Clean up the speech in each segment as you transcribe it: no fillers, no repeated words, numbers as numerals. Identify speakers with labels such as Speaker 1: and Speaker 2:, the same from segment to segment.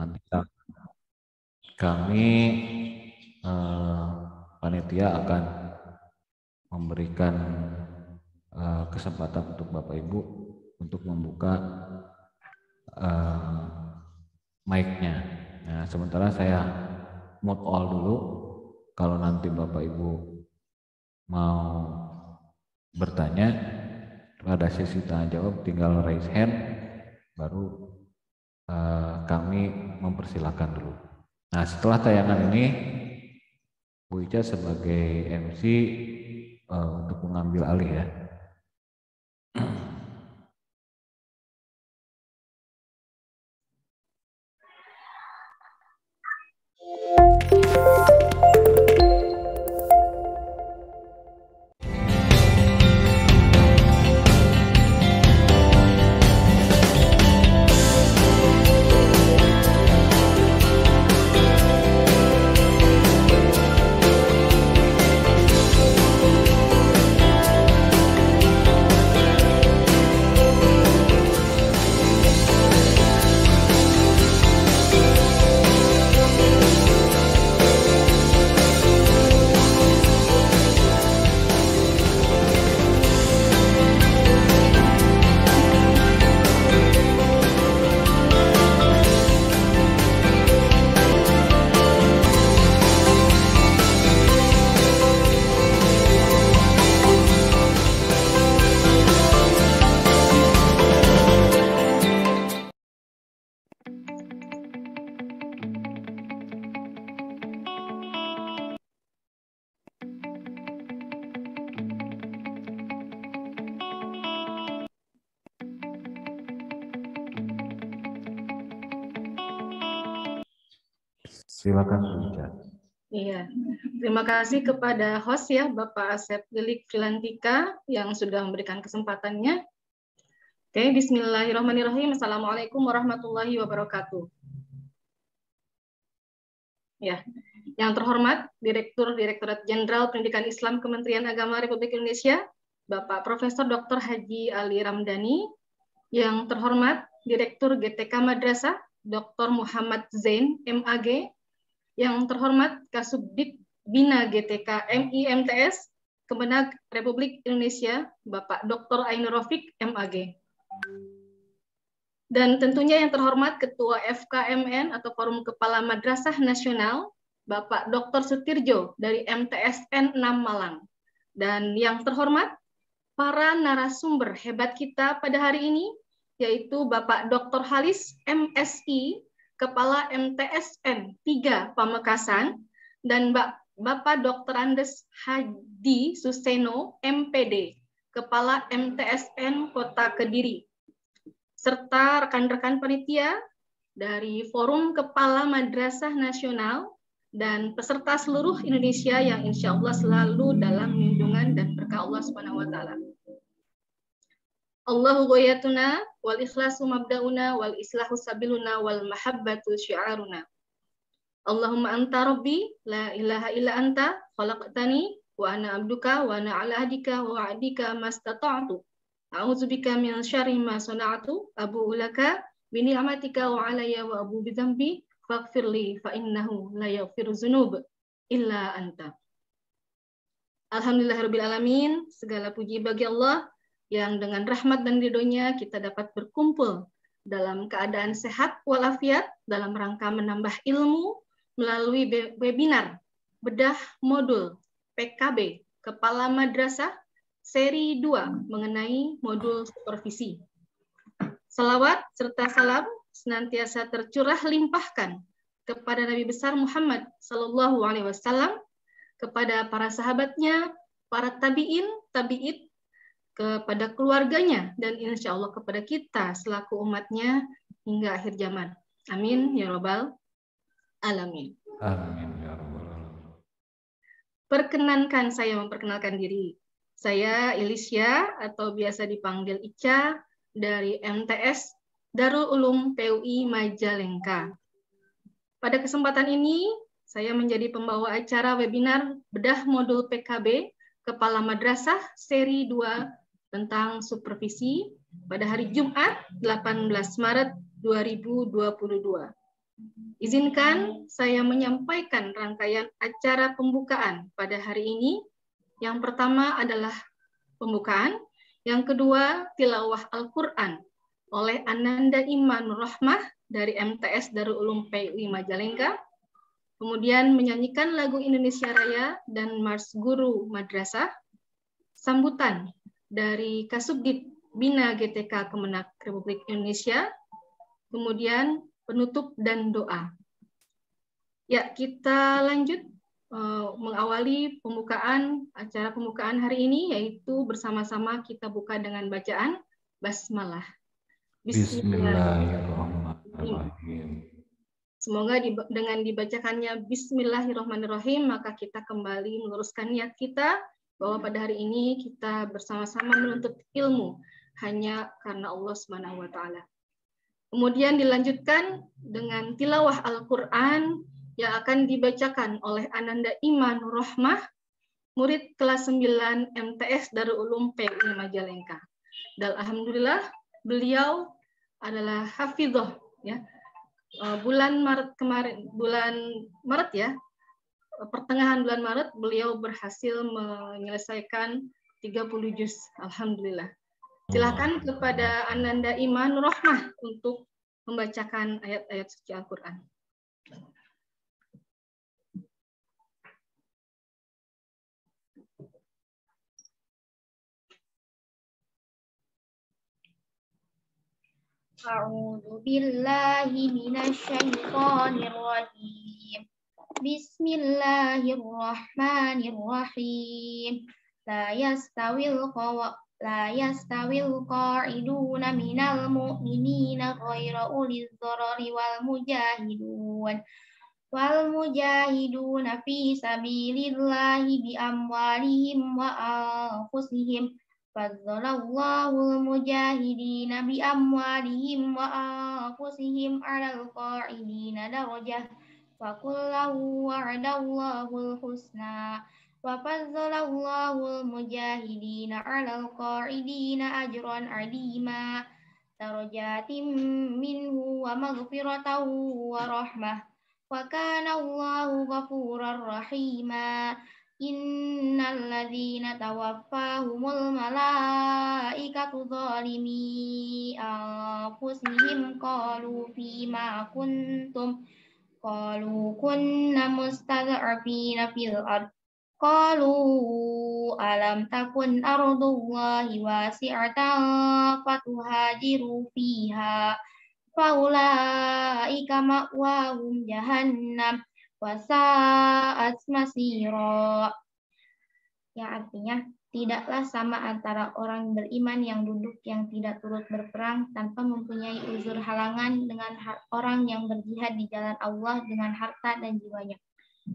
Speaker 1: nanti kami panitia akan memberikan kesempatan untuk Bapak Ibu untuk membuka mic-nya. Nah, sementara saya mute all dulu. Kalau nanti Bapak Ibu mau bertanya pada sesi tanya jawab, tinggal raise hand, baru kami mempersilahkan dulu. Nah, setelah tayangan ini, Bu Ica sebagai MC untuk mengambil alih ya. Silakan Bu Ica.
Speaker 2: Iya, terima kasih kepada host ya, Bapak Asep Gelik Filantika yang sudah memberikan kesempatannya. Oke, bismillahirrahmanirrahim. Assalamualaikum warahmatullahi wabarakatuh. Ya, yang terhormat Direktorat Jenderal Pendidikan Islam Kementerian Agama Republik Indonesia, Bapak Profesor Dr. Haji Ali Ramdhani. Yang terhormat Direktur GTK Madrasah, Dr. Muhammad Zain, MAG. Yang terhormat Kasubdit Bina GTK MIMTS Kemenag Republik Indonesia, Bapak Dr. Ainur Rafiq, MAG. Dan tentunya yang terhormat Ketua FKMN atau Forum Kepala Madrasah Nasional, Bapak Dr. Sutirjo dari MTSN 6 Malang. Dan yang terhormat para narasumber hebat kita pada hari ini, yaitu Bapak Dr. Halis, MSI, Kepala MTSN 3 Pamekasan, dan Bapak Dr. Andes Hadi Suseno, MPD, Kepala MTSN Kota Kediri, serta rekan-rekan panitia dari Forum Kepala Madrasah Nasional dan peserta seluruh Indonesia yang insya Allah selalu dalam lindungan dan berkah Allah Subhanahu wa Ta'ala. Allahu ghayatuna wal ikhlasu mabda'una wal islahu sabiluna wal mahabbatu syi'aruna. Allahumma anta rabbi la ilaha illa anta khalaqtani wa ana abduka wa ana ala ahdika wa wa'dika mastata'tu. A'udzubika min syarri ma sana'tu abu'u laka bi ni'matika wa alayya wa abu bi dzambi faghfirli fa innahu la yaghfiru dzunub illa anta. Alhamdulillahirabbil alamin, segala puji bagi Allah yang dengan rahmat dan ridhonya kita dapat berkumpul dalam keadaan sehat walafiat dalam rangka menambah ilmu melalui webinar bedah modul PKB Kepala Madrasah seri 2 mengenai modul supervisi. Salawat serta salam senantiasa tercurah limpahkan kepada Nabi besar Muhammad sallallahu alaihi wasallam, kepada para sahabatnya, para tabi'in, tabi'id, kepada keluarganya, dan insya Allah kepada kita selaku umatnya hingga akhir zaman. Amin ya rabbal alamin.
Speaker 1: Amin ya rabbal alamin.
Speaker 2: Perkenankan saya memperkenalkan diri. Saya Ilisya atau biasa dipanggil Ica dari MTS Darul Ulum PUI Majalengka. Pada kesempatan ini saya menjadi pembawa acara webinar bedah modul PKB Kepala Madrasah seri 2 tentang supervisi pada hari Jumat 18 Maret 2022. Izinkan saya menyampaikan rangkaian acara pembukaan pada hari ini. Yang pertama adalah pembukaan, yang kedua tilawah Al-Quran oleh Ananda Iman Rahmah dari MTS Darul Ulum PUI Majalengka, kemudian menyanyikan lagu Indonesia Raya dan Mars Guru Madrasah, sambutan dari Kasubdit Bina GTK Kemenak Republik Indonesia, kemudian penutup dan doa. Ya, kita lanjut mengawali acara pembukaan hari ini, yaitu bersama-sama kita buka dengan bacaan basmalah.
Speaker 1: Bismillahirrahmanirrahim.
Speaker 2: Semoga dengan dibacakannya Bismillahirrahmanirrahim, maka kita kembali meluruskan niat kita bahwa pada hari ini kita bersama-sama menuntut ilmu hanya karena Allah Subhanahu wa Ta'ala. Kemudian dilanjutkan dengan tilawah Al-Quran yang akan dibacakan oleh Ananda Iman Rahmah, murid kelas 9 MTS Darul Ulum PUI Majalengka. Dan alhamdulillah beliau adalah hafidhah ya. Bulan Maret kemarin, pertengahan bulan Maret beliau berhasil menyelesaikan 30 juz. Alhamdulillah. Silakan kepada Ananda Iman Rahmah untuk membacakan ayat-ayat suci Al-Quran.
Speaker 3: A'udzu billahi minasy syaithanir rajim. Bismillahirrahmanirrahim. La yastawil qa'iduna minal mu'minina ghairu ulil dharari wal mujahiduna fi sabilillahi bi amwalihim wa anfusihim. Fadzalallahu mujahidina bi amwalihim wa anfusihim 'alal qa'idina darajah. Wa kullahu wa'adallahu al-husna. Wa fadzalallahu mujahidina 'alal qa'idina ajran 'azima. Darajatin minhu wa maghfiratan wa rahmah. Wa kana Allahu ghafurar rahima. Innal ladzina tawaffahumul malaikatu zalimi anfusihim qalu fima kuntum qalu kunna mustad'afina fil ard qalu alam takun ardullahi wasi'atan fatuhajiru fiha faulaika ma'wahum jahannam wasa'at masira, yang artinya tidaklah sama antara orang beriman yang duduk yang tidak turut berperang tanpa mempunyai uzur halangan dengan orang yang berjihad di jalan Allah dengan harta dan jiwanya.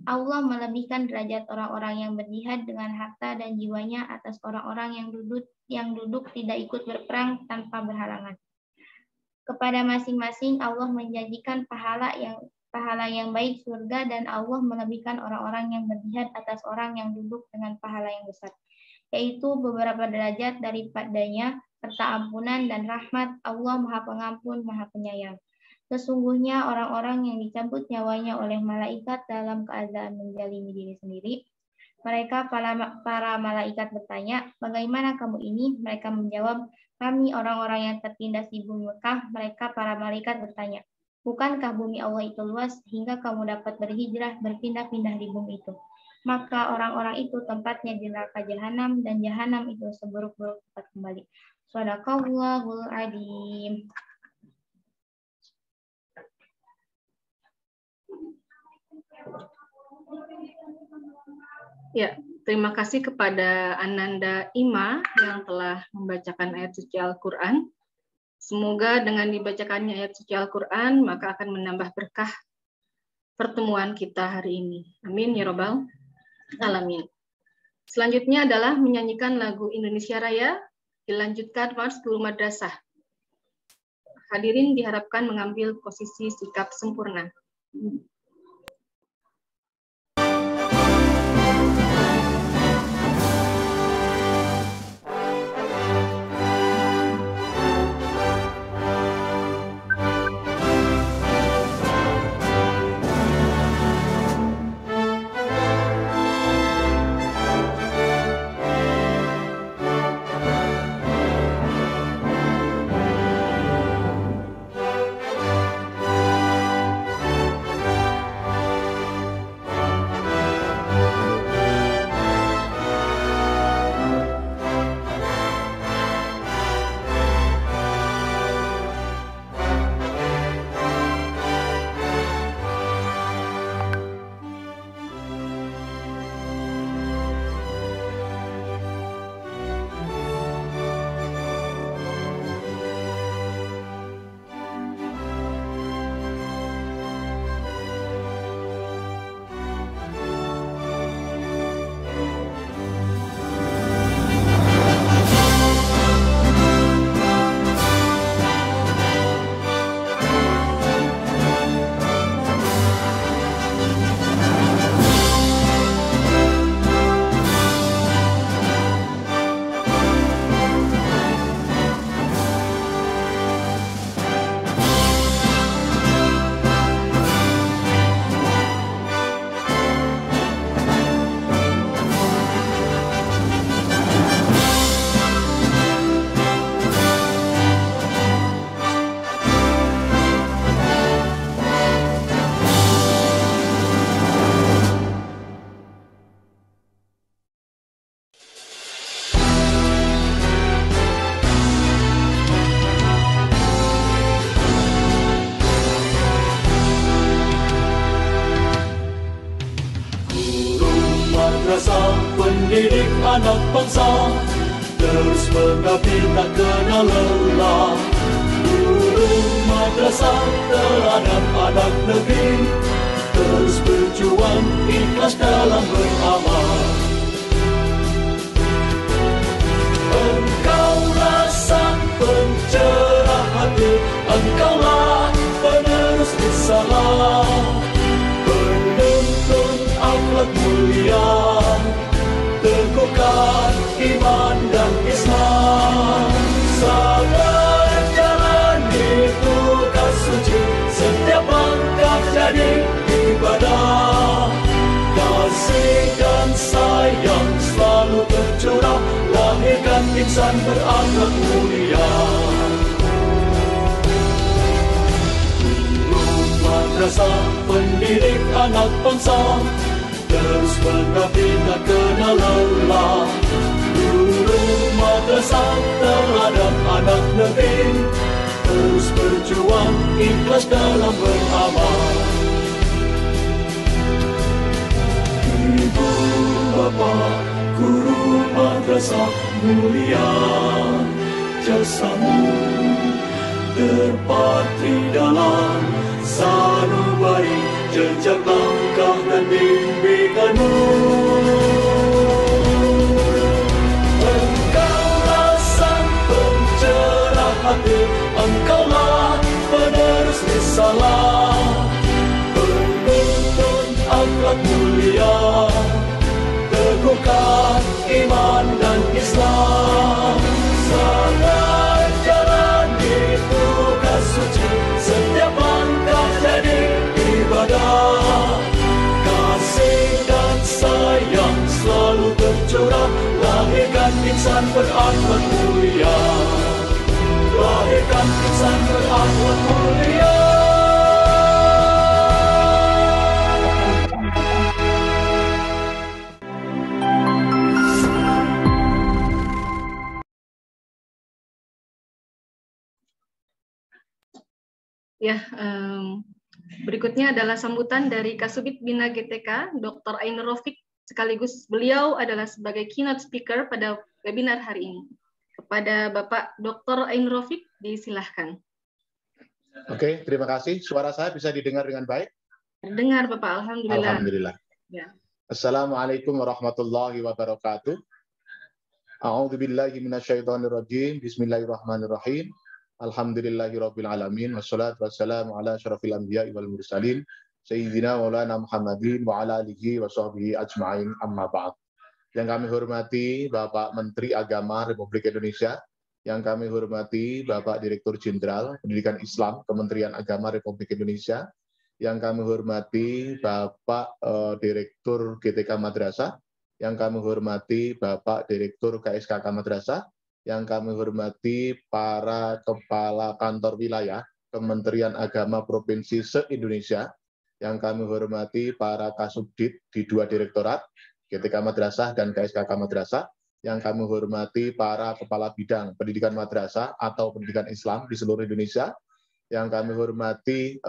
Speaker 3: Allah melebihkan derajat orang-orang yang berjihad dengan harta dan jiwanya atas orang-orang yang duduk tidak ikut berperang tanpa berhalangan. Kepada masing-masing Allah menjanjikan pahala yang baik surga, dan Allah melebihkan orang-orang yang berjihad atas orang yang duduk dengan pahala yang besar, yaitu beberapa derajat daripadanya serta ampunan dan rahmat. Allah Maha Pengampun, Maha Penyayang. Sesungguhnya orang-orang yang dicabut nyawanya oleh malaikat dalam keadaan menzalimi diri sendiri. Mereka para malaikat bertanya, bagaimana kamu ini? Mereka menjawab, kami orang-orang yang tertindas di bumi Mekah. Mereka para malaikat bertanya, bukankah bumi Allah itu luas hingga kamu dapat berhijrah berpindah-pindah di bumi itu? Maka orang-orang itu tempatnya di neraka jahanam, dan jahanam itu seburuk-buruk tempat kembali. Shadaqallahul adzim.
Speaker 2: Ya, terima kasih kepada Ananda Ima yang telah membacakan ayat suci Al-Quran. Semoga dengan dibacakannya ayat suci Al-Quran, maka akan menambah berkah pertemuan kita hari ini. Amin, ya Rabbal Alamin. Selanjutnya adalah menyanyikan lagu Indonesia Raya, dilanjutkan Mars Guru Madrasah. Hadirin diharapkan mengambil posisi sikap sempurna.
Speaker 4: madrasah pendidik anak bangsa, terus mengabdi tak kenal lelah. Guru madrasah teladan anak negeri, terus berjuang ikhlas dalam beramal. Engkaulah sang pencerah hati, engkaulah penerus risalah, penuntun akhlak mulia, teguhkan iman dan Islam. Sabar jalani tugas suci, setiap langkah jadi ibadah. Kasih dan sayang selalu tercurah, lahirkan insan berakhlak mulia. Guru madrasah pendidik anak bangsa, terus mengabdi tak kenal lelah. Guru madrasah teladan anak negeri, terus berjuang ikhlas dalam beramal. Ibu bapa guru madrasah mulia, jasamu terpatri dalam sanubari jejak langkah dan bimbinganmu. Engkaulah sang pencerah hati, engkaulah penerus risalah, penuntun akhlak mulia, teguhkan iman dan Islam. Sabar jalani tugas suci, setiap langkah jadi ibadah. Kasih dan sayang selalu tercurah, lahirkan insan berakhlak mulia. Lahirkan insan berakhlak mulia.
Speaker 2: Ya, berikutnya adalah sambutan dari Kasubit Bina GTK, Dr. Ainur Rafiq, sekaligus beliau adalah sebagai keynote speaker pada webinar hari ini. Kepada Bapak Dr. Ainur Rafiq, disilahkan.
Speaker 5: Oke, terima kasih. Suara saya bisa didengar dengan baik?
Speaker 2: Dengar, Bapak. Alhamdulillah.
Speaker 5: Alhamdulillah.
Speaker 2: Ya.
Speaker 5: Assalamualaikum warahmatullahi wabarakatuh. A'udzubillahi minasyaitonirrajim. Bismillahirrahmanirrahim. Alhamdulillahirabbil alamin, wassalatu wassalamu ala asyrafil anbiya'i wal mursalin sayyidina maulana Muhammadin wa ala alihi wa sahbihi ajma'in, amma ba'd. Yang kami hormati Bapak Menteri Agama Republik Indonesia, yang kami hormati Bapak Direktur Jenderal Pendidikan Islam Kementerian Agama Republik Indonesia, yang kami hormati Bapak Direktur GTK Madrasah, yang kami hormati Bapak Direktur KSKK Madrasah, yang kami hormati para kepala kantor wilayah Kementerian Agama Provinsi se-Indonesia, yang kami hormati para kasubdit di 2 direktorat, GTK Madrasah dan KSKK Madrasah, yang kami hormati para kepala bidang pendidikan madrasah atau pendidikan Islam di seluruh Indonesia, yang kami hormati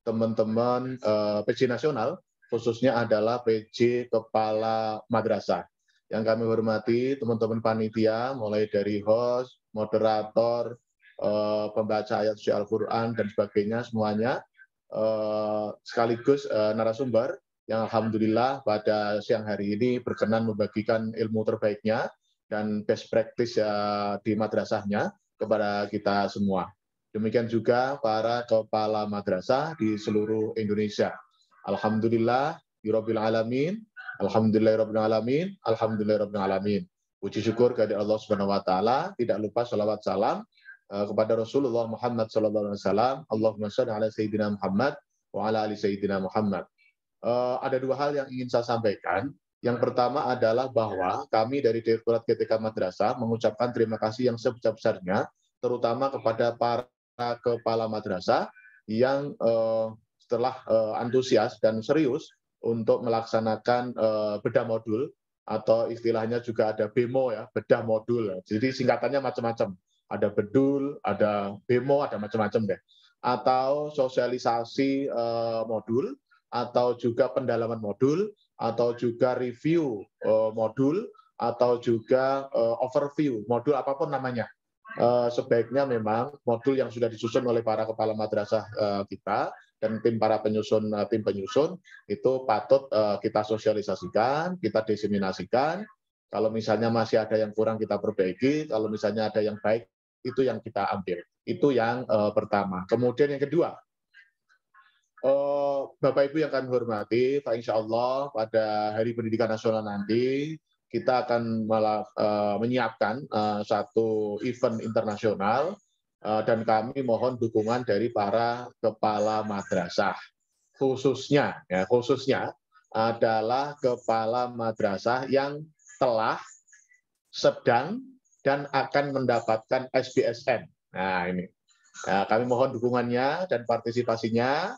Speaker 5: teman-teman PJ Nasional, khususnya adalah PJ Kepala Madrasah. Yang kami hormati teman-teman panitia, mulai dari host, moderator, pembaca ayat suci Al-Quran, dan sebagainya, semuanya, sekaligus narasumber, yang alhamdulillah pada siang hari ini berkenan membagikan ilmu terbaiknya dan best practice di madrasahnya kepada kita semua. Demikian juga para kepala madrasah di seluruh Indonesia. Alhamdulillah, Rabbil Alamin. Alhamdulillahirabbil alamin, alhamdulillahirabbil alamin. Puji syukur kepada Allah Subhanahu wa taala, tidak lupa salawat salam kepada Rasulullah Muhammad sallallahu alaihi wasallam. Allahumma shalli ala sayyidina Muhammad wa ala ali sayyidina Muhammad. Ada 2 hal yang ingin saya sampaikan. Yang pertama adalah bahwa kami dari Direktorat GTK Madrasah mengucapkan terima kasih yang sebesar-besarnya, terutama kepada para kepala madrasah yang setelah antusias dan serius untuk melaksanakan bedah modul, atau istilahnya juga ada BEMO ya, bedah modul. Jadi singkatannya macam-macam. Ada bedul, ada BEMO, ada macam-macam deh. Atau sosialisasi modul, atau juga pendalaman modul, atau juga review modul, atau juga overview modul, apapun namanya. Sebaiknya memang modul yang sudah disusun oleh para kepala madrasah kita dan tim penyusun itu patut kita sosialisasikan, kita diseminasikan. Kalau misalnya masih ada yang kurang kita perbaiki, kalau misalnya ada yang baik itu yang kita ambil. Itu yang pertama. Kemudian yang kedua, Bapak Ibu yang kami hormati, Pak Insya Allah pada Hari Pendidikan Nasional nanti kita akan menyiapkan satu event internasional dan kami mohon dukungan dari para kepala madrasah, khususnya adalah kepala madrasah yang telah, sedang, dan akan mendapatkan SBSN. Nah ini, kami mohon dukungannya dan partisipasinya,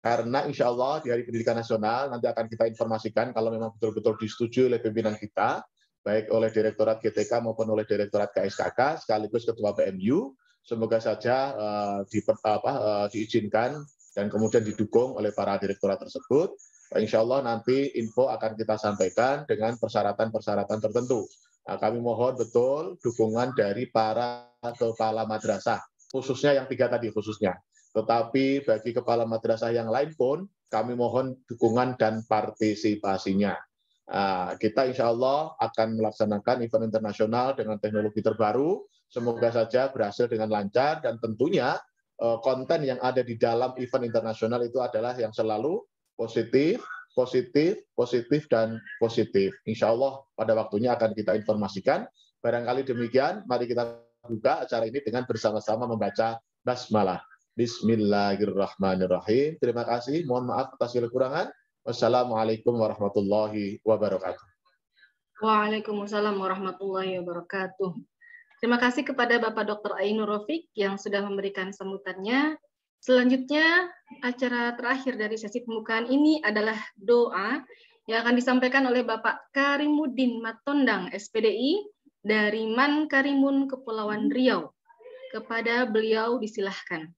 Speaker 5: karena insya Allah di Hari Pendidikan Nasional nanti akan kita informasikan kalau memang betul-betul disetujui oleh pimpinan kita, baik oleh Direktorat GTK maupun oleh Direktorat KSKK, sekaligus Ketua PMU. Semoga saja diizinkan dan kemudian didukung oleh para direktorat tersebut. Insya Allah nanti info akan kita sampaikan dengan persyaratan-persyaratan tertentu. Nah, kami mohon betul dukungan dari para kepala madrasah, khususnya yang 3 tadi khususnya. Tetapi bagi kepala madrasah yang lain pun kami mohon dukungan dan partisipasinya. Kita insya Allah akan melaksanakan event internasional dengan teknologi terbaru. Semoga saja berhasil dengan lancar, dan tentunya konten yang ada di dalam event internasional itu adalah yang selalu positif, dan positif. Insya Allah pada waktunya akan kita informasikan. Barangkali demikian, mari kita buka acara ini dengan bersama-sama membaca basmalah. Bismillahirrahmanirrahim. Terima kasih. Mohon maaf atas kekurangan. Wassalamualaikum warahmatullahi wabarakatuh.
Speaker 2: Waalaikumsalam warahmatullahi wabarakatuh. Terima kasih kepada Bapak Dr. Ainur Rafiq yang sudah memberikan sambutannya. Selanjutnya, acara terakhir dari sesi pembukaan ini adalah doa yang akan disampaikan oleh Bapak Karimuddin Matondang, SPDI, dari Man Karimun, Kepulauan Riau. Kepada beliau disilahkan.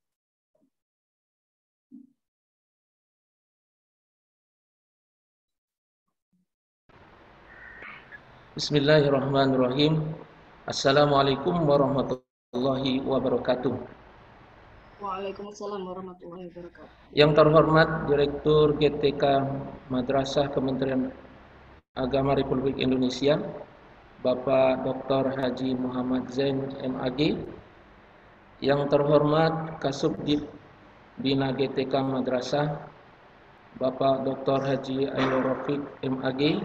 Speaker 6: Bismillahirrahmanirrahim. Assalamualaikum warahmatullahi wabarakatuh.
Speaker 2: Waalaikumsalam warahmatullahi wabarakatuh.
Speaker 6: Yang terhormat Direktur GTK Madrasah Kementerian Agama Republik Indonesia, Bapak Dr. Haji Muhammad Zain MAG. Yang terhormat Kasubdit Bina GTK Madrasah, Bapak Dr. Haji Ainur Rafiq MAG.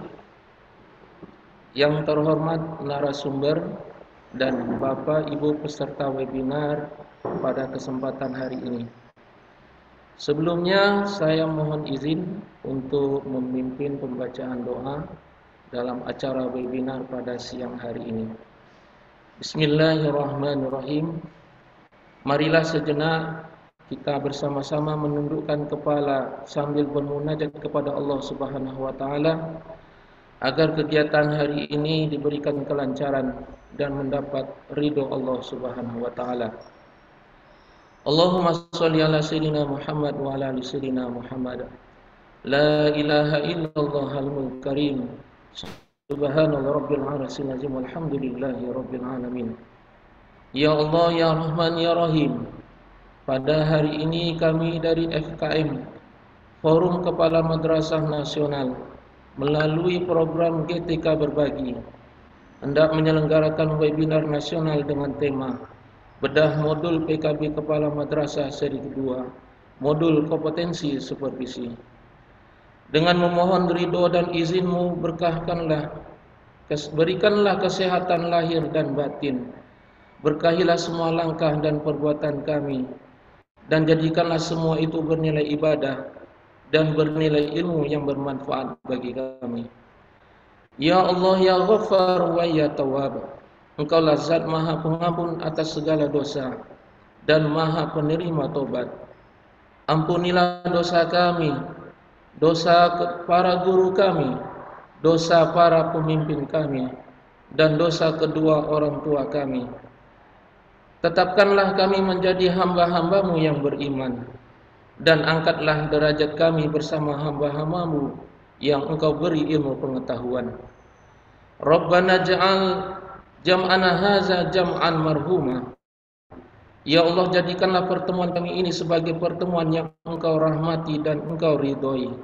Speaker 6: Yang terhormat narasumber dan Bapak Ibu peserta webinar pada kesempatan hari ini. Sebelumnya saya mohon izin untuk memimpin pembacaan doa dalam acara webinar pada siang hari ini. Bismillahirrahmanirrahim. Marilah sejenak kita bersama-sama menundukkan kepala sambil bermunajat kepada Allah Subhanahu wa taala agar kegiatan hari ini diberikan kelancaran dan mendapat ridho Allah Subhanahu wa taala. Allahumma sholli ala sayyidina Muhammad wa ala ali sayyidina Muhammad. La ilaha illallah al-mulk karim. Subhanallah rabbil arsyil azim walhamdulillahi rabbil alamin. Ya Allah, ya Rahman, ya Rahim. Pada hari ini kami dari FKM, Forum Kepala Madrasah Nasional, melalui program GTK Berbagi, hendak menyelenggarakan webinar nasional dengan tema Bedah Modul PKB Kepala Madrasah seri kedua, Modul Kompetensi Supervisi. Dengan memohon ridho dan izin-Mu, berikanlah kesehatan lahir dan batin, berkahilah semua langkah dan perbuatan kami, dan jadikanlah semua itu bernilai ibadah dan bernilai ilmu yang bermanfaat bagi kami. Ya Allah, ya Ghaffar wa ya Tawwab, Engkaulah Zat Maha Pengampun atas segala dosa dan Maha Penerima tobat. Ampunilah dosa kami, dosa para guru kami, dosa para pemimpin kami, dan dosa kedua orang tua kami. Tetapkanlah kami menjadi hamba-hamba-Mu yang beriman, dan angkatlah derajat kami bersama hamba-hamba-Mu yang Engkau beri ilmu pengetahuan. Rabbana ja'al jam'ana haza jam'an marhuma. Ya Allah, jadikanlah pertemuan kami ini sebagai pertemuan yang Engkau rahmati dan Engkau ridhoi.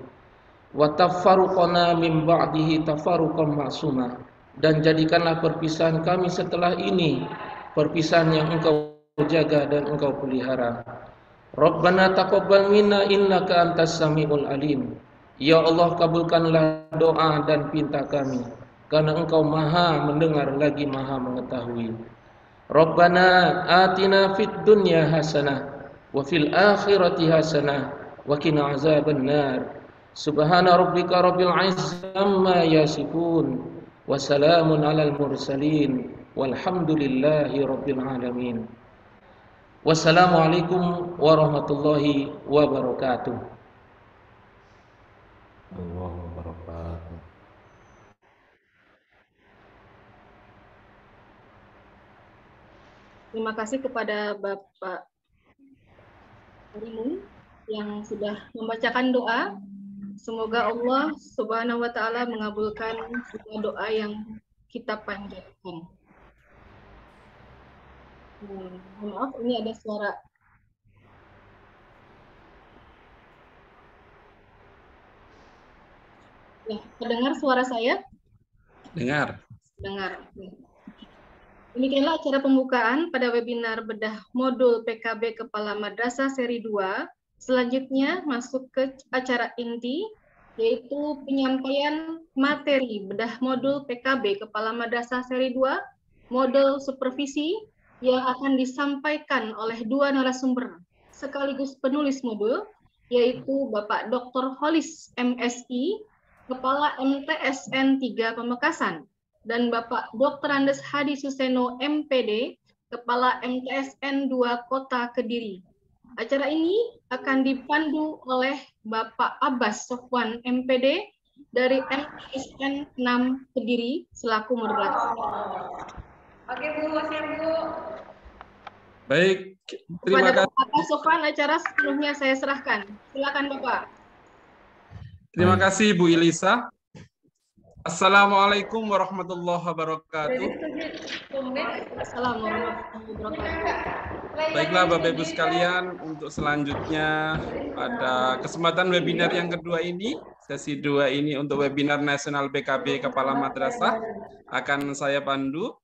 Speaker 6: Wa tafarruqana min ba'dihi tafarruqan ma'suma. Dan jadikanlah perpisahan kami setelah ini perpisahan yang Engkau jaga dan Engkau pelihara. Rabbana taqabbal minna innaka antas samiul alim. Ya Allah, kabulkanlah doa dan pinta kami, karena Engkau Maha mendengar lagi Maha mengetahui. Rabbana atina fid dunya hasanah wa fil akhirati hasanah wa qina azabannar. Subhana rabbika rabbil izzati amma yasifun wa salamun alal mursalin walhamdulillahi rabbil alamin. Wassalamualaikum warahmatullahi wabarakatuh.
Speaker 1: Allah wabarakatuh.
Speaker 2: Terima kasih kepada Bapak Rimu yang sudah membacakan doa. Semoga Allah Subhanahu wa Ta'ala mengabulkan semua doa yang kita panjatkan. Maaf, ini ada suara. Ya, terdengar suara saya?
Speaker 7: Dengar.
Speaker 2: Dengar. Demikianlah acara pembukaan pada webinar bedah modul PKB Kepala Madrasah seri 2. Selanjutnya masuk ke acara inti, yaitu penyampaian materi bedah modul PKB Kepala Madrasah seri 2, modul supervisi yang akan disampaikan oleh dua narasumber sekaligus penulis modul, yaitu Bapak Dr. Holis MSI, Kepala MTSN 3 Pamekasan, dan Bapak Dr. Andes Hadi Suseno MPD, Kepala MTSN 2 Kota Kediri. Acara ini akan dipandu oleh Bapak Abbas Sofwan MPD dari MTSN 6 Kediri selaku moderator.
Speaker 8: Oke Bu, siap Bu.
Speaker 7: Baik, terima
Speaker 2: Kepada
Speaker 7: kasih.
Speaker 2: Bapak Abbas Sofwan, acara sepenuhnya saya serahkan. Silakan Bapak.
Speaker 7: Terima kasih Bu Ilisa. Assalamualaikum warahmatullahi wabarakatuh.
Speaker 2: Assalamualaikum warahmatullahi wabarakatuh.
Speaker 7: Baiklah Bapak Ibu sekalian, untuk selanjutnya pada kesempatan webinar yang kedua ini, sesi 2 ini untuk webinar nasional PKB Kepala Madrasah akan saya pandu.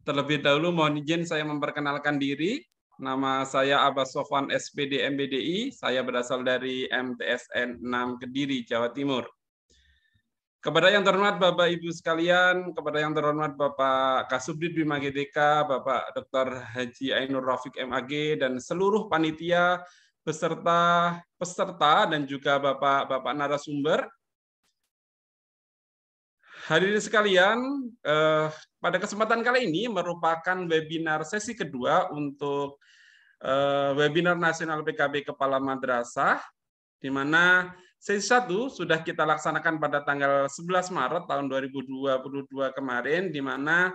Speaker 7: Terlebih dahulu mohon izin saya memperkenalkan diri. Nama saya Abbas Sofwan SPD MBDI, saya berasal dari MTSN 6 Kediri, Jawa Timur. Kepada yang terhormat Bapak Ibu sekalian, kepada yang terhormat Bapak Kasubdit Bima GDK, Bapak Dr. Haji Ainur Rafiq MAG, dan seluruh panitia, peserta dan juga Bapak narasumber. Hadirin sekalian, pada kesempatan kali ini merupakan webinar sesi kedua untuk webinar nasional PKB Kepala Madrasah, di mana sesi 1 sudah kita laksanakan pada tanggal 11 Maret tahun 2022 kemarin, di mana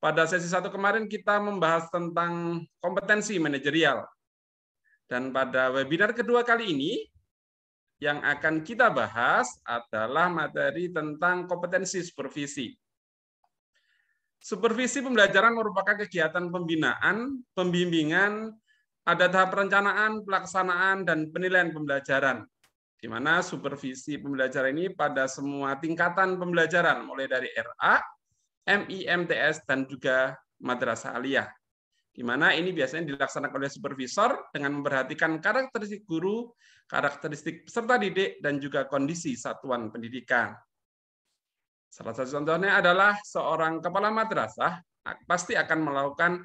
Speaker 7: pada sesi 1 kemarin kita membahas tentang kompetensi manajerial. Dan pada webinar kedua kali ini, yang akan kita bahas adalah materi tentang kompetensi supervisi. Supervisi pembelajaran merupakan kegiatan pembinaan, pembimbingan, ada tahap perencanaan, pelaksanaan, dan penilaian pembelajaran. Di mana supervisi pembelajaran ini pada semua tingkatan pembelajaran, mulai dari RA, MI, MTS, dan juga madrasah aliyah. Di mana ini biasanya dilaksanakan oleh supervisor dengan memperhatikan karakteristik guru, karakteristik peserta didik, dan juga kondisi satuan pendidikan. Salah satu contohnya adalah seorang kepala madrasah pasti akan melakukan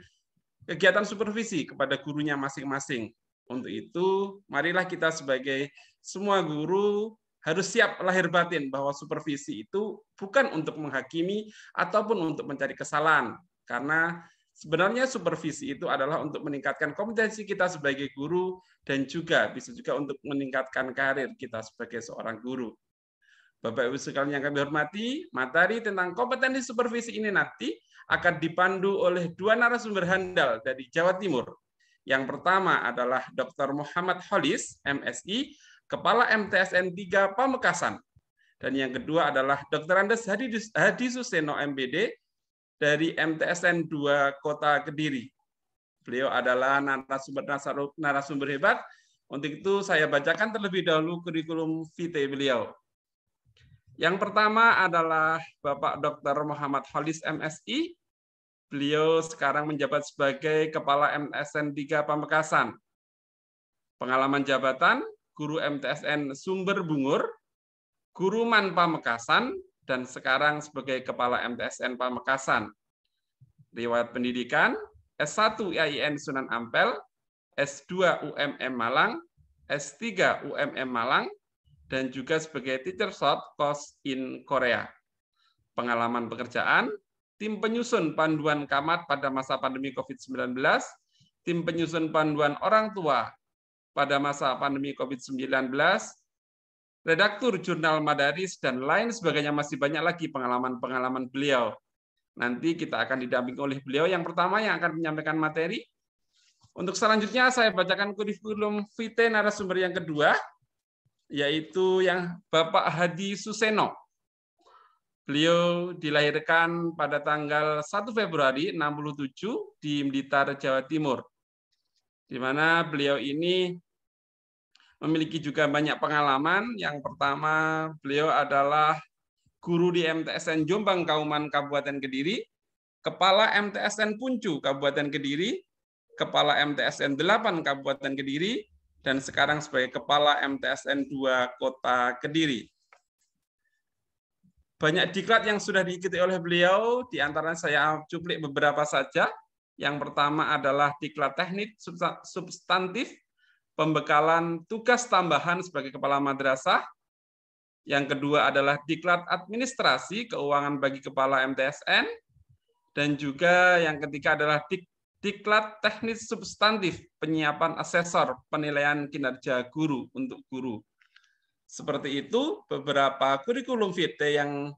Speaker 7: kegiatan supervisi kepada gurunya masing-masing. Untuk itu, marilah kita sebagai semua guru harus siap lahir batin bahwa supervisi itu bukan untuk menghakimi ataupun untuk mencari kesalahan. Karena sebenarnya supervisi itu adalah untuk meningkatkan kompetensi kita sebagai guru dan juga bisa juga untuk meningkatkan karir kita sebagai seorang guru. Bapak Ibu sekalian yang kami hormati, materi tentang kompetensi supervisi ini nanti akan dipandu oleh dua narasumber handal dari Jawa Timur. Yang pertama adalah Dr. Muhammad Holis, MSI, Kepala MTSN 3 Pamekasan, Dan yang kedua adalah Dr. Andes Hadi Suseno MPD dari MTSN 2 Kota Kediri. Beliau adalah narasumber hebat. Untuk itu saya bacakan terlebih dahulu kurikulum vitae beliau. Yang pertama adalah Bapak Dr. Muhammad Holis MSI. Beliau sekarang menjabat sebagai Kepala MTSN 3 Pamekasan. Pengalaman jabatan, Guru MTSN Sumber Bungur, Guru Man Pamekasan, dan sekarang sebagai Kepala MTSN Pamekasan. Riwayat pendidikan, S1 IAIN Sunan Ampel, S2 UMM Malang, S3 UMM Malang, dan juga sebagai teacher short course in Korea. Pengalaman pekerjaan, tim penyusun panduan Kamat pada masa pandemi COVID-19, tim penyusun panduan orang tua pada masa pandemi COVID-19, redaktur jurnal Madaris, dan lain sebagainya. Masih banyak lagi pengalaman-pengalaman beliau. Nanti kita akan didampingi oleh beliau. Yang pertama yang akan menyampaikan materi. Untuk selanjutnya saya bacakan kurikulum vitae narasumber yang kedua, yaitu yang Bapak Hadi Suseno. Beliau dilahirkan pada tanggal 1 Februari 67 di Blitar, Jawa Timur. Di mana beliau ini memiliki juga banyak pengalaman. Yang pertama, beliau adalah guru di MTSN Jombang Kauman Kabupaten Kediri, Kepala MTSN Puncu Kabupaten Kediri, Kepala MTSN 8 Kabupaten Kediri, dan sekarang sebagai Kepala MTSN 2 Kota Kediri. Banyak diklat yang sudah diikuti oleh beliau, di antaranya saya cuplik beberapa saja. Yang pertama adalah diklat teknik substantif, pembekalan tugas tambahan sebagai kepala madrasah. Yang kedua adalah diklat administrasi keuangan bagi kepala MTSN. Dan juga yang ketiga adalah diklat teknis substantif penyiapan asesor penilaian kinerja guru untuk guru. Seperti itu beberapa kurikulum vitae yang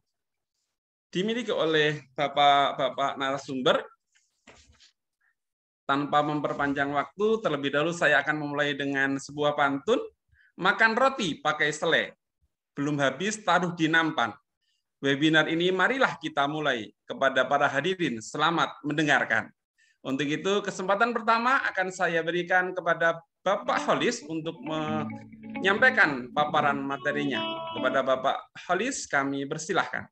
Speaker 7: dimiliki oleh bapak-bapak narasumber. Tanpa memperpanjang waktu, terlebih dahulu saya akan memulai dengan sebuah pantun. Makan roti pakai selai, belum habis taruh di nampan. Webinar ini marilah kita mulai. Kepada para hadirin, selamat mendengarkan. Untuk itu, kesempatan pertama akan saya berikan kepada Bapak Holis untuk menyampaikan paparan materinya. Kepada Bapak Holis, kami persilahkan.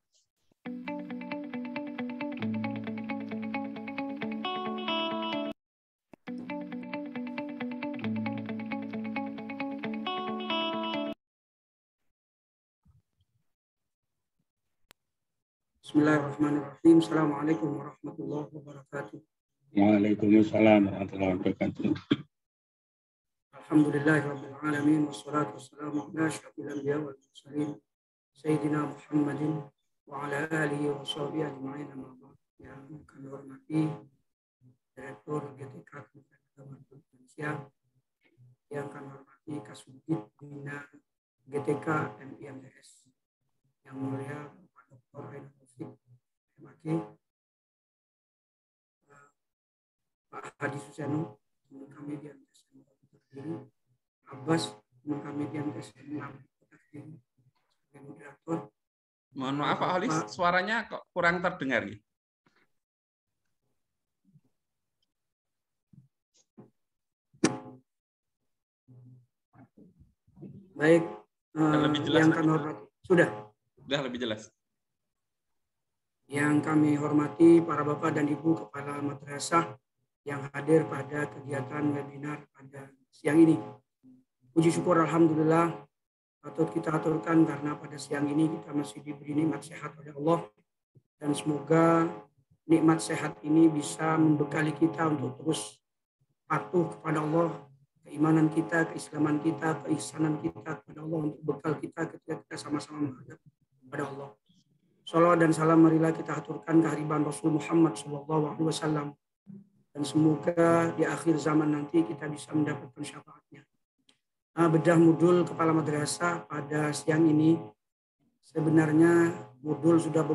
Speaker 9: Bismillahirrahmanirrahim. Assalamualaikum warahmatullahi wabarakatuh.
Speaker 10: Waalaikumsalam warahmatullahi wabarakatuh.
Speaker 9: Alhamdulillahirabbil alamin wassalatu wassalamu ala asyrafil anbiya wal mursalin sayyidina Muhammadin wa ala alihi wa sahbihi ajma'in. Yang kami hormati Direktur GTK Kementerian Indonesia, yang kami hormati Kasubdit Bina GTK MIMDS, yang mulia Pak Dr. Ainul Taufik MAG, Pak Hadi Suseno, kami di MTSN Kota Kediri, Abbas, kami di MTSN 6 Kota Kediri, sebagai moderator.
Speaker 7: Mohon maaf Pak Holis, suaranya kok kurang terdengar nih.
Speaker 9: Baik,
Speaker 7: lebih jelas
Speaker 9: yang kami hormati. Sudah
Speaker 7: lebih jelas.
Speaker 9: Yang kami hormati para Bapak dan Ibu Kepala Madrasah yang hadir pada kegiatan webinar pada siang ini. Puji syukur Alhamdulillah patut kita aturkan karena pada siang ini kita masih diberi nikmat sehat oleh Allah. Dan semoga nikmat sehat ini bisa membekali kita untuk terus patuh kepada Allah, keimanan kita, keislaman kita, keihsanan kita kepada Allah untuk bekal kita ketika kita sama-sama menghadap kepada Allah. Salawat dan salam marilah kita aturkan kehadiran Rasul Muhammad SAW, dan semoga di akhir zaman nanti kita bisa mendapatkan syafaatnya. Bedah modul kepala madrasah pada siang ini, sebenarnya modul sudah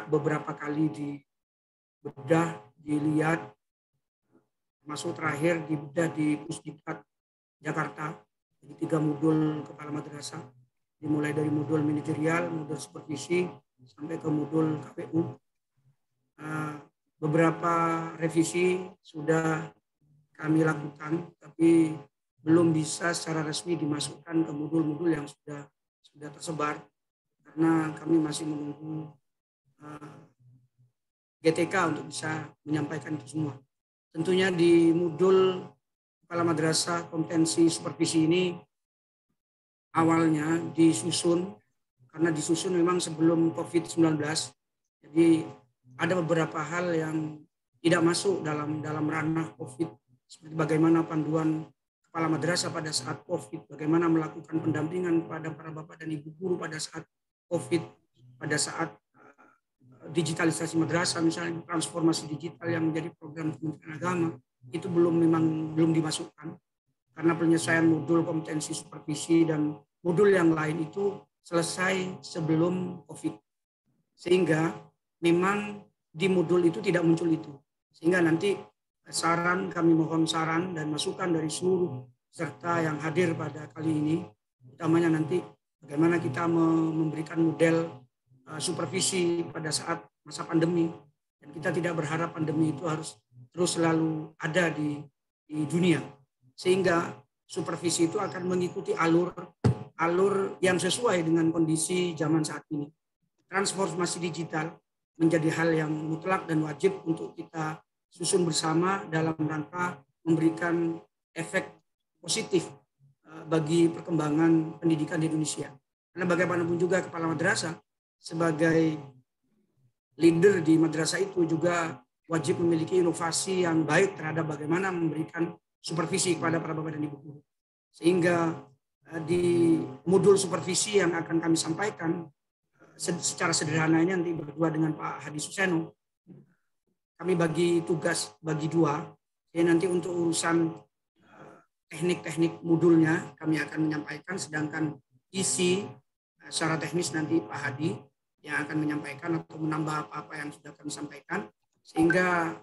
Speaker 9: beberapa kali dibedah, dilihat, masuk terakhir dibedah di Pusdiklat Jakarta, jadi 3 modul kepala madrasah. dimulai dari modul manajerial, modul supervisi, sampai ke modul KPU. Beberapa revisi sudah kami lakukan, tapi belum bisa secara resmi dimasukkan ke modul-modul yang sudah tersebar, karena kami masih menunggu GTK untuk bisa menyampaikan itu semua. Tentunya di modul Kepala Madrasah kompetensi supervisi ini awalnya disusun, karena disusun memang sebelum COVID-19, jadi ada beberapa hal yang tidak masuk dalam ranah COVID, seperti bagaimana panduan kepala madrasah pada saat COVID, bagaimana melakukan pendampingan kepada para bapak dan ibu guru pada saat COVID, pada saat digitalisasi madrasah, misalnya transformasi digital yang menjadi program Kementerian Agama, itu belum dimasukkan, karena penyelesaian modul kompetensi supervisi dan modul yang lain itu selesai sebelum COVID. Sehingga memang di modul itu tidak muncul itu. Sehingga nanti kami mohon saran dan masukan dari seluruh peserta yang hadir pada kali ini, utamanya nanti bagaimana kita memberikan model supervisi pada saat masa pandemi. Dan kita tidak berharap pandemi itu harus terus selalu ada di dunia. Sehingga supervisi itu akan mengikuti alur yang sesuai dengan kondisi zaman saat ini. Transformasi digital menjadi hal yang mutlak dan wajib untuk kita susun bersama dalam rangka memberikan efek positif bagi perkembangan pendidikan di Indonesia. Karena bagaimanapun juga kepala madrasah sebagai leader di madrasah itu juga wajib memiliki inovasi yang baik terhadap bagaimana memberikan supervisi kepada para bapak dan ibu guru. Sehingga di modul supervisi yang akan kami sampaikan secara sederhananya nanti berdua dengan Pak Hadi Suseno, kami bagi tugas bagi dua. Jadi nanti untuk urusan teknik-teknik modulnya kami akan menyampaikan, sedangkan isi secara teknis nanti Pak Hadi yang akan menyampaikan atau menambah apa-apa yang sudah kami sampaikan, sehingga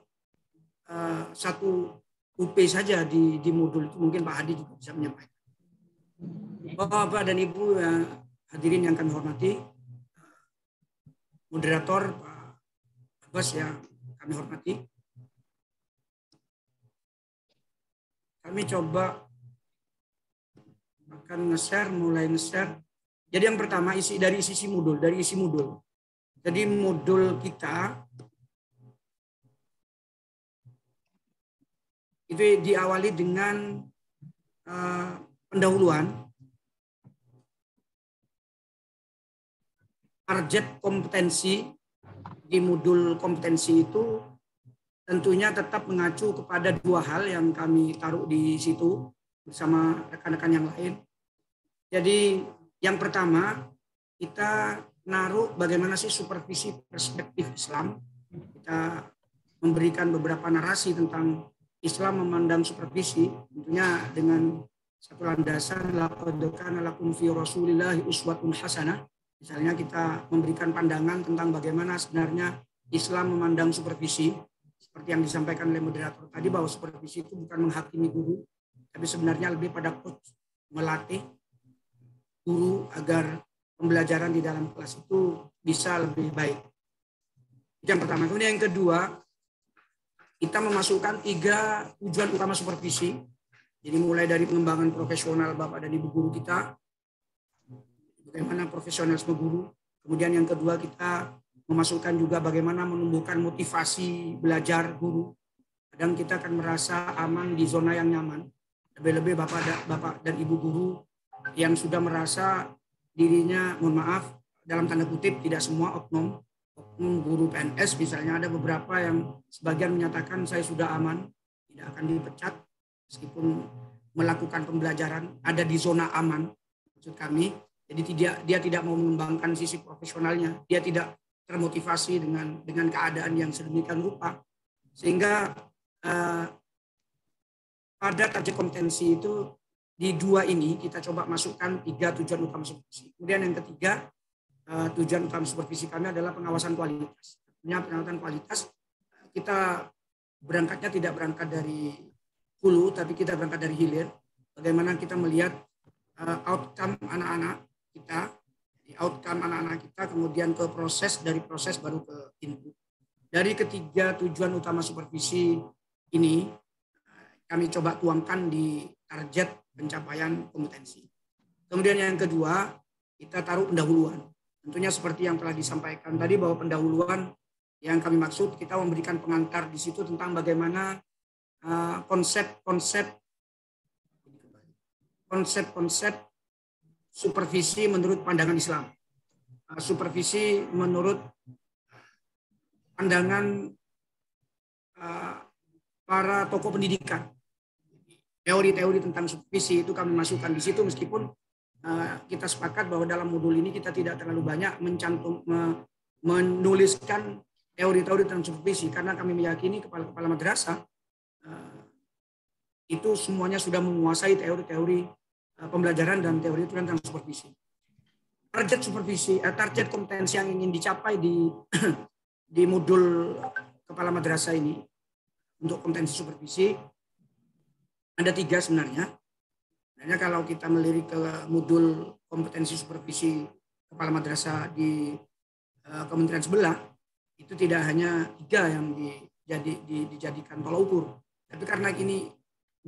Speaker 9: satu UP saja di modul itu mungkin Pak Hadi juga bisa menyampaikan. Bapak dan Ibu hadirin yang kami hormati, moderator Pak Abbas yang kami hormati, kami coba akan mulai nge-share. Jadi yang pertama dari isi modul. Jadi modul kita itu diawali dengan pendahuluan target kompetensi. Di modul kompetensi itu tentunya tetap mengacu kepada dua hal yang kami taruh di situ bersama rekan-rekan yang lain. Jadi yang pertama kita naruh bagaimana sih supervisi perspektif Islam. Kita memberikan beberapa narasi tentang Islam memandang supervisi, tentunya dengan satu landasan laqad kana lakum fi Rasulillahi uswatun hasanah. Misalnya kita memberikan pandangan tentang bagaimana sebenarnya Islam memandang supervisi, seperti yang disampaikan oleh moderator tadi, bahwa supervisi itu bukan menghakimi guru, tapi sebenarnya lebih pada coach, melatih guru agar pembelajaran di dalam kelas itu bisa lebih baik. Yang pertama. Kemudian yang kedua, kita memasukkan 3 tujuan utama supervisi. Jadi mulai dari pengembangan profesional Bapak dan Ibu guru kita, bagaimana profesionalisme guru. Kemudian yang kedua kita memasukkan juga bagaimana menumbuhkan motivasi belajar guru. Kadang kita akan merasa aman di zona yang nyaman. Lebih-lebih Bapak dan Ibu guru yang sudah merasa dirinya, mohon maaf, dalam tanda kutip tidak semua oknum guru PNS misalnya, ada beberapa yang sebagian menyatakan saya sudah aman, tidak akan dipecat meskipun melakukan pembelajaran, ada di zona aman maksud kami. Jadi dia tidak mau mengembangkan sisi profesionalnya, dia tidak termotivasi dengan keadaan yang sedemikian rupa, sehingga pada target kompetensi itu di 2 ini kita coba masukkan 3 tujuan utama supervisi. Kemudian yang ketiga, tujuan utama supervisi kami adalah pengawasan kualitas. Pengawasan kualitas kita berangkatnya tidak berangkat dari hulu, tapi kita berangkat dari hilir. Bagaimana kita melihat outcome anak-anak kita outcome anak-anak kita, kemudian ke proses, dari proses baru ke input. Dari ketiga tujuan utama supervisi ini, kami coba tuangkan di target pencapaian kompetensi. Kemudian yang kedua, kita taruh pendahuluan. Tentunya seperti yang telah disampaikan tadi, bahwa pendahuluan yang kami maksud, kita memberikan pengantar di situ tentang bagaimana konsep-konsep supervisi menurut pandangan Islam. Supervisi menurut pandangan para tokoh pendidikan. Teori-teori tentang supervisi itu kami masukkan di situ, meskipun kita sepakat bahwa dalam modul ini kita tidak terlalu banyak menuliskan teori-teori tentang supervisi, karena kami meyakini kepala-kepala madrasah itu semuanya sudah menguasai teori-teori pembelajaran dan teori tentang supervisi. Target supervisi, target kompetensi yang ingin dicapai di modul kepala madrasah ini untuk kompetensi supervisi ada 3 sebenarnya. Sebenarnya kalau kita melirik ke modul kompetensi supervisi kepala madrasah di kementerian sebelah, itu tidak hanya 3 yang dijadikan tolak ukur. Tapi karena ini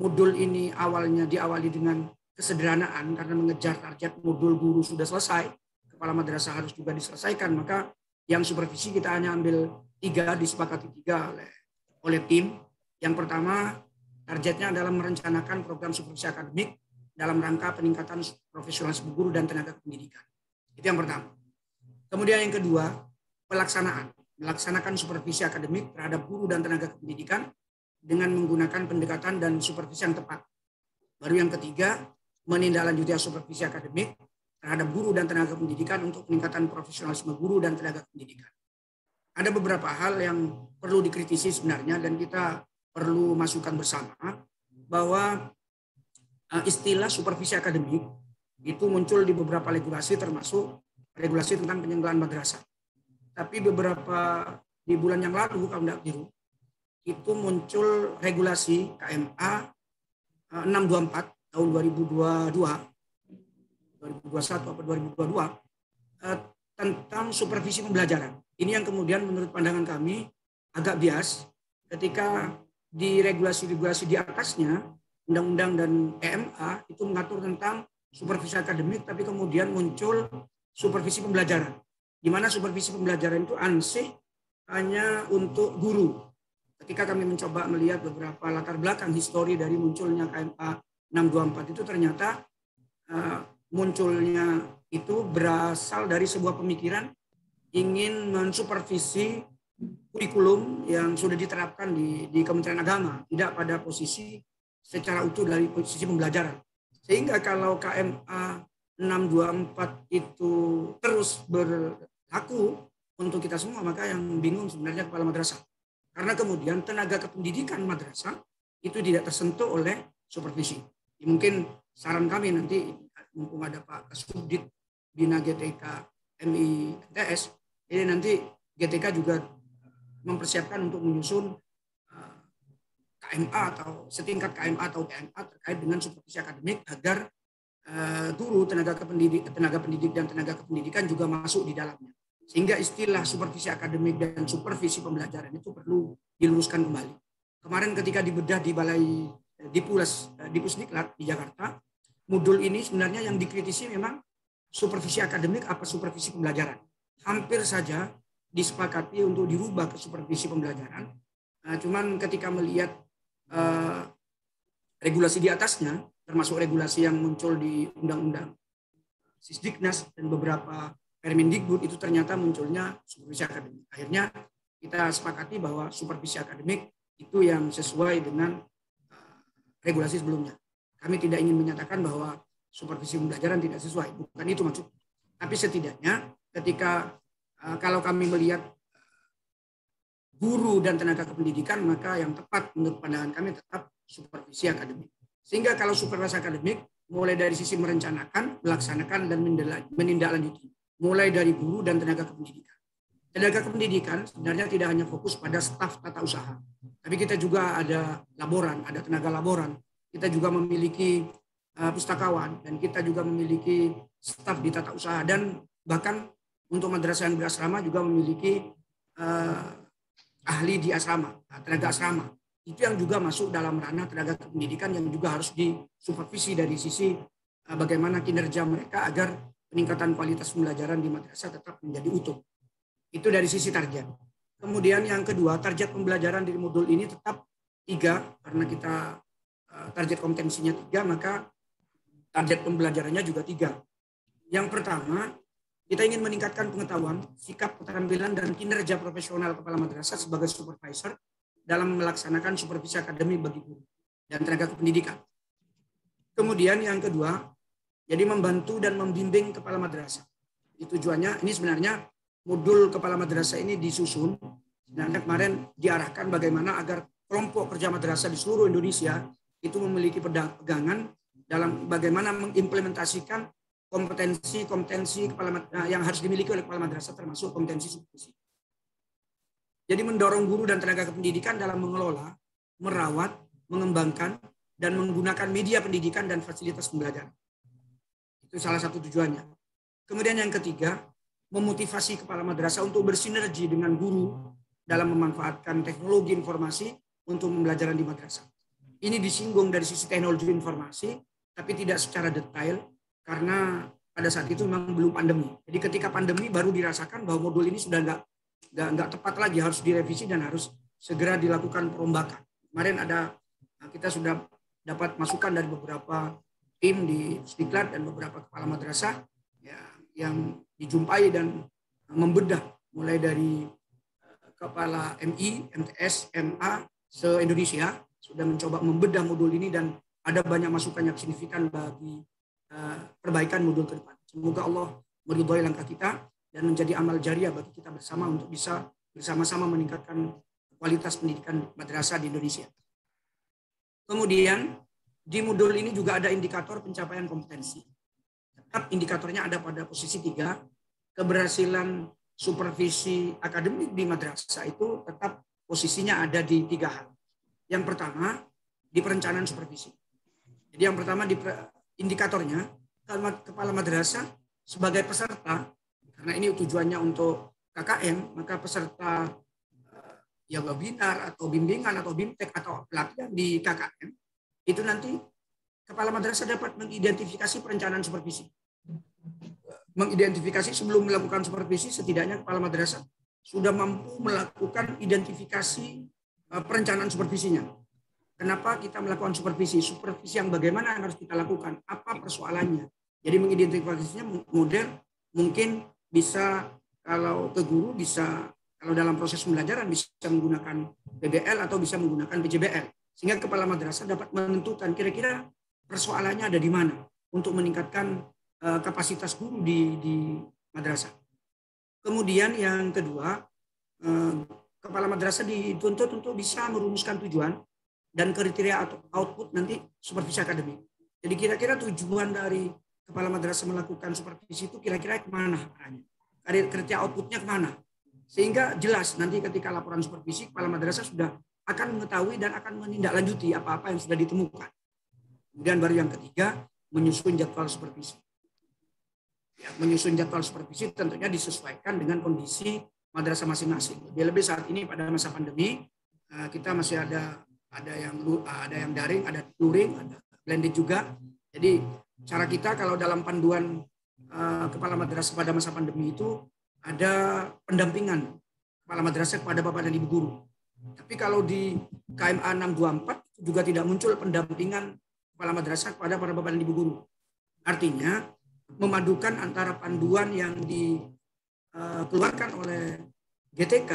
Speaker 9: modul ini awalnya diawali dengan kesederhanaan, karena mengejar target modul guru sudah selesai, kepala madrasah harus juga diselesaikan, maka yang supervisi kita hanya ambil 3, disepakati 3 oleh tim. Yang pertama, targetnya adalah merencanakan program supervisi akademik dalam rangka peningkatan profesionalisme guru dan tenaga pendidikan. Itu yang pertama. Kemudian yang kedua, melaksanakan supervisi akademik terhadap guru dan tenaga pendidikan dengan menggunakan pendekatan dan supervisi yang tepat. Baru yang ketiga, menindaklanjuti supervisi akademik terhadap guru dan tenaga pendidikan untuk peningkatan profesionalisme guru dan tenaga pendidikan. Ada beberapa hal yang perlu dikritisi sebenarnya, dan kita perlu masukkan bersama, bahwa istilah supervisi akademik itu muncul di beberapa regulasi, termasuk regulasi tentang penyelenggaraan madrasah. Tapi di bulan yang lalu, kalau tidak keliru, itu muncul regulasi KMA 624 tahun 2021 atau 2022 tentang supervisi pembelajaran. Ini yang kemudian menurut pandangan kami agak bias ketika di regulasi-regulasi di atasnya, undang-undang dan KMA itu mengatur tentang supervisi akademik, tapi kemudian muncul supervisi pembelajaran, di mana supervisi pembelajaran itu ansih hanya untuk guru. Ketika kami mencoba melihat beberapa latar belakang histori dari munculnya KMA 624 itu, ternyata munculnya itu berasal dari sebuah pemikiran ingin mensupervisi kurikulum yang sudah diterapkan di Kementerian Agama, tidak pada posisi secara utuh dari posisi pembelajaran. Sehingga kalau KMA 624 itu terus berlaku untuk kita semua, maka yang bingung sebenarnya kepala madrasah. Karena kemudian tenaga kependidikan madrasah itu tidak tersentuh oleh supervisi. Mungkin saran kami nanti, mumpung ada Pak Kasubdit Bina GTK MI NTS, ini nanti GTK juga mempersiapkan untuk menyusun KMA atau setingkat KMA atau PMA terkait dengan supervisi akademik, agar guru, tenaga pendidik dan tenaga kependidikan juga masuk di dalamnya. Sehingga istilah supervisi akademik dan supervisi pembelajaran itu perlu diluruskan kembali. Kemarin ketika dibedah di Balai Dipusdiklat di Jakarta, modul ini sebenarnya yang dikritisi memang supervisi akademik apa supervisi pembelajaran. Hampir saja disepakati untuk dirubah ke supervisi pembelajaran. Cuman ketika melihat regulasi di atasnya, termasuk regulasi yang muncul di Undang-Undang Sisdiknas dan beberapa Permendikbud, itu ternyata munculnya supervisi akademik. Akhirnya kita sepakati bahwa supervisi akademik itu yang sesuai dengan regulasi sebelumnya. Kami tidak ingin menyatakan bahwa supervisi pembelajaran tidak sesuai, bukan itu maksud. Tapi setidaknya ketika kalau kami melihat guru dan tenaga kependidikan, maka yang tepat menurut pandangan kami tetap supervisi akademik. Sehingga kalau supervisi akademik mulai dari sisi merencanakan, melaksanakan, dan menindaklanjuti, mulai dari guru dan tenaga kependidikan. Tenaga kependidikan sebenarnya tidak hanya fokus pada staf tata usaha, tapi kita juga ada laboran, ada tenaga laboran. Kita juga memiliki pustakawan, dan kita juga memiliki staf di tata usaha, dan bahkan untuk madrasah yang berasrama juga memiliki ahli di asrama, tenaga asrama. Itu yang juga masuk dalam ranah tenaga kependidikan yang juga harus disupervisi dari sisi bagaimana kinerja mereka agar peningkatan kualitas pembelajaran di madrasah tetap menjadi utuh. Itu dari sisi target. Kemudian yang kedua, target pembelajaran di modul ini tetap 3, karena kita target kompetensinya 3, maka target pembelajarannya juga 3. Yang pertama, kita ingin meningkatkan pengetahuan, sikap, keterampilan, dan kinerja profesional kepala madrasah sebagai supervisor dalam melaksanakan supervisi akademik bagi guru dan tenaga kependidikan. Kemudian yang kedua, jadi membantu dan membimbing kepala madrasah. Itu tujuannya, ini sebenarnya modul kepala madrasah ini disusun, sebenarnya kemarin diarahkan bagaimana agar kelompok kerja madrasah di seluruh Indonesia itu memiliki pegangan dalam bagaimana mengimplementasikan kompetensi kepala yang harus dimiliki oleh kepala madrasah, termasuk kompetensi supervisi. Jadi mendorong guru dan tenaga kependidikan dalam mengelola, merawat, mengembangkan, dan menggunakan media pendidikan dan fasilitas pembelajaran. Itu salah satu tujuannya. Kemudian yang ketiga, memotivasi kepala madrasah untuk bersinergi dengan guru dalam memanfaatkan teknologi informasi untuk pembelajaran di madrasah. Ini disinggung dari sisi teknologi informasi, tapi tidak secara detail, karena pada saat itu memang belum pandemi. Jadi ketika pandemi baru dirasakan bahwa modul ini sudah nggak tepat lagi, harus direvisi dan harus segera dilakukan perombakan. Kemarin kita sudah dapat masukan dari beberapa tim di Stiklat dan beberapa kepala madrasah ya, yang dijumpai dan membedah mulai dari kepala MI, MTS, MA se-Indonesia sudah mencoba membedah modul ini, dan ada banyak masukan yang signifikan bagi perbaikan modul ke depan. Semoga Allah meridhai langkah kita dan menjadi amal jariah bagi kita bersama untuk bisa bersama-sama meningkatkan kualitas pendidikan madrasah di Indonesia. Kemudian di modul ini juga ada indikator pencapaian kompetensi. Tetap indikatornya ada pada posisi 3. Keberhasilan supervisi akademik di madrasah itu tetap posisinya ada di 3 hal. Yang pertama, di perencanaan supervisi. Jadi yang pertama di indikatornya, kepala madrasah sebagai peserta, karena ini tujuannya untuk KKN, maka peserta ya webinar atau bimbingan atau BIMTEK atau pelatihan di KKN, itu nanti kepala madrasah dapat mengidentifikasi perencanaan supervisi. Mengidentifikasi sebelum melakukan supervisi, setidaknya kepala madrasah sudah mampu melakukan identifikasi perencanaan supervisinya. Kenapa kita melakukan supervisi? Supervisi yang bagaimana yang harus kita lakukan? Apa persoalannya? Jadi mengidentifikasinya model mungkin bisa, kalau ke guru bisa, kalau dalam proses pembelajaran bisa menggunakan PBL atau bisa menggunakan PJBL. Sehingga kepala madrasah dapat menentukan kira-kira persoalannya ada di mana untuk meningkatkan kapasitas guru di madrasah. Kemudian yang kedua, kepala madrasah dituntut untuk bisa merumuskan tujuan dan kriteria atau output nanti supervisi akademik. Jadi kira-kira tujuan dari kepala madrasah melakukan supervisi itu kira-kira kemana arahnya? Kriteria outputnya kemana? Sehingga jelas nanti ketika laporan supervisi, kepala madrasah sudah akan mengetahui dan akan menindaklanjuti apa-apa yang sudah ditemukan. Kemudian baru yang ketiga, menyusun jadwal supervisi. Ya, menyusun jadwal supervisi tentunya disesuaikan dengan kondisi madrasah masing-masing. Lebih-lebih saat ini pada masa pandemi, kita masih ada yang daring, ada luring, ada blended juga. Jadi cara kita kalau dalam panduan kepala madrasah pada masa pandemi itu ada pendampingan kepala madrasah kepada bapak dan ibu guru. Tapi kalau di KMA 624 juga tidak muncul pendampingan kepala madrasah kepada para bapak dan ibu guru. Artinya memadukan antara panduan yang dikeluarkan oleh GTK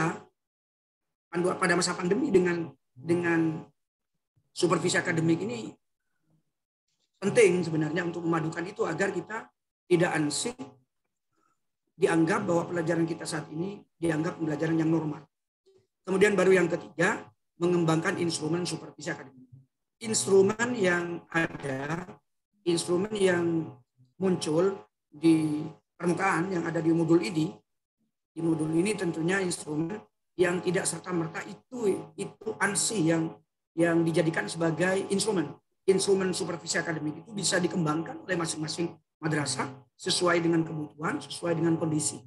Speaker 9: panduan pada masa pandemi dengan supervisi akademik ini penting sebenarnya untuk memadukan itu agar kita tidak ansih dianggap bahwa pelajaran kita saat ini dianggap pembelajaran yang normal. Kemudian baru yang ketiga, mengembangkan instrumen supervisi akademik. Instrumen yang ada, instrumen yang muncul di permukaan yang ada di modul ini tentunya instrumen yang tidak serta-merta itu ansih yang dijadikan sebagai instrumen. instrumen supervisi akademik itu bisa dikembangkan oleh masing-masing madrasah sesuai dengan kebutuhan, sesuai dengan kondisi.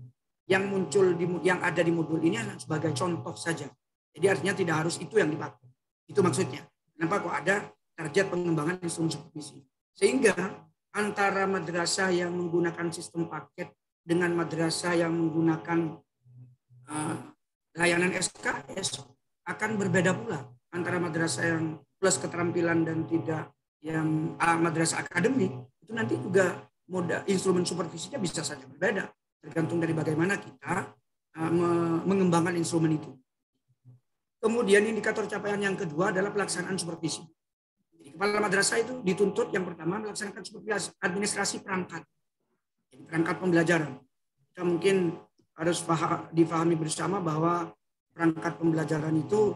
Speaker 9: Yang muncul yang ada di modul ini adalah sebagai contoh saja. Jadi artinya tidak harus itu yang dipakai. Itu maksudnya. Kenapa kok ada target pengembangan instrumen supervisi? Sehingga antara madrasah yang menggunakan sistem paket dengan madrasah yang menggunakan layanan SKS akan berbeda pula. Antara madrasah yang plus keterampilan dan tidak yang madrasah akademik, itu nanti juga instrumen supervisinya bisa saja berbeda. Tergantung dari bagaimana kita mengembangkan instrumen itu. Kemudian indikator capaian yang kedua adalah pelaksanaan supervisi. Jadi, kepala madrasah itu dituntut yang pertama melaksanakan supervisi administrasi perangkat. Jadi, perangkat pembelajaran. Kita mungkin harus difahami bersama bahwa perangkat pembelajaran itu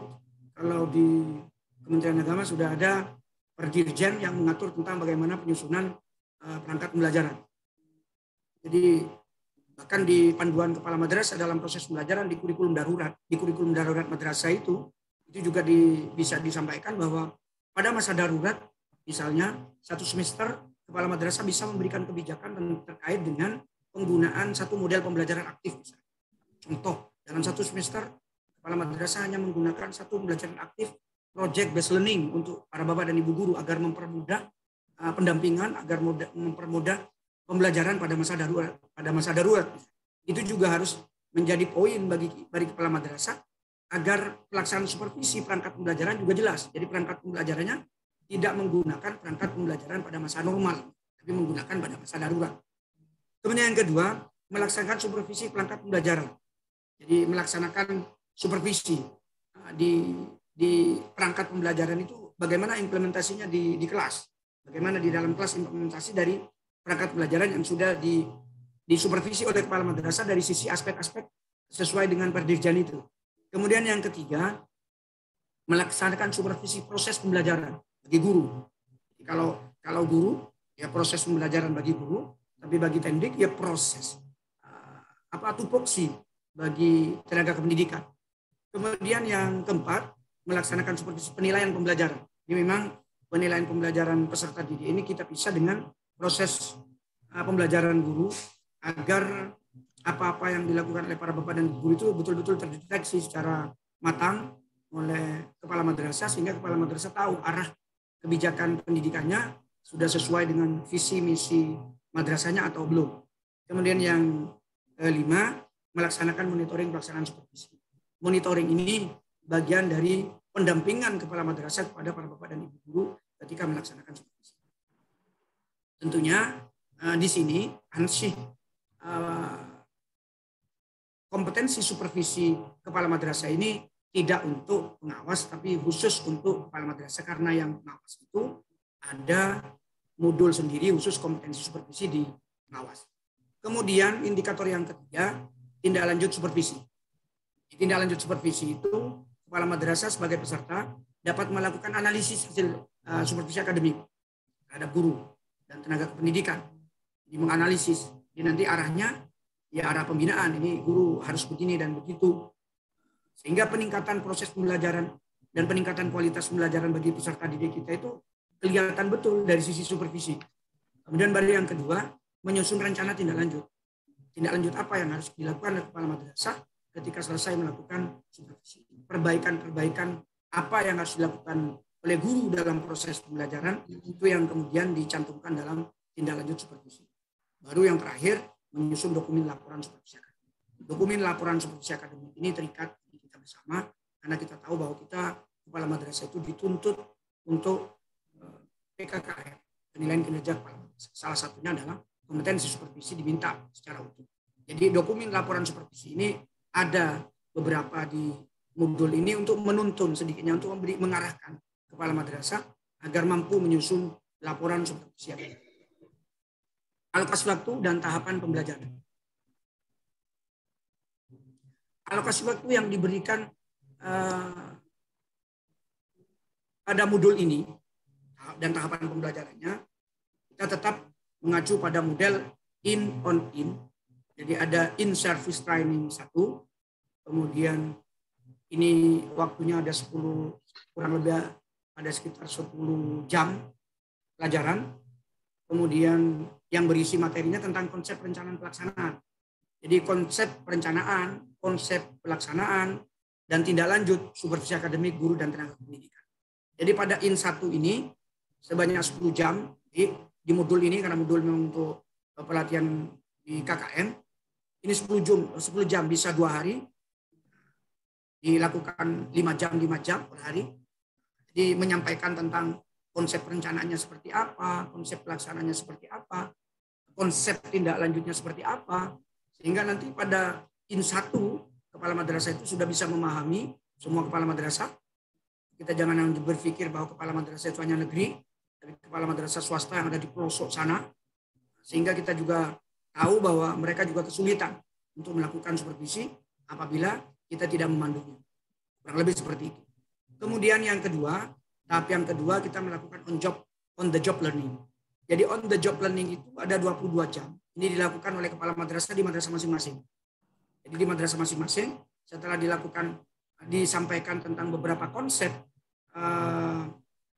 Speaker 9: kalau di Kementerian Agama sudah ada Perdirjen yang mengatur tentang bagaimana penyusunan perangkat pembelajaran. Jadi bahkan di panduan kepala madrasah dalam proses pembelajaran di kurikulum darurat madrasah itu juga bisa disampaikan bahwa pada masa darurat misalnya 1 semester kepala madrasah bisa memberikan kebijakan terkait dengan penggunaan satu model pembelajaran aktif. Misalnya. Contoh, dalam 1 semester kepala madrasah hanya menggunakan satu pembelajaran aktif project based learning untuk para bapak dan ibu guru agar mempermudah pendampingan, agar mempermudah pembelajaran pada masa darurat. Itu juga harus menjadi poin bagi kepala madrasah agar pelaksanaan supervisi perangkat pembelajaran juga jelas. Jadi perangkat pembelajarannya tidak menggunakan perangkat pembelajaran pada masa normal, tapi menggunakan pada masa darurat. Kemudian yang kedua, melaksanakan supervisi perangkat pembelajaran. Jadi melaksanakan supervisi di perangkat pembelajaran itu bagaimana implementasinya di kelas. Bagaimana di dalam kelas implementasi dari perangkat pembelajaran yang sudah disupervisi oleh kepala madrasah dari sisi aspek-aspek sesuai dengan perdirjen itu. Kemudian yang ketiga, melaksanakan supervisi proses pembelajaran bagi guru. Kalau guru, ya proses pembelajaran bagi guru, tapi bagi tendik ya proses tupoksi bagi tenaga kependidikan. Kemudian yang keempat, melaksanakan supervisi penilaian pembelajaran. Ini memang penilaian pembelajaran peserta didik ini kita pisah dengan proses pembelajaran guru agar apa-apa yang dilakukan oleh para bapak dan guru itu betul-betul terdeteksi secara matang oleh kepala madrasah sehingga kepala madrasah tahu arah kebijakan pendidikannya sudah sesuai dengan visi misi madrasahnya atau belum. Kemudian yang kelima, melaksanakan monitoring pelaksanaan supervisi. Monitoring ini bagian dari pendampingan kepala madrasah kepada para bapak dan ibu guru ketika melaksanakan supervisi. Tentunya di sini kompetensi supervisi kepala madrasah ini tidak untuk pengawas tapi khusus untuk kepala madrasah karena yang pengawas itu ada modul sendiri khusus kompetensi supervisi di pengawas. Kemudian indikator yang ketiga, tindak lanjut supervisi. Di tindak lanjut supervisi itu kepala madrasah sebagai peserta dapat melakukan analisis hasil supervisi akademik terhadap guru dan tenaga kependidikan. Jadi menganalisis, jadi nanti arahnya ya arah pembinaan, ini guru harus begini dan begitu. Sehingga peningkatan proses pembelajaran dan peningkatan kualitas pembelajaran bagi peserta didik kita itu kelihatan betul dari sisi supervisi. Kemudian baru yang kedua, menyusun rencana tindak lanjut. Tindak lanjut apa yang harus dilakukan oleh kepala madrasah ketika selesai melakukan supervisi. Perbaikan-perbaikan apa yang harus dilakukan oleh guru dalam proses pembelajaran itu yang kemudian dicantumkan dalam tindak lanjut supervisi. Baru yang terakhir, menyusun dokumen laporan supervisi akademik. Dokumen laporan supervisi akademik ini terikat di kita bersama karena kita tahu bahwa kita kepala madrasah itu dituntut untuk PKKM, penilaian kinerja kepala madrasah. Salah satunya adalah kompetensi supervisi diminta secara utuh. Jadi dokumen laporan supervisi ini ada beberapa di modul ini untuk menuntun sedikitnya untuk mengarahkan kepala madrasah agar mampu menyusun laporan supervisi akademik. Alokasi waktu dan tahapan pembelajaran. Alokasi waktu yang diberikan pada modul ini dan tahapan pembelajarannya, kita tetap mengacu pada model in-on-in. Jadi ada in-service training 1, kemudian ini waktunya ada 10, kurang lebih ada sekitar 10 jam pelajaran, kemudian yang berisi materinya tentang konsep perencanaan pelaksanaan. Jadi konsep perencanaan, konsep pelaksanaan, dan tindak lanjut supervisi akademik guru dan tenaga pendidikan. Jadi pada IN1 ini sebanyak 10 jam di modul ini, karena modul memang untuk pelatihan di KKN, ini 10 jam bisa 2 hari, dilakukan 5 jam per hari. Jadi menyampaikan tentang konsep perencanaannya seperti apa, konsep pelaksanaannya seperti apa, konsep tindak lanjutnya seperti apa, sehingga nanti pada IN1 kepala madrasah itu sudah bisa memahami, semua kepala madrasah. Kita jangan berpikir bahwa kepala madrasah itu hanya negeri, tapi kepala madrasah swasta yang ada di pelosok sana, sehingga kita juga tahu bahwa mereka juga kesulitan untuk melakukan supervisi apabila kita tidak memandunya. Kurang lebih seperti itu. Kemudian yang kedua, tahap yang kedua kita melakukan on the job learning. Jadi on the job learning itu ada 22 jam. Ini dilakukan oleh kepala madrasah di madrasah masing-masing. Jadi di madrasah masing-masing setelah disampaikan tentang beberapa konsep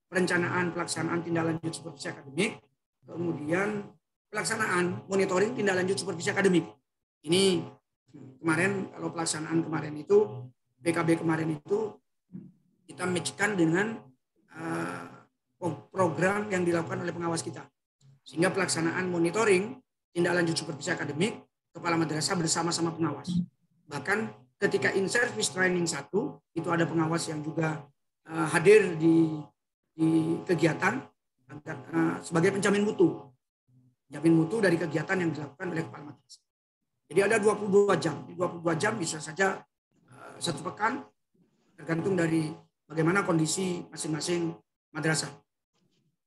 Speaker 9: perencanaan, pelaksanaan, tindak lanjut supervisi akademik, kemudian pelaksanaan, monitoring, tindak lanjut supervisi akademik. Ini kemarin kalau pelaksanaan kemarin itu, PKB kemarin itu kita match-kan dengan program yang dilakukan oleh pengawas kita. Sehingga pelaksanaan monitoring, tindak lanjut supervisi akademik, kepala madrasah bersama-sama pengawas. Bahkan ketika in-service training 1, itu ada pengawas yang juga hadir di kegiatan sebagai penjamin mutu. Penjamin mutu dari kegiatan yang dilakukan oleh kepala madrasah. Jadi ada 22 jam. 22 jam bisa saja 1 pekan, tergantung dari bagaimana kondisi masing-masing madrasah.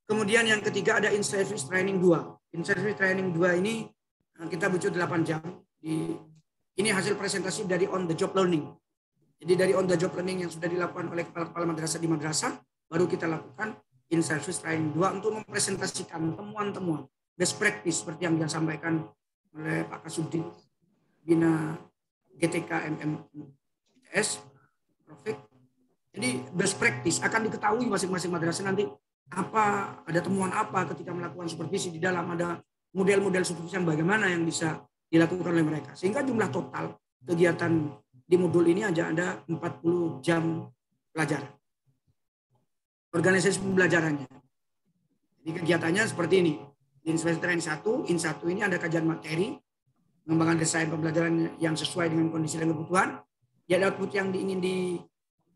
Speaker 9: Kemudian yang ketiga ada in-service training 2. In-service training 2 ini kita butuh 8 jam. Ini hasil presentasi dari on the job learning. Jadi dari on the job learning yang sudah dilakukan oleh kepala madrasah di madrasah, baru kita lakukan in-service training 2 untuk mempresentasikan temuan-temuan best practice seperti yang disampaikan oleh Pak Kasubdin Bina GTK MMS Profik. Jadi best practice akan diketahui masing-masing madrasah nanti ada temuan apa ketika melakukan supervisi, di dalam ada model-model supervisi yang bagaimana yang bisa dilakukan oleh mereka. Sehingga jumlah total kegiatan di modul ini aja ada 40 jam pelajaran. Organisasi pembelajarannya. Jadi kegiatannya seperti ini. Di Training 1, IN1 ini ada kajian materi, pengembangan desain pembelajaran yang sesuai dengan kondisi dan kebutuhan. Ya, output yang ingin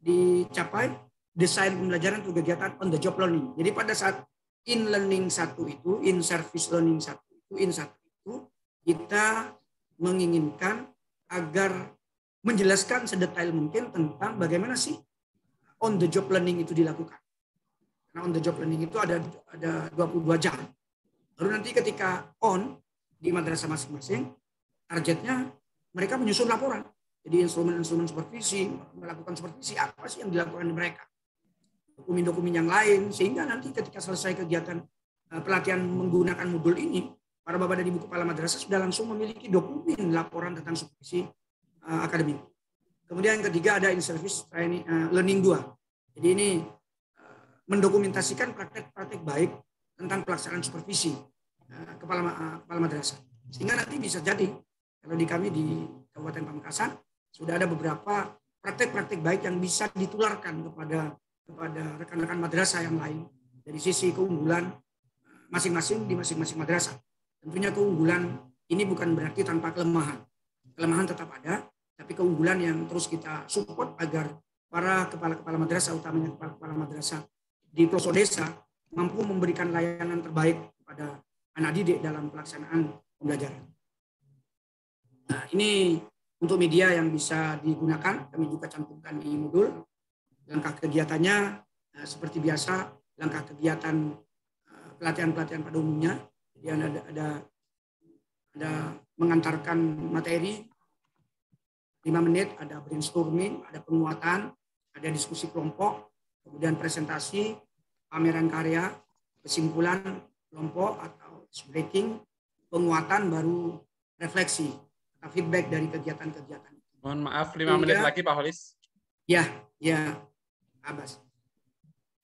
Speaker 9: dicapai, desain pembelajaran untuk kegiatan on the job learning. Jadi pada saat in learning 1 itu, in service learning 1 itu, in 1 itu, kita menginginkan agar menjelaskan sedetail mungkin tentang bagaimana sih on the job learning itu dilakukan. Karena on the job learning itu ada 22 jam. Baru nanti ketika on di madrasah masing-masing, targetnya mereka menyusun laporan. Jadi instrumen-instrumen supervisi, melakukan supervisi, apa sih yang dilakukan mereka. Dokumen-dokumen yang lain, sehingga nanti ketika selesai kegiatan pelatihan menggunakan modul ini, para bapak dan ibu kepala madrasah sudah langsung memiliki dokumen laporan tentang supervisi akademik. Kemudian yang ketiga ada in-service training learning 2. Jadi ini mendokumentasikan praktek-praktek baik tentang pelaksanaan supervisi kepala madrasah. Sehingga nanti bisa jadi, kalau di kami di Kabupaten Pamekasan, sudah ada beberapa praktek-praktek baik yang bisa ditularkan kepada rekan-rekan madrasah yang lain dari sisi keunggulan masing-masing di masing-masing madrasah. Tentunya keunggulan ini bukan berarti tanpa kelemahan. Kelemahan tetap ada, tapi keunggulan yang terus kita support agar para kepala-kepala madrasah, utamanya kepala-kepala madrasah di pelosok desa, mampu memberikan layanan terbaik kepada anak didik dalam pelaksanaan pembelajaran. Nah, ini untuk media yang bisa digunakan, kami juga cantumkan di modul. Langkah kegiatannya seperti biasa, langkah kegiatan pelatihan-pelatihan pada umumnya. Jadi ada mengantarkan materi 5 menit, ada brainstorming, ada penguatan, ada diskusi kelompok, kemudian presentasi, pameran karya, kesimpulan kelompok atau breaking, penguatan, baru refleksi atau feedback dari kegiatan-kegiatan.
Speaker 7: Mohon maaf, 5 menit lagi Pak Holis.
Speaker 9: Ya, Abbas.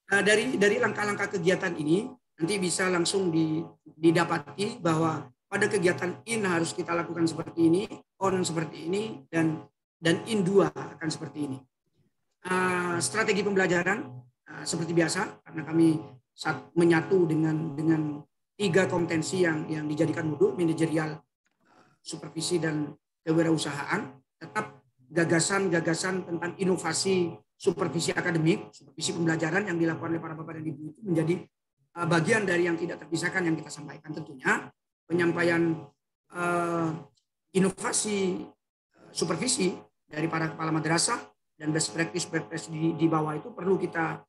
Speaker 9: Dari langkah-langkah kegiatan ini, nanti bisa langsung didapati bahwa pada kegiatan in harus kita lakukan seperti ini, on seperti ini, dan in 2 akan seperti ini. Strategi pembelajaran seperti biasa, karena kami menyatu dengan 3 kompetensi yang dijadikan modul, manajerial, supervisi, dan kewirausahaan. Tetap gagasan-gagasan tentang inovasi supervisi akademik, supervisi pembelajaran yang dilakukan oleh para bapak dan ibu itu menjadi bagian dari yang tidak terpisahkan yang kita sampaikan. Tentunya penyampaian inovasi supervisi dari para kepala madrasah dan best practice di bawah itu perlu kita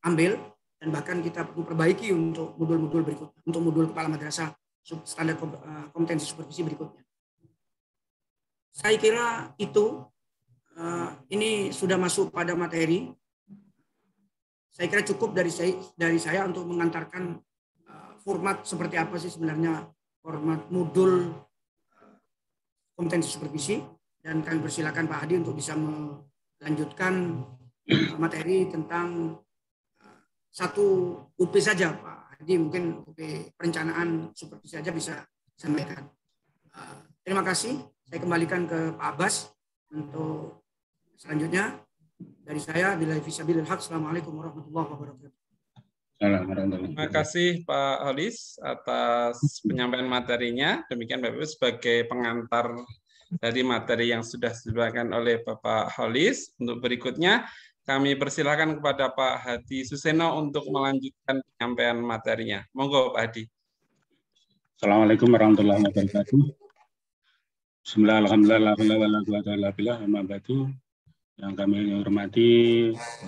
Speaker 9: ambil dan bahkan kita perlu perbaiki untuk modul-modul berikutnya, untuk modul kepala madrasah standar kompetensi supervisi berikutnya. Saya kira itu ini sudah masuk pada materi. Saya kira cukup dari saya untuk mengantarkan format seperti apa sih sebenarnya format modul kompetensi supervisi, dan kami persilakan Pak Hadi untuk bisa melanjutkan materi tentang satu UP saja, Pak Hadi, mungkin UP perencanaan supervisi saja bisa sampaikan. Terima kasih. Saya kembalikan ke Pak Abbas untuk selanjutnya. Dari saya, billahi fisabilil haq. Assalamualaikum warahmatullahi wabarakatuh.
Speaker 7: Terima kasih Pak Holis atas penyampaian materinya. Demikian Bapak Ibu sebagai pengantar dari materi yang sudah disediakan oleh Bapak Holis. Untuk berikutnya kami persilakan kepada Pak Hadi Suseno untuk melanjutkan penyampaian materinya. Monggo Pak Hadi.
Speaker 10: Assalamualaikum warahmatullahi wabarakatuh. Bismillahirrahmanirrahim. Yang kami hormati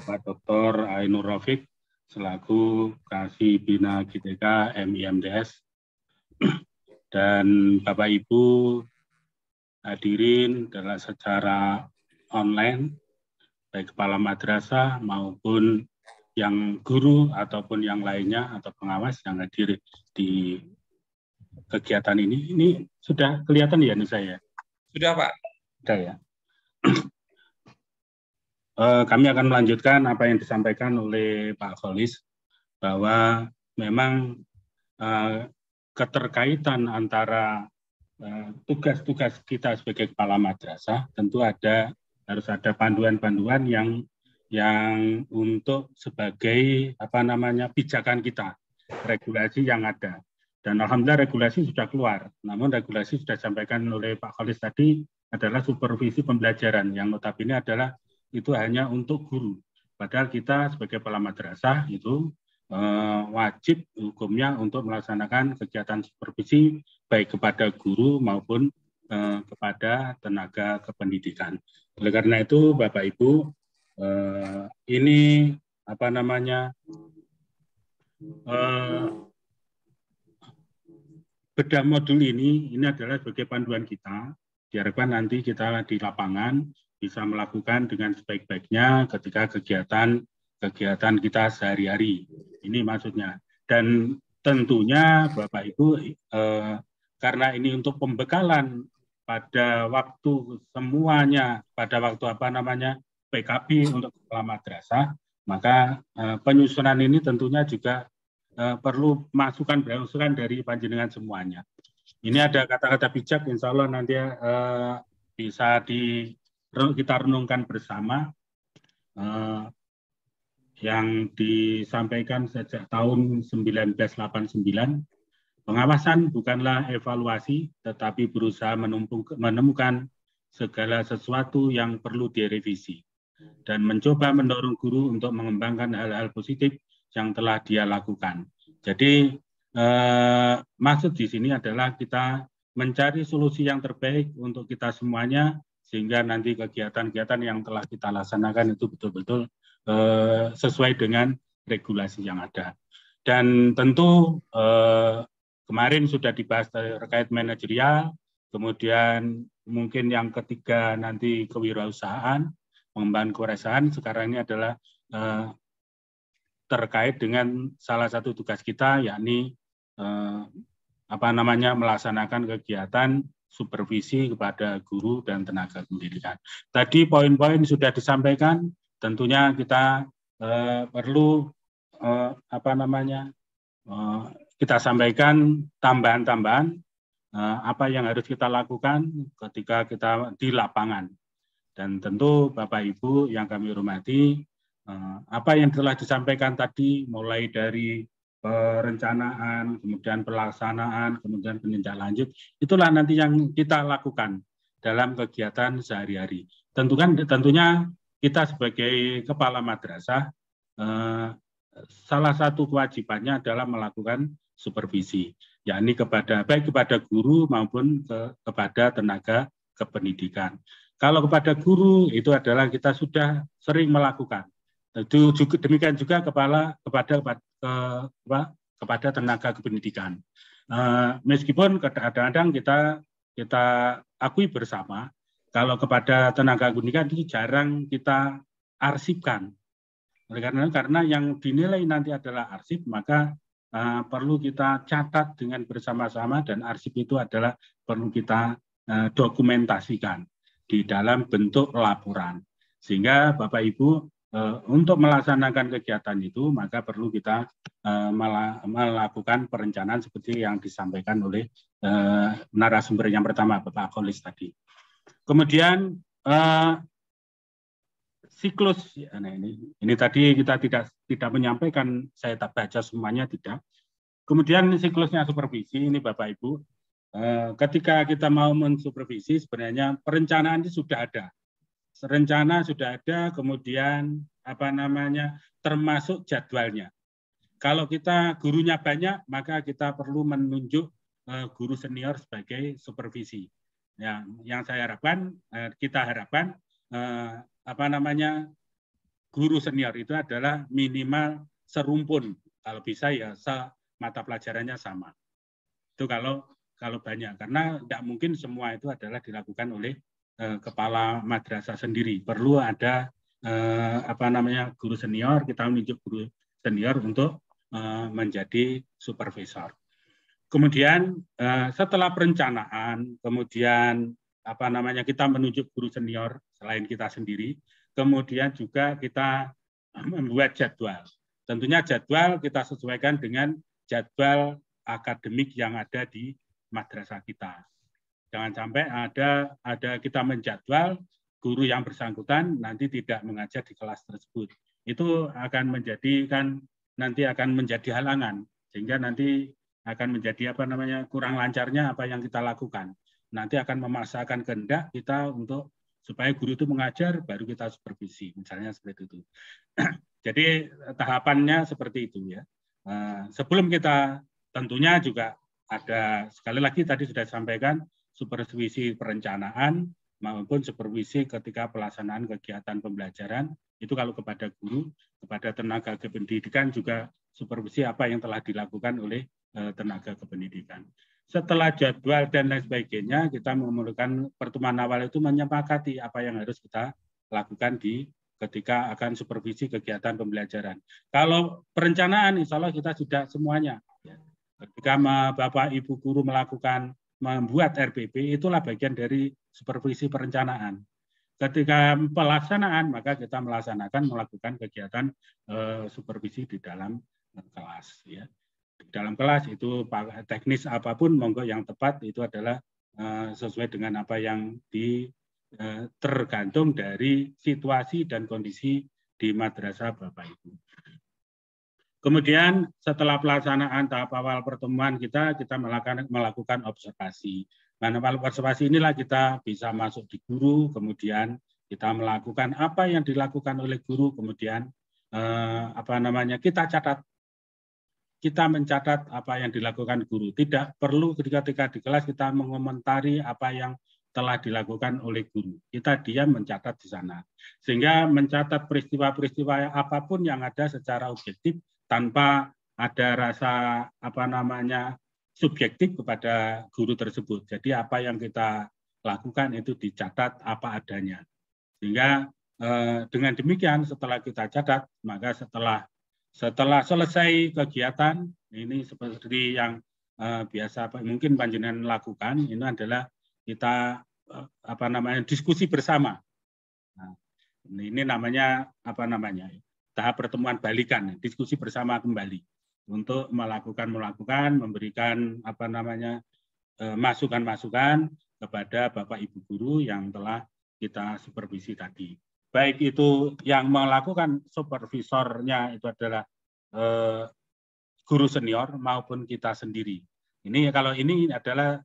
Speaker 10: Bapak Dr. Ainur Rafiq selaku Kasih Bina GTK MIMDS, dan Bapak Ibu hadirin adalah secara online, baik kepala madrasah maupun yang guru ataupun yang lainnya atau pengawas yang hadir di kegiatan ini. Ini sudah kelihatan ya nih saya?
Speaker 7: Sudah Pak.
Speaker 10: Sudah ya. Kami akan melanjutkan apa yang disampaikan oleh Pak Kholis, bahwa memang keterkaitan antara tugas-tugas kita sebagai kepala madrasah tentu harus ada panduan-panduan yang untuk sebagai pijakan kita, regulasi yang ada. Dan alhamdulillah regulasi sudah keluar. Namun regulasi sudah disampaikan oleh Pak Kholis tadi adalah supervisi pembelajaran yang notabene adalah itu hanya untuk guru. Padahal kita sebagai kepala madrasah itu wajib hukumnya untuk melaksanakan kegiatan supervisi baik kepada guru maupun kepada tenaga kependidikan. Oleh karena itu Bapak Ibu, ini bedah modul ini adalah sebagai panduan kita. Diharapkan nanti kita di lapangan bisa melakukan dengan sebaik-baiknya ketika kegiatan kita sehari-hari. Ini maksudnya. Dan tentunya Bapak Ibu, karena ini untuk pembekalan pada waktu semuanya, pada waktu PKB untuk kepala madrasah, maka penyusunan ini tentunya juga perlu masukan dari panjenengan semuanya. Ini ada kata-kata bijak, insya Allah nanti bisa kita renungkan bersama, yang disampaikan sejak tahun 1989. Pengawasan bukanlah evaluasi, tetapi berusaha menemukan segala sesuatu yang perlu direvisi dan mencoba mendorong guru untuk mengembangkan hal-hal positif yang telah dia lakukan. Jadi maksud di sini adalah kita mencari solusi yang terbaik untuk kita semuanya, sehingga nanti kegiatan-kegiatan yang telah kita laksanakan itu betul-betul sesuai dengan regulasi yang ada. Dan tentu kemarin sudah dibahas terkait manajerial, kemudian mungkin yang ketiga nanti kewirausahaan, pengembangan kewirausahaan. Sekarang ini adalah terkait dengan salah satu tugas kita, yakni melaksanakan kegiatan supervisi kepada guru dan tenaga pendidikan. Tadi poin-poin sudah disampaikan, tentunya kita perlu kita sampaikan tambahan-tambahan apa yang harus kita lakukan ketika kita di lapangan. Dan tentu Bapak Ibu yang kami hormati, apa yang telah disampaikan tadi mulai dari perencanaan, kemudian pelaksanaan, kemudian penindaklanjut, itulah nanti yang kita lakukan dalam kegiatan sehari-hari. Tentunya kita sebagai kepala madrasah, salah satu kewajibannya adalah melakukan supervisi, yakni baik kepada guru maupun kepada tenaga kependidikan. Kalau kepada guru itu adalah kita sudah sering melakukan. Itu juga, demikian juga kepada tenaga kependidikan. Meskipun kadang-kadang kita akui bersama, kalau kepada tenaga kependidikan itu jarang kita arsipkan. Karena yang dinilai nanti adalah arsip, maka perlu kita catat dengan bersama-sama, dan arsip itu adalah perlu kita dokumentasikan di dalam bentuk laporan. Sehingga Bapak Ibu untuk melaksanakan kegiatan itu, maka perlu kita melakukan perencanaan seperti yang disampaikan oleh narasumber yang pertama, Bapak Kholis tadi. Kemudian siklus, nah ini tadi kita tidak menyampaikan, saya tak baca semuanya, tidak. Kemudian siklusnya supervisi, ini Bapak Ibu, ketika kita mau mensupervisi sebenarnya perencanaan itu sudah ada. Rencana sudah ada, kemudian termasuk jadwalnya. Kalau kita gurunya banyak, maka kita perlu menunjuk guru senior sebagai supervisi. Ya, yang saya harapkan, kita harapkan guru senior itu adalah minimal serumpun, kalau bisa ya mata pelajarannya sama. Itu kalau banyak, karena tidak mungkin semua itu adalah dilakukan oleh kepala madrasah sendiri. Perlu ada guru senior, kita menunjuk guru senior untuk menjadi supervisor. Kemudian setelah perencanaan, kemudian kita menunjuk guru senior selain kita sendiri, kemudian juga kita membuat jadwal. Tentunya jadwal kita sesuaikan dengan jadwal akademik yang ada di madrasah kita. Jangan sampai ada kita menjadwal guru yang bersangkutan nanti tidak mengajar di kelas tersebut. Itu akan menjadi halangan, sehingga nanti akan menjadi kurang lancarnya apa yang kita lakukan. Nanti akan memaksakan kehendak kita untuk supaya guru itu mengajar, baru kita supervisi, misalnya seperti itu. Jadi tahapannya seperti itu ya. Sebelum kita, tentunya juga ada, sekali lagi tadi sudah disampaikan, supervisi perencanaan maupun supervisi ketika pelaksanaan kegiatan pembelajaran, itu kalau kepada guru, kepada tenaga kependidikan juga supervisi apa yang telah dilakukan oleh tenaga kependidikan. Setelah jadwal dan lain sebagainya, kita memerlukan pertemuan awal itu menyepakati apa yang harus kita lakukan ketika akan supervisi kegiatan pembelajaran. Kalau perencanaan, insya Allah kita sudah semuanya. Ketika Bapak Ibu guru membuat RPP, itulah bagian dari supervisi perencanaan. Ketika pelaksanaan, maka kita melakukan kegiatan supervisi di dalam kelas. Ya. Di dalam kelas itu teknis apapun, monggo yang tepat itu adalah sesuai dengan apa yang tergantung dari situasi dan kondisi di madrasah Bapak Ibu. Kemudian setelah pelaksanaan tahap awal pertemuan kita melakukan observasi. Nah, observasi inilah kita bisa masuk di guru, kemudian kita melakukan apa yang dilakukan oleh guru, kemudian kita catat. Kita mencatat apa yang dilakukan guru. Tidak perlu ketika di kelas kita mengomentari apa yang telah dilakukan oleh guru. Kita diam mencatat di sana. Sehingga mencatat peristiwa-peristiwa apapun yang ada secara objektif tanpa ada rasa subjektif kepada guru tersebut. Jadi apa yang kita lakukan itu dicatat apa adanya. Sehingga dengan demikian setelah kita catat, maka setelah selesai kegiatan, ini seperti yang biasa mungkin panjenengan lakukan, ini adalah kita diskusi bersama. Nah, ini namanya tahap pertemuan balikan, diskusi bersama kembali. untuk melakukan memberikan masukan-masukan kepada Bapak Ibu guru yang telah kita supervisi tadi. Baik itu yang melakukan supervisornya itu adalah guru senior maupun kita sendiri. Kalau ini adalah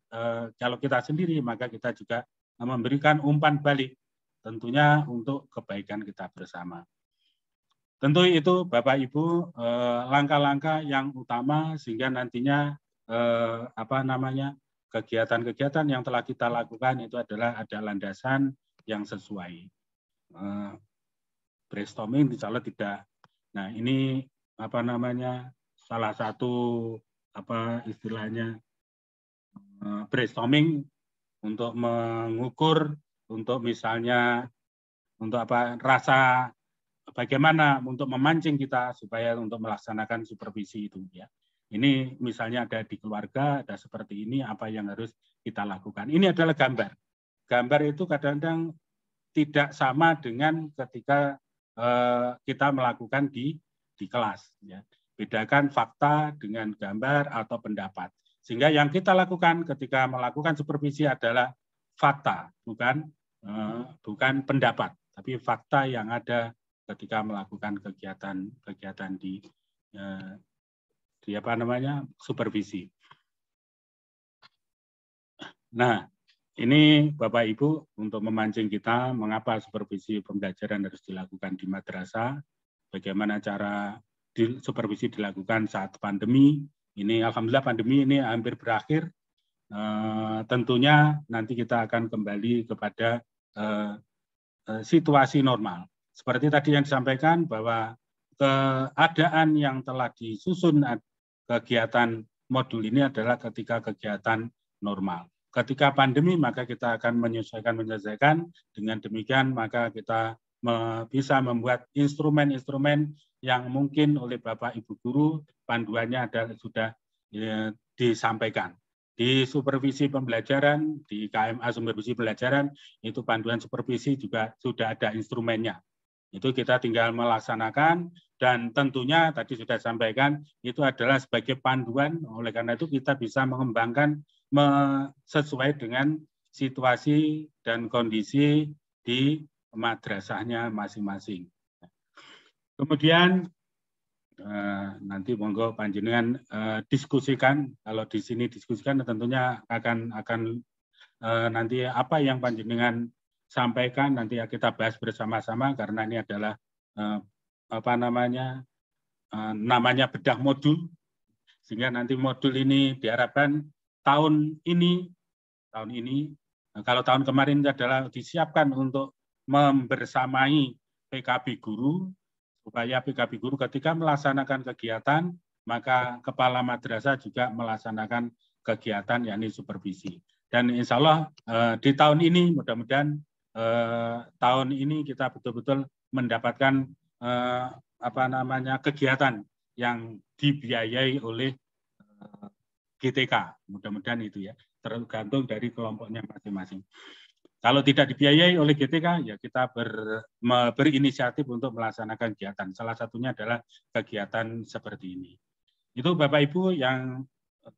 Speaker 10: kalau kita sendiri, maka kita juga memberikan umpan balik tentunya untuk kebaikan kita bersama. Tentu itu Bapak Ibu langkah-langkah yang utama sehingga nantinya kegiatan-kegiatan yang telah kita lakukan itu adalah ada landasan yang sesuai. Brainstorming insya Allah tidak. Nah, ini salah satu brainstorming untuk mengukur, untuk misalnya rasa bagaimana untuk memancing kita supaya untuk melaksanakan supervisi itu ya. Ini misalnya ada di keluarga, ada seperti ini, apa yang harus kita lakukan. Ini adalah gambar. Gambar itu kadang-kadang tidak sama dengan ketika kita melakukan di kelas. Ya. Bedakan fakta dengan gambar atau pendapat. Sehingga yang kita lakukan ketika melakukan supervisi adalah fakta, bukan pendapat, tapi fakta yang ada ketika melakukan kegiatan di supervisi. Nah, ini Bapak Ibu untuk memancing kita mengapa supervisi pembelajaran harus dilakukan di madrasah, bagaimana cara supervisi dilakukan saat pandemi. Ini alhamdulillah pandemi ini hampir berakhir. Tentunya nanti kita akan kembali kepada situasi normal. Seperti tadi yang disampaikan bahwa keadaan yang telah disusun kegiatan modul ini adalah ketika kegiatan normal. Ketika pandemi maka kita akan menyelesaikan. Dengan demikian maka kita bisa membuat instrumen-instrumen yang mungkin oleh Bapak Ibu guru panduannya sudah disampaikan. Di supervisi pembelajaran, di KMA supervisi pembelajaran, itu panduan supervisi juga sudah ada instrumennya. Itu kita tinggal melaksanakan dan tentunya tadi sudah disampaikan itu adalah sebagai panduan, oleh karena itu kita bisa mengembangkan sesuai dengan situasi dan kondisi di madrasahnya masing-masing. Kemudian nanti monggo panjenengan diskusikan, kalau di sini diskusikan tentunya akan nanti apa yang panjenengan sampaikan nanti kita bahas bersama-sama karena ini adalah namanya bedah modul, sehingga nanti modul ini diharapkan tahun ini kalau tahun kemarin adalah disiapkan untuk membersamai PKB guru, supaya PKB guru ketika melaksanakan kegiatan maka kepala madrasah juga melaksanakan kegiatan yakni supervisi. Dan insya Allah di tahun ini mudah-mudahan tahun ini kita betul-betul mendapatkan kegiatan yang dibiayai oleh GTK. Mudah-mudahan itu ya, tergantung dari kelompoknya masing-masing. Kalau tidak dibiayai oleh GTK, ya kita berinisiatif untuk melaksanakan kegiatan. Salah satunya adalah kegiatan seperti ini. Itu Bapak Ibu yang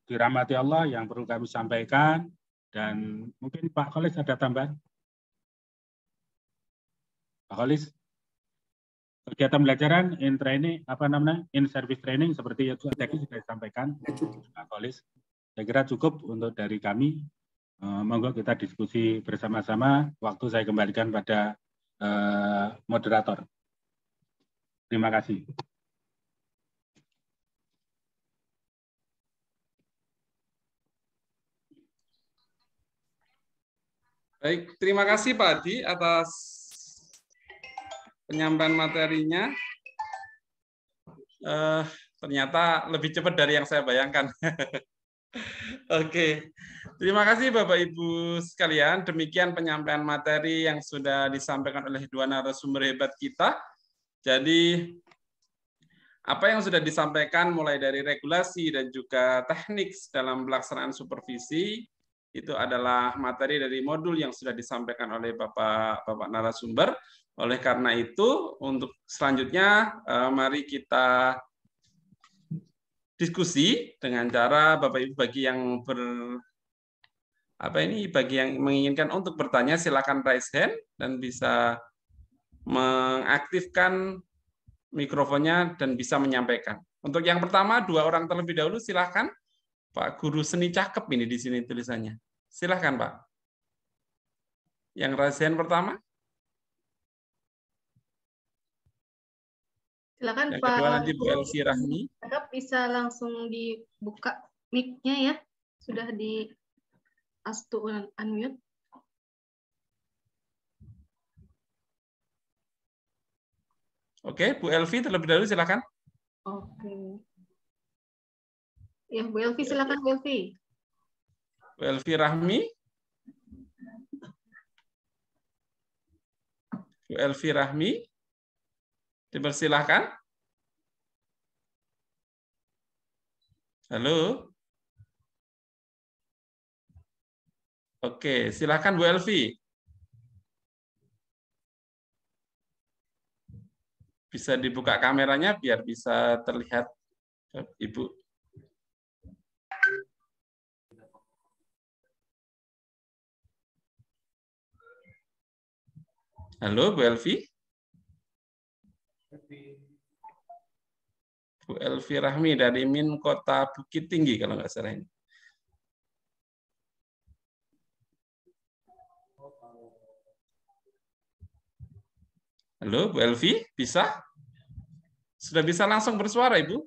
Speaker 10: dirahmati Allah yang perlu kami sampaikan. Dan mungkin Pak Kholis ada tambahan? Pak Kholis, kegiatan pembelajaran in training in service training seperti yang tadi sudah disampaikan Pak Kholis. Saya kira cukup untuk dari kami. Monggo kita diskusi bersama-sama. Waktu saya kembalikan pada moderator. Terima kasih.
Speaker 7: Baik, terima kasih Pak Adi atas penyampaian materinya. Ternyata lebih cepat dari yang saya bayangkan. Oke, terima kasih Bapak Ibu sekalian. Demikian penyampaian materi yang sudah disampaikan oleh dua narasumber hebat kita. Jadi apa yang sudah disampaikan mulai dari regulasi dan juga teknik dalam pelaksanaan supervisi itu adalah materi dari modul yang sudah disampaikan oleh Bapak narasumber. Oleh karena itu, untuk selanjutnya mari kita diskusi dengan cara Bapak Ibu bagi yang bagi yang menginginkan untuk bertanya silakan raise hand dan bisa mengaktifkan mikrofonnya dan bisa menyampaikan. Untuk yang pertama, 2 orang terlebih dahulu silakan. Pak Guru Seni cakep ini di sini tulisannya. Silakan Pak. Yang raise hand pertama.
Speaker 2: Silakan
Speaker 7: Yang
Speaker 2: Pak.
Speaker 7: kedua nanti Bu Elvi Rahmi.
Speaker 2: Bisa langsung dibuka mic-nya ya. Sudah di ask to unmute.
Speaker 7: Oke, Bu Elvi terlebih dahulu silakan.
Speaker 2: Oke. Ya, Bu Elvi silakan Bu Elvi.
Speaker 7: Bu Elvi Rahmi. Bu Elvi Rahmi. Dipersilahkan. Halo. Oke, silakan Bu Elvi. Bisa dibuka kameranya biar bisa terlihat Ibu. Halo, Bu Elvi. Bu Elvi Rahmi dari Min Kota Bukit Tinggi kalau nggak salah ini. Halo, Bu Elvi, bisa? Sudah bisa langsung bersuara, Ibu?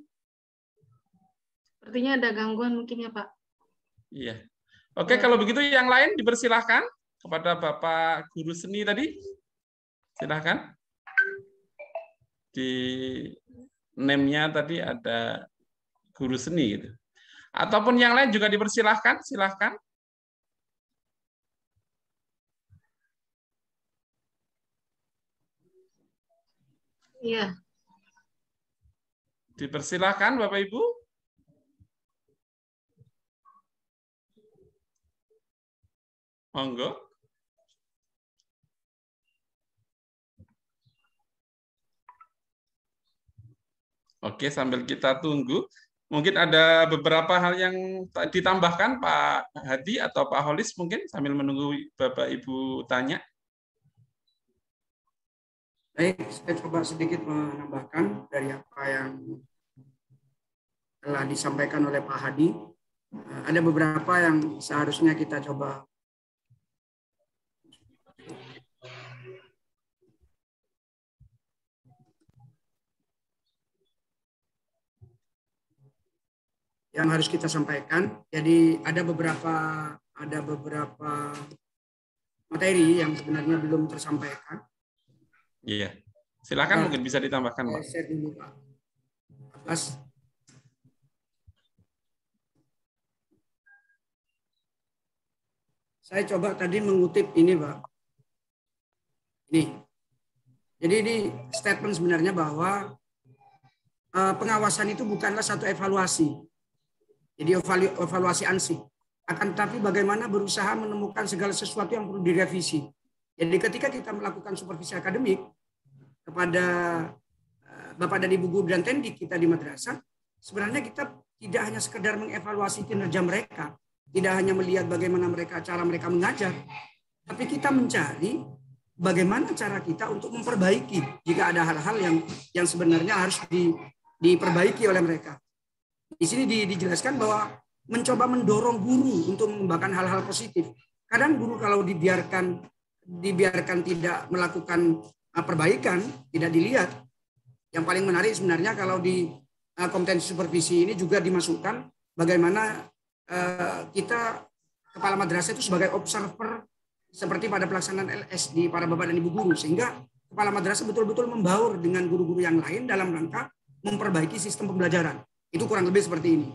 Speaker 2: Sepertinya ada gangguan mungkin ya, Pak.
Speaker 7: Iya. Oke, kalau begitu yang lain dipersilahkan kepada Bapak Guru Seni tadi. Silahkan. Di name-nya tadi ada Guru Seni gitu. Ataupun yang lain juga dipersilahkan, silahkan.
Speaker 2: Iya.
Speaker 7: Dipersilahkan Bapak Ibu. Monggo. Oke, sambil kita tunggu. Mungkin ada beberapa hal yang ditambahkan Pak Hadi atau Pak Holis mungkin sambil menunggu Bapak Ibu tanya.
Speaker 9: Baik, saya coba sedikit menambahkan dari apa yang telah disampaikan oleh Pak Hadi. Ada beberapa yang seharusnya kita coba yang harus kita sampaikan. Jadi ada beberapa materi yang sebenarnya belum tersampaikan.
Speaker 7: Iya, silakan mungkin bisa ditambahkan, Pak.
Speaker 9: Saya dulu, Pak. Atas. Saya coba tadi mengutip ini, Pak. Ini. Jadi ini statement sebenarnya bahwa pengawasan itu bukanlah satu evaluasi. Jadi evaluasi ansih. Akan tetapi bagaimana berusaha menemukan segala sesuatu yang perlu direvisi. Jadi ketika kita melakukan supervisi akademik kepada Bapak dan Ibu guru dan tendik kita di madrasah, sebenarnya kita tidak hanya sekedar mengevaluasi kinerja mereka, tidak hanya melihat bagaimana cara mereka mengajar, tapi kita mencari bagaimana cara kita untuk memperbaiki jika ada hal-hal yang sebenarnya harus diperbaiki oleh mereka. Di sini dijelaskan bahwa mencoba mendorong guru untuk mengembangkan hal-hal positif. Kadang guru kalau dibiarkan tidak melakukan perbaikan, tidak dilihat. Yang paling menarik sebenarnya kalau di kompetensi supervisi ini juga dimasukkan bagaimana kita kepala madrasah itu sebagai observer seperti pada pelaksanaan LS di para bapak dan ibu guru, sehingga kepala madrasah betul-betul membaur dengan guru-guru yang lain dalam rangka memperbaiki sistem pembelajaran. Itu kurang lebih seperti ini.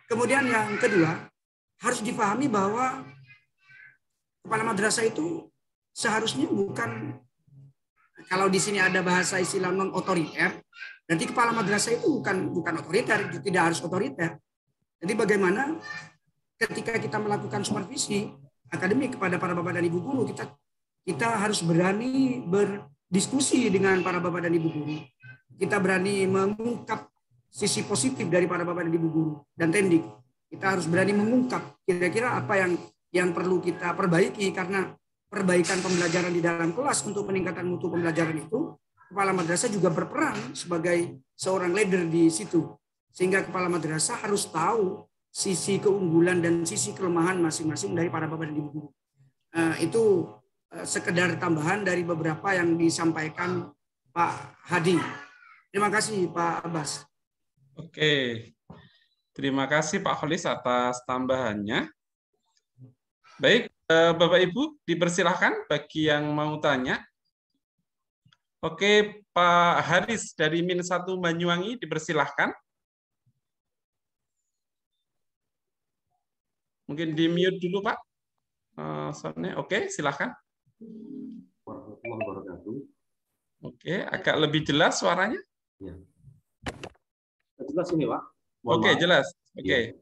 Speaker 9: Kemudian yang kedua, harus dipahami bahwa kepala madrasah itu seharusnya bukan, kalau di sini ada bahasa istilah non otoriter, berarti kepala madrasah itu bukan otoriter, itu tidak harus otoriter. Jadi bagaimana ketika kita melakukan supervisi akademik kepada para bapak dan ibu guru, kita harus berani berdiskusi dengan para bapak dan ibu guru. Kita berani mengungkap sisi positif dari para bapak dan ibu guru dan tendik. Kita harus berani mengungkap kira-kira apa yang perlu kita perbaiki, karena perbaikan pembelajaran di dalam kelas untuk peningkatan mutu pembelajaran itu, kepala madrasah juga berperan sebagai seorang leader di situ. Sehingga kepala madrasah harus tahu sisi keunggulan dan sisi kelemahan masing-masing dari para bapak dan ibu guru. Itu sekedar tambahan dari beberapa yang disampaikan Pak Hadi. Terima kasih Pak Abbas.
Speaker 7: Oke, terima kasih Pak Kholis atas tambahannya. Baik, Bapak Ibu, dipersilahkan bagi yang mau tanya. Oke, Pak Haris dari -1 Banyuwangi, dipersilahkan. Mungkin di-mute dulu, Pak. Oke, silahkan. Oke, agak lebih jelas suaranya?
Speaker 1: Ya. Jelas ini, Pak.
Speaker 7: Oke, jelas. Oke.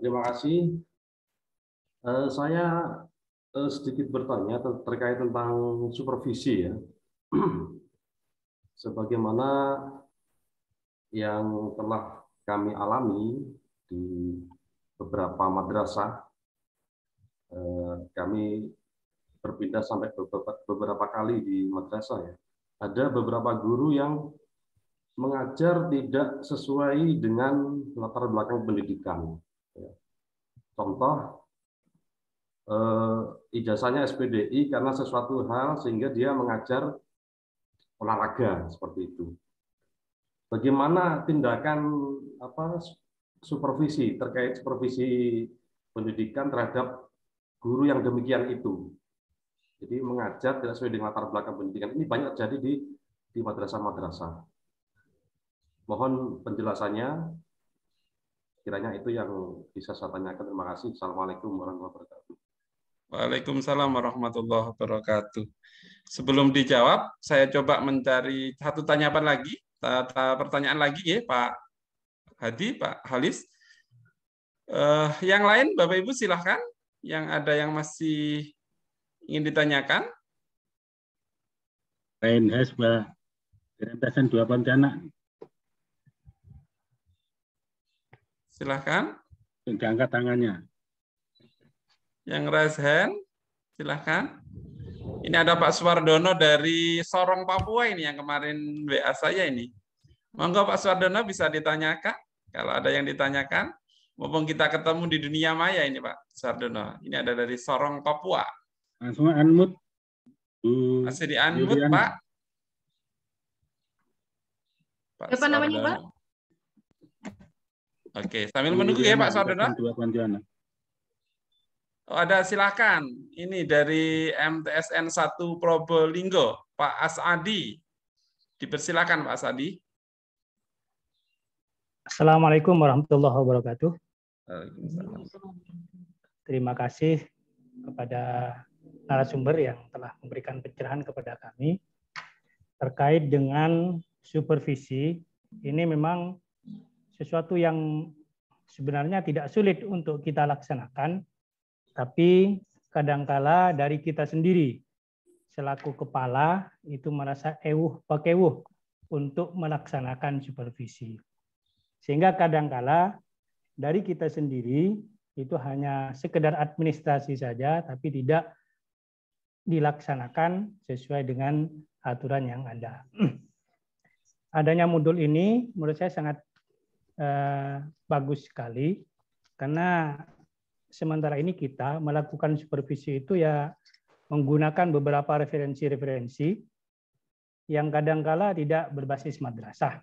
Speaker 1: Terima kasih. Saya sedikit bertanya terkait tentang supervisi ya. Sebagaimana yang telah kami alami di beberapa madrasah, kami berpindah sampai beberapa kali di madrasah ya. Ada beberapa guru yang mengajar tidak sesuai dengan latar belakang pendidikan. Contoh, ijazahnya SPDI karena sesuatu hal sehingga dia mengajar olahraga seperti itu. Bagaimana tindakan supervisi terkait supervisi pendidikan terhadap guru yang demikian itu? Jadi mengajar tidak sesuai dengan latar belakang pendidikan. Ini banyak terjadi di madrasah-madrasah. Mohon penjelasannya. Kiranya itu yang bisa saya tanyakan. Terima kasih. Assalamualaikum warahmatullahi wabarakatuh.
Speaker 7: Waalaikumsalam warahmatullahi wabarakatuh. Sebelum dijawab, saya coba mencari satu pertanyaan lagi ya, Pak Hadi, Pak Halis. Yang lain, Bapak Ibu silahkan. Yang ada yang masih ingin ditanyakan.
Speaker 10: Reinhes, Mbak. Rentasan 2 Pontianak.
Speaker 7: Silahkan.
Speaker 10: Diangkat tangannya.
Speaker 7: Yang raise hand, silahkan. Ini ada Pak Suwardono dari Sorong, Papua ini yang kemarin WA saya ini. Monggo Pak Suwardono bisa ditanyakan. Kalau ada yang ditanyakan, mumpung kita ketemu di dunia maya ini Pak Suwardono. Ini ada dari Sorong, Papua.
Speaker 10: Langsung unmute.
Speaker 7: Masih di unmute, Pak.
Speaker 2: Siapa namanya, Pak?
Speaker 7: Oke, sambil menunggu ya Pak Suwardono. Oh, ada, silakan. Ini dari MTSN 1 Probolinggo, Pak Asadi. Dipersilakan Pak Asadi.
Speaker 11: Assalamualaikum warahmatullahi wabarakatuh. Terima kasih kepada narasumber yang telah memberikan pencerahan kepada kami terkait dengan supervisi. Ini memang sesuatu yang sebenarnya tidak sulit untuk kita laksanakan, tapi kadangkala dari kita sendiri selaku kepala itu merasa pakewuh untuk melaksanakan supervisi. Sehingga kadangkala dari kita sendiri itu hanya sekedar administrasi saja, tapi tidak dilaksanakan sesuai dengan aturan yang ada. Adanya modul ini menurut saya sangat bagus sekali, karena sementara ini kita melakukan supervisi itu ya menggunakan beberapa referensi-referensi yang kadangkala tidak berbasis madrasah.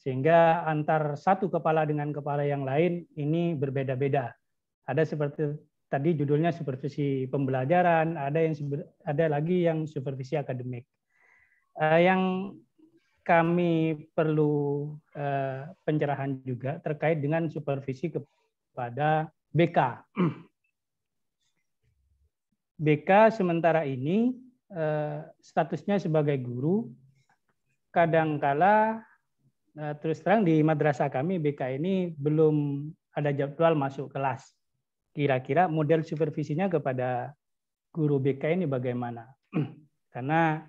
Speaker 11: Sehingga antar satu kepala dengan kepala yang lain ini berbeda-beda. Ada seperti tadi judulnya supervisi pembelajaran, ada lagi yang supervisi akademik. Yang kami perlu pencerahan juga terkait dengan supervisi kepada BK. BK sementara ini statusnya sebagai guru, kadangkala terus terang di madrasah kami BK ini belum ada jadwal masuk kelas. Kira-kira model supervisinya kepada guru BK ini bagaimana? Karena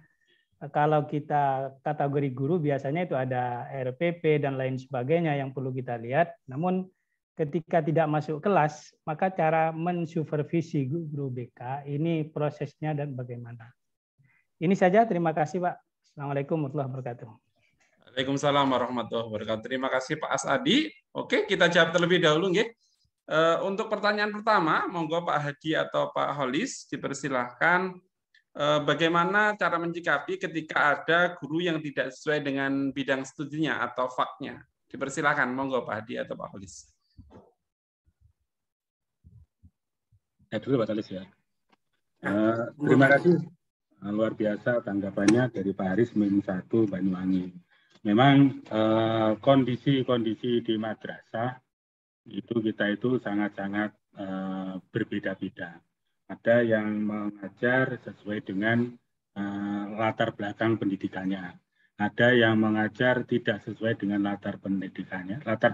Speaker 11: kalau kita kategori guru biasanya itu ada RPP dan lain sebagainya yang perlu kita lihat. Namun ketika tidak masuk kelas, maka cara mensupervisi guru BK ini prosesnya dan bagaimana. Ini saja, terima kasih Pak. Assalamualaikum warahmatullahi wabarakatuh.
Speaker 7: Waalaikumsalam warahmatullahi wabarakatuh. Terima kasih Pak Asadi. Oke, kita jawab terlebih dahulu nggih. Untuk pertanyaan pertama, monggo Pak Hadi atau Pak Holis dipersilahkan. Bagaimana cara menyikapi ketika ada guru yang tidak sesuai dengan bidang studinya atau faknya? Dipersilakan, monggo Pak Hadi atau Pak Holis.
Speaker 10: Ya dulu Pak Holis ya. Terima kasih. Luar biasa tanggapannya dari Pak Haris -1 Banyuwangi. Memang kondisi-kondisi di madrasah itu kita itu sangat-sangat berbeda-beda. Ada yang mengajar sesuai dengan latar belakang pendidikannya. Ada yang mengajar tidak sesuai dengan latar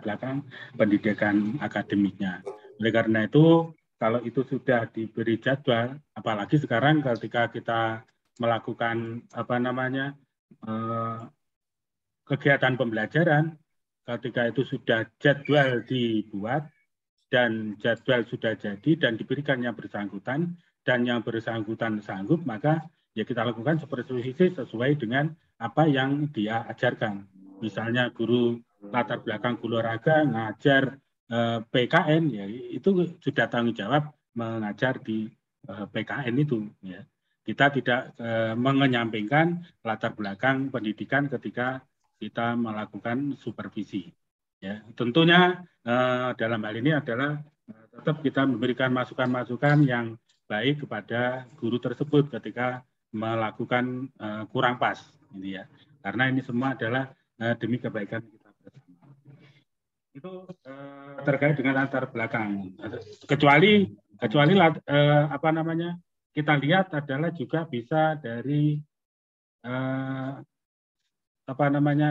Speaker 10: belakang pendidikan akademiknya. Oleh karena itu, kalau itu sudah diberi jadwal, apalagi sekarang ketika kita melakukan kegiatan pembelajaran, ketika itu sudah jadwal dibuat, dan jadwal sudah jadi dan diberikan yang bersangkutan dan yang bersangkutan sanggup, maka ya kita lakukan supervisi sesuai dengan apa yang dia ajarkan. Misalnya guru latar belakang guru olahraga ngajar PKN, ya itu sudah tanggung jawab mengajar di PKN itu. Ya. Kita tidak mengenyampingkan latar belakang pendidikan ketika kita melakukan supervisi. Ya, tentunya dalam hal ini adalah tetap kita memberikan masukan-masukan yang baik kepada guru tersebut ketika melakukan kurang pas, gitu ya. Karena ini semua adalah demi kebaikan kita bersama. Itu terkait dengan latar belakang. Kecuali kita lihat adalah juga bisa dari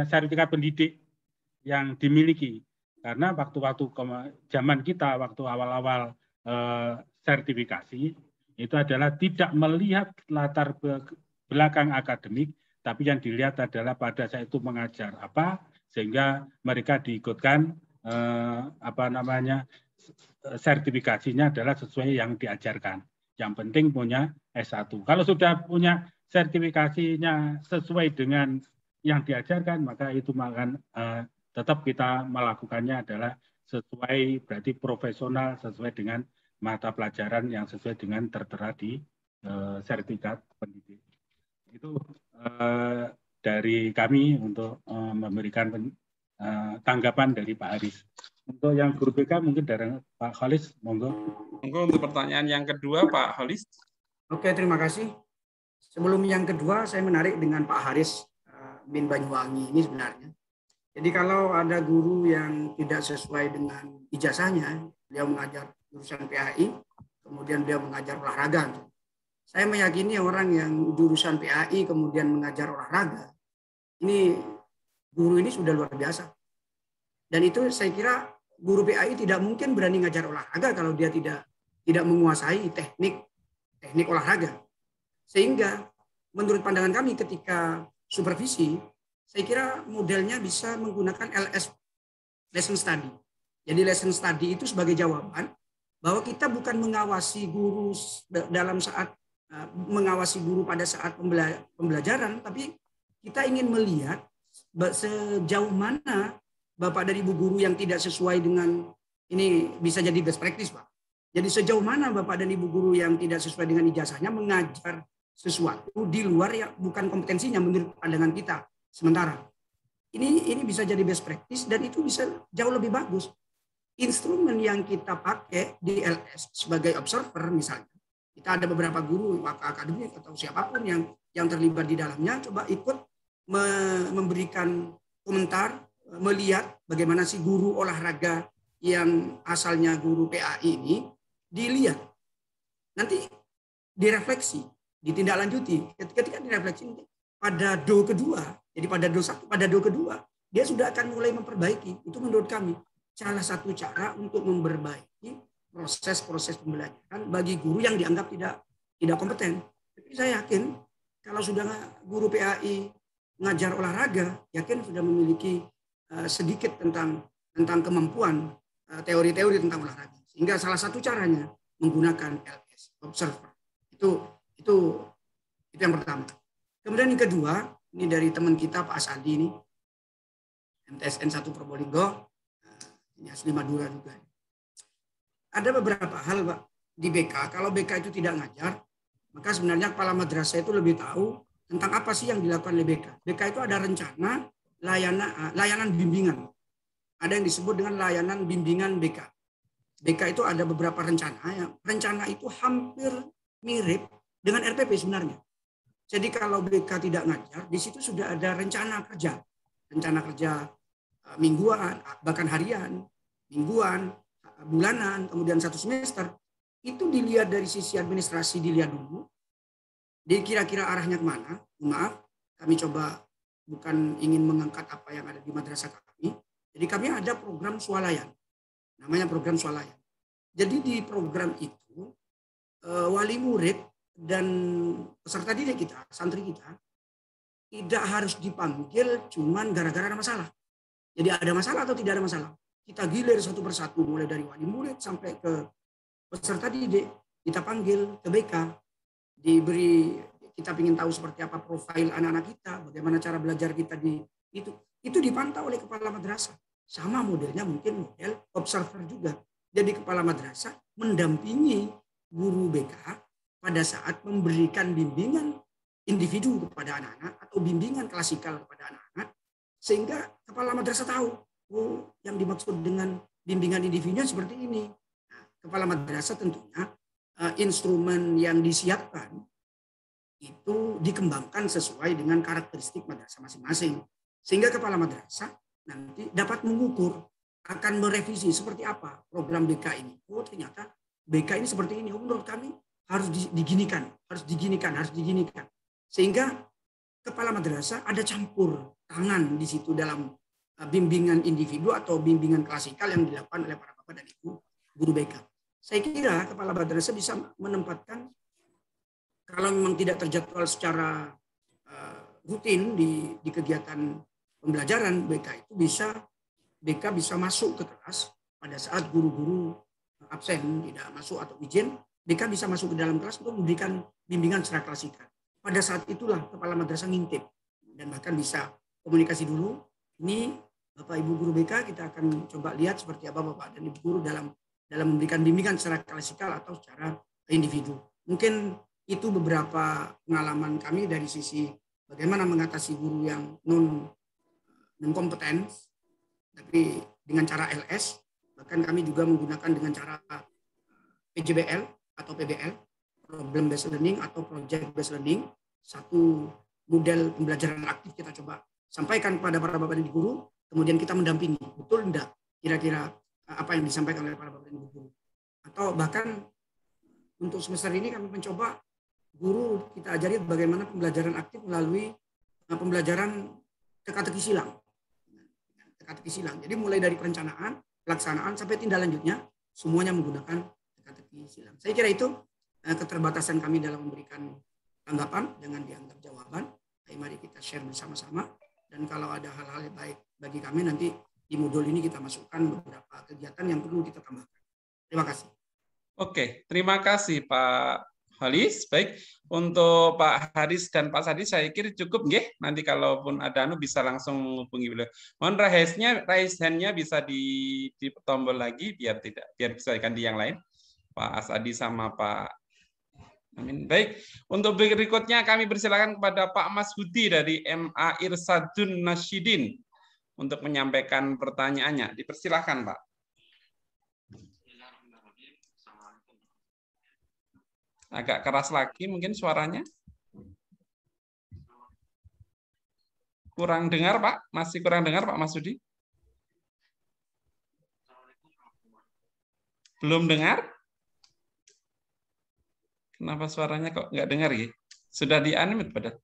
Speaker 10: sertifikat pendidik yang dimiliki, karena waktu-waktu zaman kita waktu awal-awal sertifikasi itu adalah tidak melihat latar belakang akademik, tapi yang dilihat adalah pada saat itu mengajar apa, sehingga mereka diikutkan sertifikasinya adalah sesuai yang diajarkan. Yang penting punya S1. Kalau sudah punya sertifikasinya sesuai dengan yang diajarkan, maka itu akan tetap kita melakukannya adalah sesuai, berarti profesional, sesuai dengan mata pelajaran yang sesuai dengan tertera di sertifikat pendidik. Itu dari kami untuk memberikan tanggapan dari Pak Haris. Untuk yang guru BK mungkin dari Pak Holis, monggo.
Speaker 7: Monggo untuk pertanyaan yang kedua Pak Holis.
Speaker 9: Oke, terima kasih. Sebelum yang kedua, saya menarik dengan Pak Haris bin Banyuwangi ini sebenarnya. Jadi kalau ada guru yang tidak sesuai dengan ijazahnya, beliau mengajar jurusan PAI, kemudian beliau mengajar olahraga. Saya meyakini orang yang jurusan PAI kemudian mengajar olahraga, ini guru ini sudah luar biasa. Dan itu saya kira guru PAI tidak mungkin berani ngajar olahraga kalau dia tidak menguasai teknik olahraga. Sehingga menurut pandangan kami ketika supervisi, saya kira modelnya bisa menggunakan LS, lesson study. Jadi lesson study itu sebagai jawaban bahwa kita bukan mengawasi guru mengawasi guru pada saat pembelajaran, tapi kita ingin melihat sejauh mana Bapak dan Ibu guru yang tidak sesuai dengan ini bisa jadi best practice, Pak. Jadi sejauh mana Bapak dan Ibu guru yang tidak sesuai dengan ijazahnya mengajar sesuatu di luar yang bukan kompetensinya menurut pandangan kita. Sementara ini bisa jadi best practice dan itu bisa jauh lebih bagus. Instrumen yang kita pakai di LS sebagai observer misalnya, kita ada beberapa guru akademik atau siapapun yang terlibat di dalamnya, coba ikut memberikan komentar, melihat bagaimana si guru olahraga yang asalnya guru PAI ini dilihat, nanti direfleksi, ditindaklanjuti. Ketika direfleksi pada do kedua, jadi pada do 1, pada do kedua, dia sudah akan mulai memperbaiki. Itu menurut kami salah satu cara untuk memperbaiki proses pembelajaran bagi guru yang dianggap tidak kompeten. Tapi saya yakin kalau sudah guru PAI ngajar olahraga, yakin sudah memiliki sedikit tentang kemampuan teori-teori tentang olahraga. Sehingga salah satu caranya menggunakan LS, observer. Itu yang pertama. Kemudian yang kedua, ini dari teman kita Pak Asadi ini, MTSN 1 Probolinggo, ini asli Madura juga. Ada beberapa hal Pak di BK, kalau BK itu tidak ngajar, maka sebenarnya kepala madrasah itu lebih tahu tentang apa sih yang dilakukan oleh BK. BK itu ada rencana layanan bimbingan. Ada yang disebut dengan layanan bimbingan BK. BK itu ada beberapa rencana. Rencana itu hampir mirip dengan RPP sebenarnya. Jadi kalau BK tidak ngajar, di situ sudah ada rencana kerja. Rencana kerja mingguan, bahkan harian, mingguan, bulanan, kemudian 1 semester. Itu dilihat dari sisi administrasi, dilihat dulu. Jadi kira-kira arahnya kemana? Maaf, kami coba bukan ingin mengangkat apa yang ada di madrasah kami. Jadi kami ada program swalayan. Namanya program swalayan. Jadi di program itu, wali murid dan peserta didik kita, santri kita, tidak harus dipanggil cuman gara-gara ada masalah. Jadi ada masalah atau tidak ada masalah. Kita gilir satu persatu, mulai dari wali murid sampai ke peserta didik, kita panggil ke BK, kita ingin tahu seperti apa profil anak-anak kita, bagaimana cara belajar kita di itu dipantau oleh kepala madrasah. Sama modelnya mungkin model observer juga. Jadi kepala madrasah mendampingi guru BK pada saat memberikan bimbingan individu kepada anak-anak atau bimbingan klasikal kepada anak-anak, sehingga kepala madrasah tahu, oh yang dimaksud dengan bimbingan individunya seperti ini. Nah, kepala madrasah tentunya instrumen yang disiapkan itu dikembangkan sesuai dengan karakteristik madrasah masing-masing. Sehingga kepala madrasah nanti dapat mengukur, akan merevisi seperti apa program BK ini. Oh ternyata BK ini seperti ini, oh menurut kami harus diginikan. Sehingga kepala madrasah ada campur tangan di situ dalam bimbingan individu atau bimbingan klasikal yang dilakukan oleh para bapak dan ibu guru BK. Saya kira kepala madrasah bisa menempatkan, kalau memang tidak terjadwal secara rutin di kegiatan pembelajaran BK itu BK bisa masuk ke kelas pada saat guru-guru absen, tidak masuk atau izin, BK bisa masuk ke dalam kelas untuk memberikan bimbingan secara klasikal. Pada saat itulah kepala madrasah ngintip dan bahkan bisa komunikasi dulu. Ini Bapak Ibu guru BK, kita akan coba lihat seperti apa Bapak dan Ibu guru dalam memberikan bimbingan secara klasikal atau secara individu. Mungkin itu beberapa pengalaman kami dari sisi bagaimana mengatasi guru yang non kompeten, tapi dengan cara LS, bahkan kami juga menggunakan dengan cara PJBL atau PBL, Problem Based Learning atau Project Based Learning, satu model pembelajaran aktif kita coba sampaikan kepada para bapak dan ibu guru, kemudian kita mendampingi, betul enggak kira-kira apa yang disampaikan oleh para bapak dan ibu guru. Atau bahkan untuk semester ini kami mencoba guru kita ajari bagaimana pembelajaran aktif melalui pembelajaran teka-teki silang. Jadi mulai dari perencanaan, pelaksanaan, sampai tindak lanjutnya, semuanya menggunakan teka-teki silang. Saya kira itu keterbatasan kami dalam memberikan tanggapan dengan dianggap jawaban. Mari kita share bersama-sama. Dan kalau ada hal-hal yang baik bagi kami, nanti di modul ini kita masukkan beberapa kegiatan yang perlu kita tambahkan. Terima kasih. Oke, terima kasih Pak Halis. Baik, untuk Pak Haris dan Pak Sadi saya kira cukup nggih. Nanti kalaupun ada bisa langsung menghubungi beliau. Mohon raise hand-nya bisa di tombol lagi biar bisa ganti yang lain. Pak Asadi sama Pak Amin. Baik, untuk berikutnya kami persilakan kepada Pak Mas Hudi dari MA Irsadun Nasyidin untuk menyampaikan pertanyaannya. Dipersilakan, Pak. Agak keras lagi mungkin suaranya. Kurang dengar, Pak. Masih kurang dengar, Pak Mas Hudi. Belum dengar? Kenapa suaranya kok nggak dengar ya? Sudah di-unmute padahal.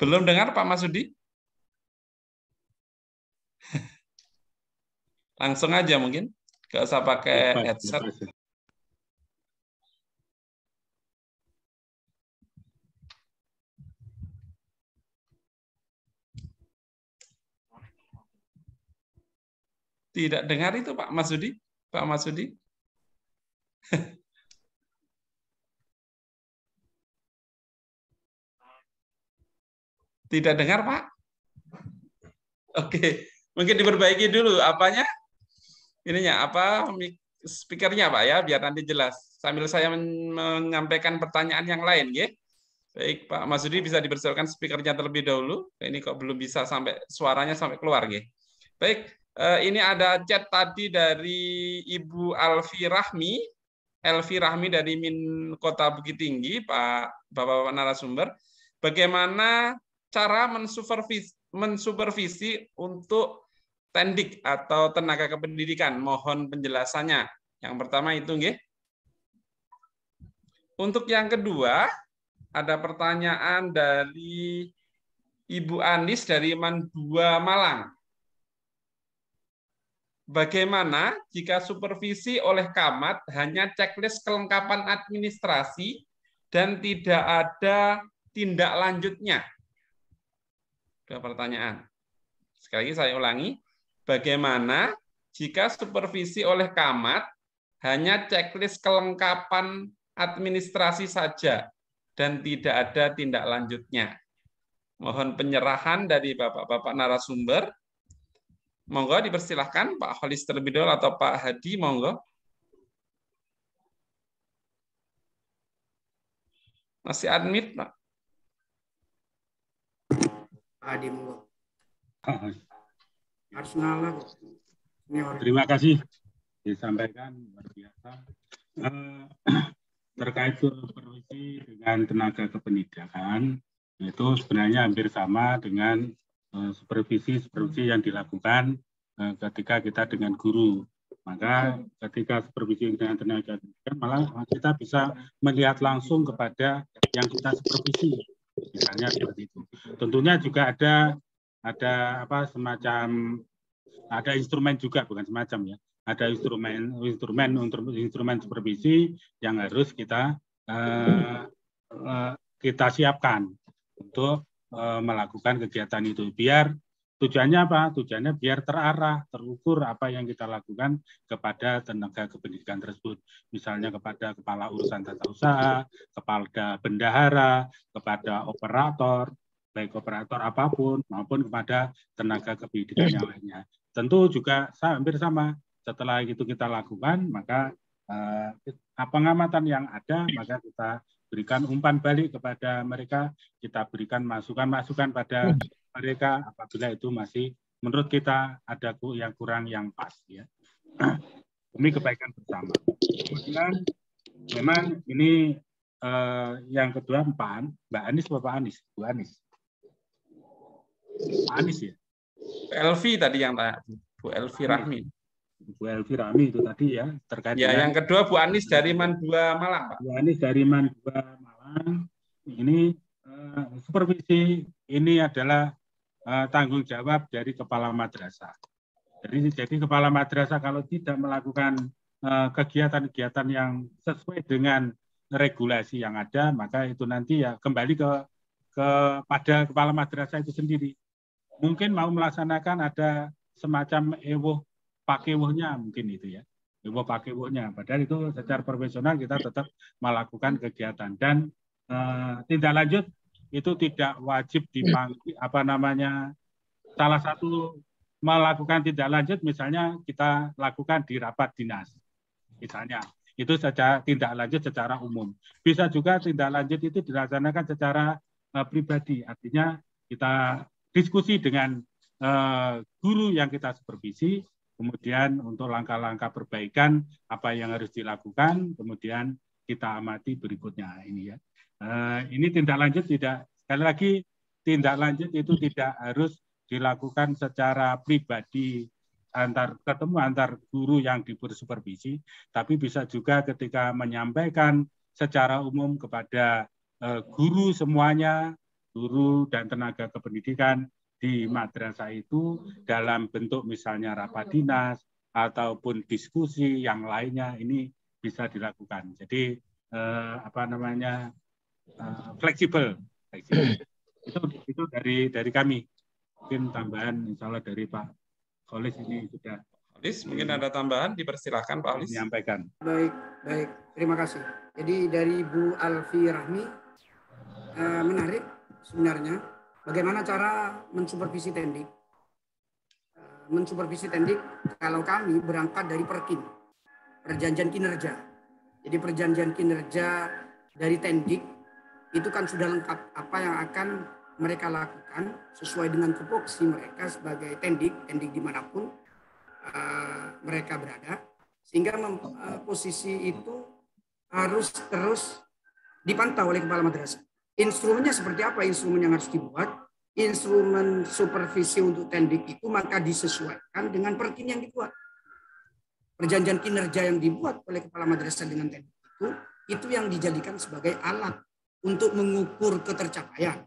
Speaker 9: Belum dengar Pak Masudi? Langsung aja mungkin. Nggak usah pakai headset.
Speaker 7: Tidak dengar itu Pak Masudi? Pak Masudi? Tidak dengar Pak? Oke, mungkin diperbaiki dulu apanya? Ininya apa? Speakernya Pak ya, biar nanti jelas. Sambil saya menyampaikan pertanyaan yang lain, ya. Baik, Pak Masudi bisa dipersiapkan speakernya terlebih dahulu. Ini kok belum bisa sampai suaranya sampai keluar, ya. Baik, ini ada chat tadi dari Ibu Elvi Rahmi dari Min Kota Bukit Tinggi, Pak Bapak-bapak narasumber. Bagaimana cara mensupervisi untuk tendik atau tenaga kependidikan? Mohon penjelasannya. Yang pertama itu, nggih. Untuk yang kedua, ada pertanyaan dari Ibu Anis dari Mandua Malang. Bagaimana jika supervisi oleh Camat hanya checklist kelengkapan administrasi dan tidak ada tindak lanjutnya? Dua pertanyaan. Sekali lagi saya ulangi. Bagaimana jika supervisi oleh Camat hanya checklist kelengkapan administrasi saja dan tidak ada tindak lanjutnya? Mohon penyerahan dari Bapak-bapak narasumber. Monggo dipersilahkan Pak Holis terlebih dahulu atau Pak Hadi, monggo. Masih admit, Pak?
Speaker 9: Hadi, monggo. Harus ngalah.
Speaker 10: Terima kasih disampaikan, luar biasa. Terkait supervisi dengan tenaga kependidikan, itu sebenarnya hampir sama dengan supervisi yang dilakukan ketika kita dengan guru. Maka ketika supervisi dengan tenaga pendidikan, malah kita bisa melihat langsung kepada yang kita supervisi. Misalnya seperti itu. Tentunya juga ada ada instrumen juga, bukan semacam ya. Ada instrumen supervisi yang harus kita siapkan untuk melakukan kegiatan itu. Biar tujuannya apa? Tujuannya biar terarah, terukur apa yang kita lakukan kepada tenaga kependidikan tersebut. Misalnya kepada kepala urusan tata usaha, kepada bendahara, kepada operator, baik operator apapun, maupun kepada tenaga kependidikan yang lainnya. Tentu juga hampir sama. Setelah itu kita lakukan, maka pengamatan yang ada, maka kita berikan umpan balik kepada mereka, kita berikan masukan-masukan pada mereka apabila itu masih menurut kita ada yang kurang, yang pas, ya. Demi kebaikan bersama. Kemudian memang ini yang kedua, Mbak Anis, Bapak Anis, Bu Anis. Pak Anis ya.
Speaker 7: Bu Elvi tadi yang tanya, Bu Elvi Rahmi.
Speaker 10: Bu Elvi Rahmi itu tadi ya, terkait
Speaker 7: ya, dengan yang kedua Bu Anis dari Mandua Malang, Pak.
Speaker 10: Bu Anis dari Mandua Malang. Ini supervisi ini adalah tanggung jawab dari kepala madrasah. Jadi kepala madrasah kalau tidak melakukan kegiatan-kegiatan yang sesuai dengan regulasi yang ada, maka itu nanti ya kembali kepada kepala madrasah itu sendiri. Mungkin mau melaksanakan ada semacam pakewuhnya mungkin itu ya, pakewuhnya. Padahal itu secara profesional kita tetap melakukan kegiatan, dan tindak lanjut itu tidak wajib dipanggil salah satu melakukan tindak lanjut misalnya kita lakukan di rapat dinas misalnya, itu saja tindak lanjut secara umum. Bisa juga tindak lanjut itu dilaksanakan secara pribadi, artinya kita diskusi dengan guru yang kita supervisi, kemudian untuk langkah-langkah perbaikan apa yang harus dilakukan, kemudian kita amati berikutnya ini ya. Ini tindak lanjut tidak, sekali lagi tindak lanjut itu tidak harus dilakukan secara pribadi antar guru yang bersupervisi, tapi bisa juga ketika menyampaikan secara umum kepada guru semuanya, guru dan tenaga kependidikan di madrasah itu dalam bentuk misalnya rapat dinas ataupun diskusi yang lainnya, ini bisa dilakukan. Jadi fleksibel. Itu dari kami. Mungkin tambahan insya Allah dari Pak Kholis ini sudah
Speaker 7: Halis, mungkin ada tambahan, dipersilakan Pak Halis.
Speaker 10: Menyampaikan.
Speaker 9: Baik, baik. Terima kasih. Jadi dari Bu Alfi Rahmi, menarik sebenarnya bagaimana cara mensupervisi tendik. Mensupervisi tendik kalau kami berangkat dari perkin, perjanjian kinerja. Jadi perjanjian kinerja dari tendik itu kan sudah lengkap apa yang akan mereka lakukan sesuai dengan tupoksi mereka sebagai tendik dimanapun mereka berada, sehingga posisi itu harus terus dipantau oleh kepala madrasah. Instrumennya seperti apa? Instrumen yang harus dibuat, instrumen supervisi untuk tendik itu maka disesuaikan dengan perkin yang dibuat. Perjanjian kinerja yang dibuat oleh kepala madrasah dengan tendik itu yang dijadikan sebagai alat untuk mengukur ketercapaian.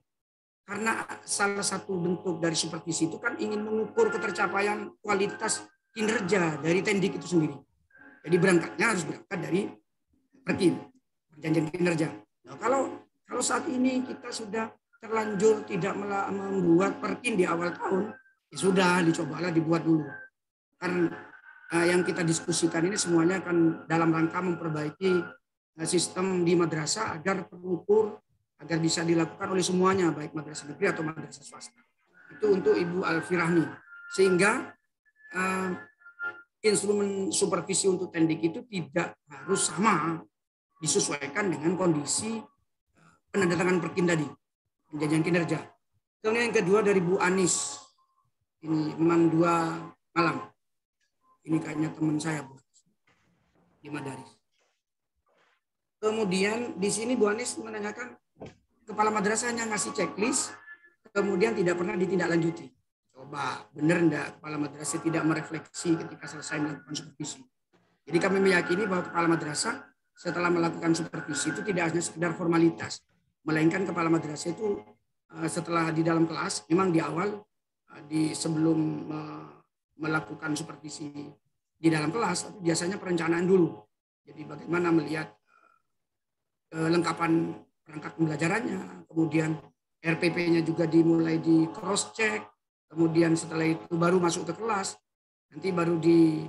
Speaker 9: Karena salah satu bentuk dari supervisi itu kan ingin mengukur ketercapaian kualitas kinerja dari tendik itu sendiri. Jadi berangkatnya harus berangkat dari perkin, perjanjian kinerja. Nah, kalau saat ini kita sudah terlanjur tidak membuat perkin di awal tahun, ya sudah dicobalah dibuat dulu. Karena yang kita diskusikan ini semuanya akan dalam rangka memperbaiki sistem di madrasah agar terukur, agar bisa dilakukan oleh semuanya, baik madrasah negeri atau madrasah swasta. Itu untuk Ibu Alfi Rahmi. Sehingga instrumen supervisi untuk tendik itu tidak harus sama, disesuaikan dengan kondisi penandatangan perkin tadi, perjanjian kinerja. Kemudian yang kedua dari Bu Anis, ini Man 2 Malang. Ini kayaknya teman saya, Bu, di Madaris. Kemudian di sini Bu Anis menanyakan, kepala madrasah hanya ngasih checklist, kemudian tidak pernah ditindaklanjuti. Coba benar enggak kepala madrasah tidak merefleksi ketika selesai melakukan supervisi. Jadi kami meyakini bahwa kepala madrasah setelah melakukan supervisi itu tidak hanya sekedar formalitas, melainkan kepala madrasah itu setelah di dalam kelas, memang di awal sebelum melakukan supervisi di dalam kelas, biasanya perencanaan dulu. Jadi bagaimana melihat kelengkapan perangkat pembelajarannya, kemudian RPP-nya juga dimulai di cross check. Kemudian setelah itu baru masuk ke kelas, nanti baru di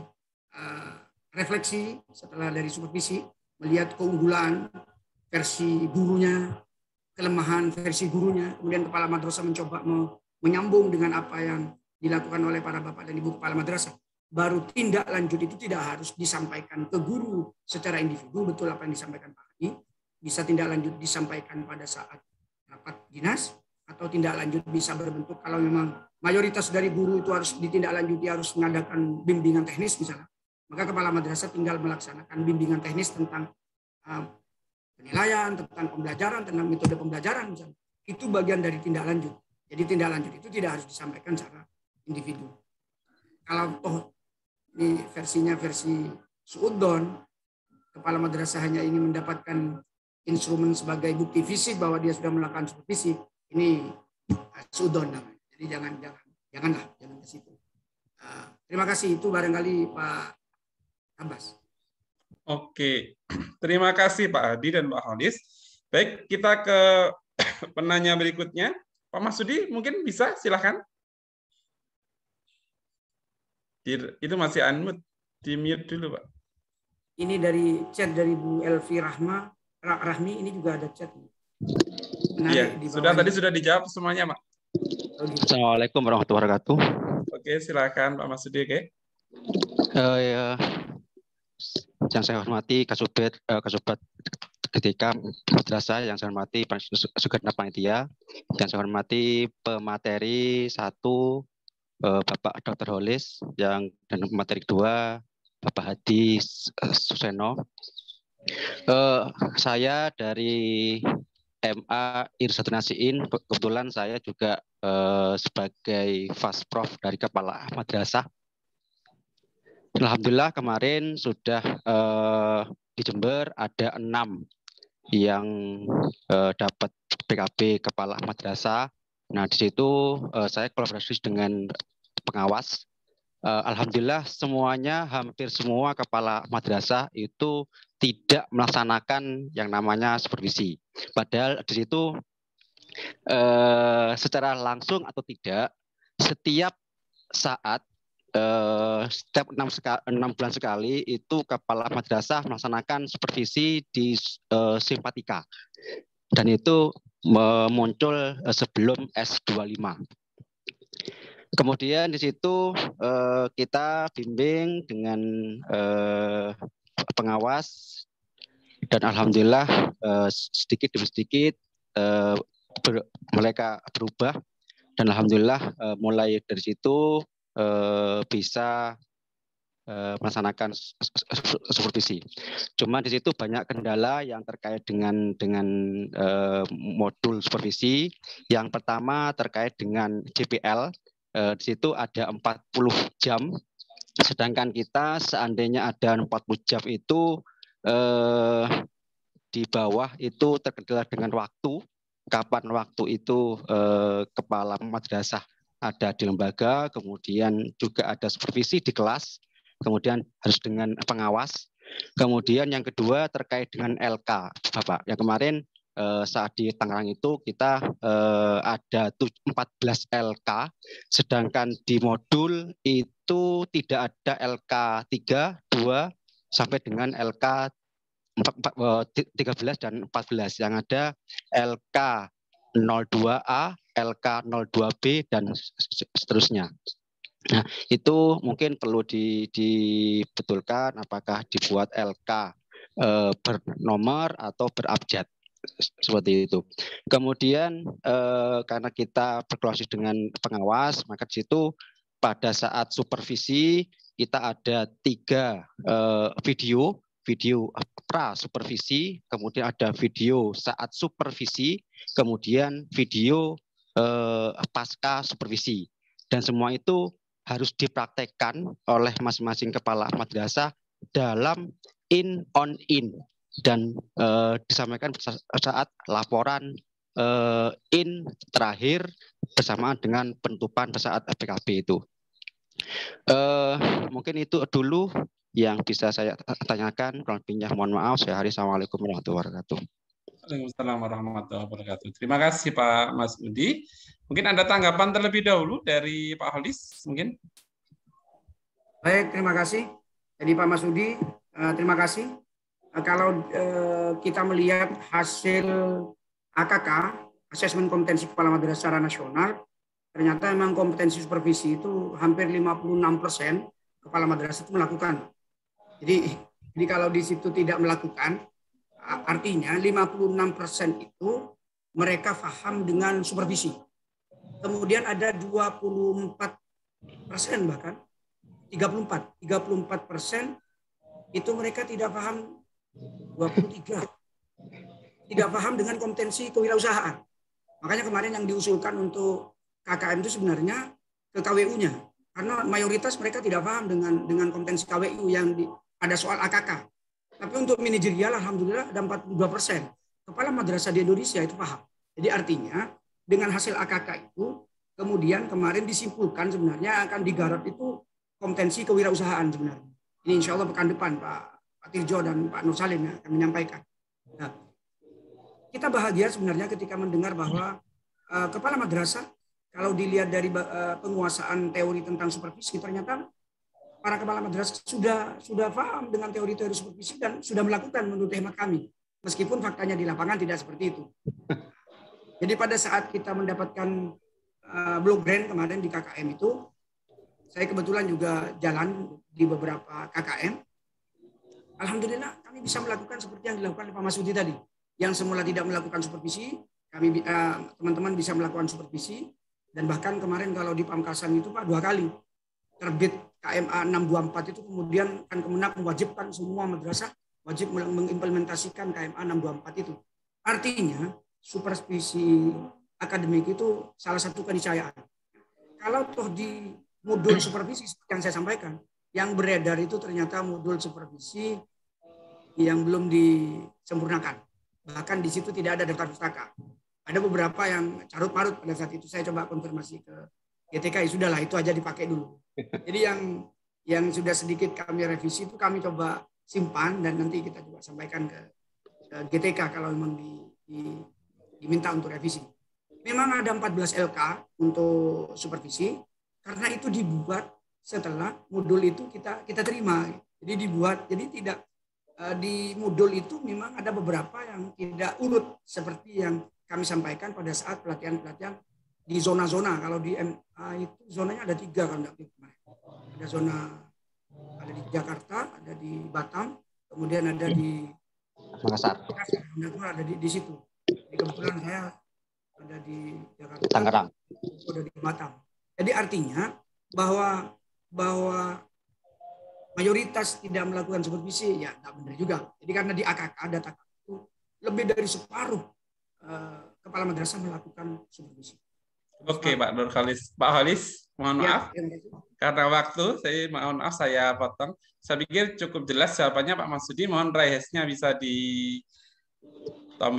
Speaker 9: refleksi setelah dari supervisi, melihat keunggulan versi gurunya, kelemahan versi gurunya, kemudian kepala madrasah mencoba menyambung dengan apa yang dilakukan oleh para bapak dan ibu kepala madrasah. Baru tindak lanjut itu tidak harus disampaikan ke guru secara individu, betul apa yang disampaikan Pak Hadi, bisa tindak lanjut disampaikan pada saat rapat dinas, atau tindak lanjut bisa berbentuk kalau memang mayoritas dari guru itu harus ditindaklanjuti, harus mengadakan bimbingan teknis misalnya, maka kepala madrasah tinggal melaksanakan bimbingan teknis tentang penilaian, tentang pembelajaran, tentang metode pembelajaran misalnya. Itu bagian dari tindak lanjut. Jadi tindak lanjut itu tidak harus disampaikan secara individu. Kalau toh ini versinya versi suudzon, kepala madrasah hanya ingin mendapatkan instrumen sebagai bukti fisik bahwa dia sudah melakukan supervisi, ini suudzon namanya. Jadi janganlah ke situ. Terima kasih, itu barangkali Pak Abbas.
Speaker 7: Oke, terima kasih Pak Hadi dan Pak Halis. Baik, kita ke penanya berikutnya. Pak Masudi mungkin bisa, silakan. Itu masih unmute, di mute dulu Pak.
Speaker 9: Ini dari chat dari Bu Elvi Rahmi, ini juga ada chat.
Speaker 7: Iya, tadi sudah dijawab semuanya Pak.
Speaker 12: Assalamualaikum warahmatullahi wabarakatuh.
Speaker 7: Oke, silakan Pak Masudi. Oke.
Speaker 12: Ya, yang saya hormati Kasubet ketika madrasah, yang saya hormati segenap panitia, yang saya hormati pemateri 1 Bapak Dr. Holis, dan pemateri 2 Bapak Hadi Suseno. Saya dari MA Irsatun Nasiin, kebetulan saya juga sebagai Fasprof dari Kepala Madrasah. Alhamdulillah kemarin sudah di Jember ada 6 yang dapat PKB Kepala Madrasah. Nah di situ saya kolaborasi dengan pengawas. Alhamdulillah semuanya, hampir semua kepala madrasah itu tidak melaksanakan yang namanya supervisi. Padahal di situ secara langsung atau tidak, setiap saat setiap 6 bulan sekali itu kepala madrasah melaksanakan supervisi di simpatika, dan itu muncul sebelum S25. Kemudian di situ kita bimbing dengan pengawas, dan alhamdulillah sedikit demi sedikit mereka berubah, dan alhamdulillah mulai dari situ bisa melaksanakan supervisi. Cuma di situ banyak kendala yang terkait dengan modul supervisi. Yang pertama terkait dengan JPL. Di situ ada 40 jam, sedangkan kita seandainya ada 40 jam itu di bawah itu terkendala dengan waktu, kapan waktu itu kepala madrasah ada di lembaga, kemudian juga ada supervisi di kelas, kemudian harus dengan pengawas. Kemudian yang kedua terkait dengan LK, Bapak. Yang kemarin saat di Tangerang itu kita ada 14 LK, sedangkan di modul itu tidak ada LK 3, 2, sampai dengan LK 13 dan 14. Yang ada LK 02A, LK 02B, dan seterusnya. Nah, itu mungkin perlu dibetulkan apakah dibuat LK bernomor atau berabjad. Seperti itu. Kemudian karena kita berkolaborasi dengan pengawas, maka di situ pada saat supervisi kita ada 3 video pra supervisi, kemudian ada video saat supervisi, kemudian video pasca supervisi, dan semua itu harus dipraktekkan oleh masing-masing kepala madrasah dalam in on in, dan disampaikan saat laporan in terakhir bersamaan dengan penutupan saat PKB itu. Mungkin itu dulu yang bisa saya tanyakan. Kurang lebihnya mohon maaf. Saya Haris. Assalamualaikum warahmatullahi wabarakatuh.
Speaker 7: Waalaikumsalam warahmatullahi wabarakatuh. Terima kasih Pak Masudi. Mungkin ada tanggapan terlebih dahulu dari Pak Holis mungkin.
Speaker 9: Baik, terima kasih. Jadi Pak Masudi, terima kasih. Kalau kita melihat hasil AKK, Asesmen Kompetensi Kepala Madrasah secara nasional, ternyata memang kompetensi supervisi itu hampir 56% kepala madrasah itu melakukan. Jadi kalau di situ tidak melakukan, artinya 56% itu mereka paham dengan supervisi. Kemudian ada 24% bahkan 34% itu mereka tidak paham. 23 tidak paham dengan kompetensi kewirausahaan. Makanya kemarin yang diusulkan untuk KKM itu sebenarnya ke KWU-nya, karena mayoritas mereka tidak paham dengan kompetensi KWU yang ada soal AKK. Tapi untuk manajerial alhamdulillah ada 42% kepala madrasah di Indonesia itu paham. Jadi artinya dengan hasil AKK itu kemudian kemarin disimpulkan sebenarnya akan digarap itu kompetensi kewirausahaan sebenarnya. Ini insya Allah pekan depan Pak Tirjo dan Pak Nur Salim akan menyampaikan. Nah, kita bahagia sebenarnya ketika mendengar bahwa kepala madrasah kalau dilihat dari penguasaan teori tentang supervisi, ternyata para kepala madrasah sudah paham dengan teori-teori supervisi dan sudah melakukan menurut hemat kami. Meskipun faktanya di lapangan tidak seperti itu. Jadi pada saat kita mendapatkan blok grant kemarin di KKM itu, saya kebetulan juga jalan di beberapa KKM. Alhamdulillah kami bisa melakukan seperti yang dilakukan oleh Pak Masudi tadi. Yang semula tidak melakukan supervisi, kami teman-teman bisa melakukan supervisi, dan bahkan kemarin kalau di Pamekasan itu Pak 2 kali terbit KMA 624 itu kemudian kan Kemenak mewajibkan semua madrasah wajib mengimplementasikan KMA 624 itu. Artinya supervisi akademik itu salah satu keniscayaan. Kalau toh di modul supervisi yang saya sampaikan, yang beredar itu ternyata modul supervisi yang belum disempurnakan. Bahkan di situ tidak ada daftar pustaka. Ada beberapa yang carut-marut pada saat itu. Saya coba konfirmasi ke GTK, sudahlah itu aja dipakai dulu. Jadi yang sudah sedikit kami revisi itu kami coba simpan dan nanti kita juga sampaikan ke GTK kalau memang diminta untuk revisi. Memang ada 14 LK untuk supervisi karena itu dibuat setelah modul itu kita terima. Jadi dibuat, jadi tidak di modul itu memang ada beberapa yang tidak urut seperti yang kami sampaikan pada saat pelatihan-pelatihan di zona-zona. Kalau di MA itu zonanya ada 3 kalau tidak kemarin. Ada zona, ada di Jakarta, ada di Batam, kemudian ada di
Speaker 12: Makassar.
Speaker 9: Ada di situ. Jadi kebetulan saya ada di Jakarta,
Speaker 12: Tangerang,
Speaker 9: ada di Batam. Jadi artinya bahwa mayoritas tidak melakukan supervisi, ya tidak benar juga. Jadi karena di AKK data itu lebih dari separuh kepala madrasah melakukan supervisi.
Speaker 7: Oke, Pak Nurkhalis. Pak Khalis, mohon maaf. Karena waktu, saya potong. Saya pikir cukup jelas jawabannya Pak Masudi. Mohon raise-nya bisa ditambah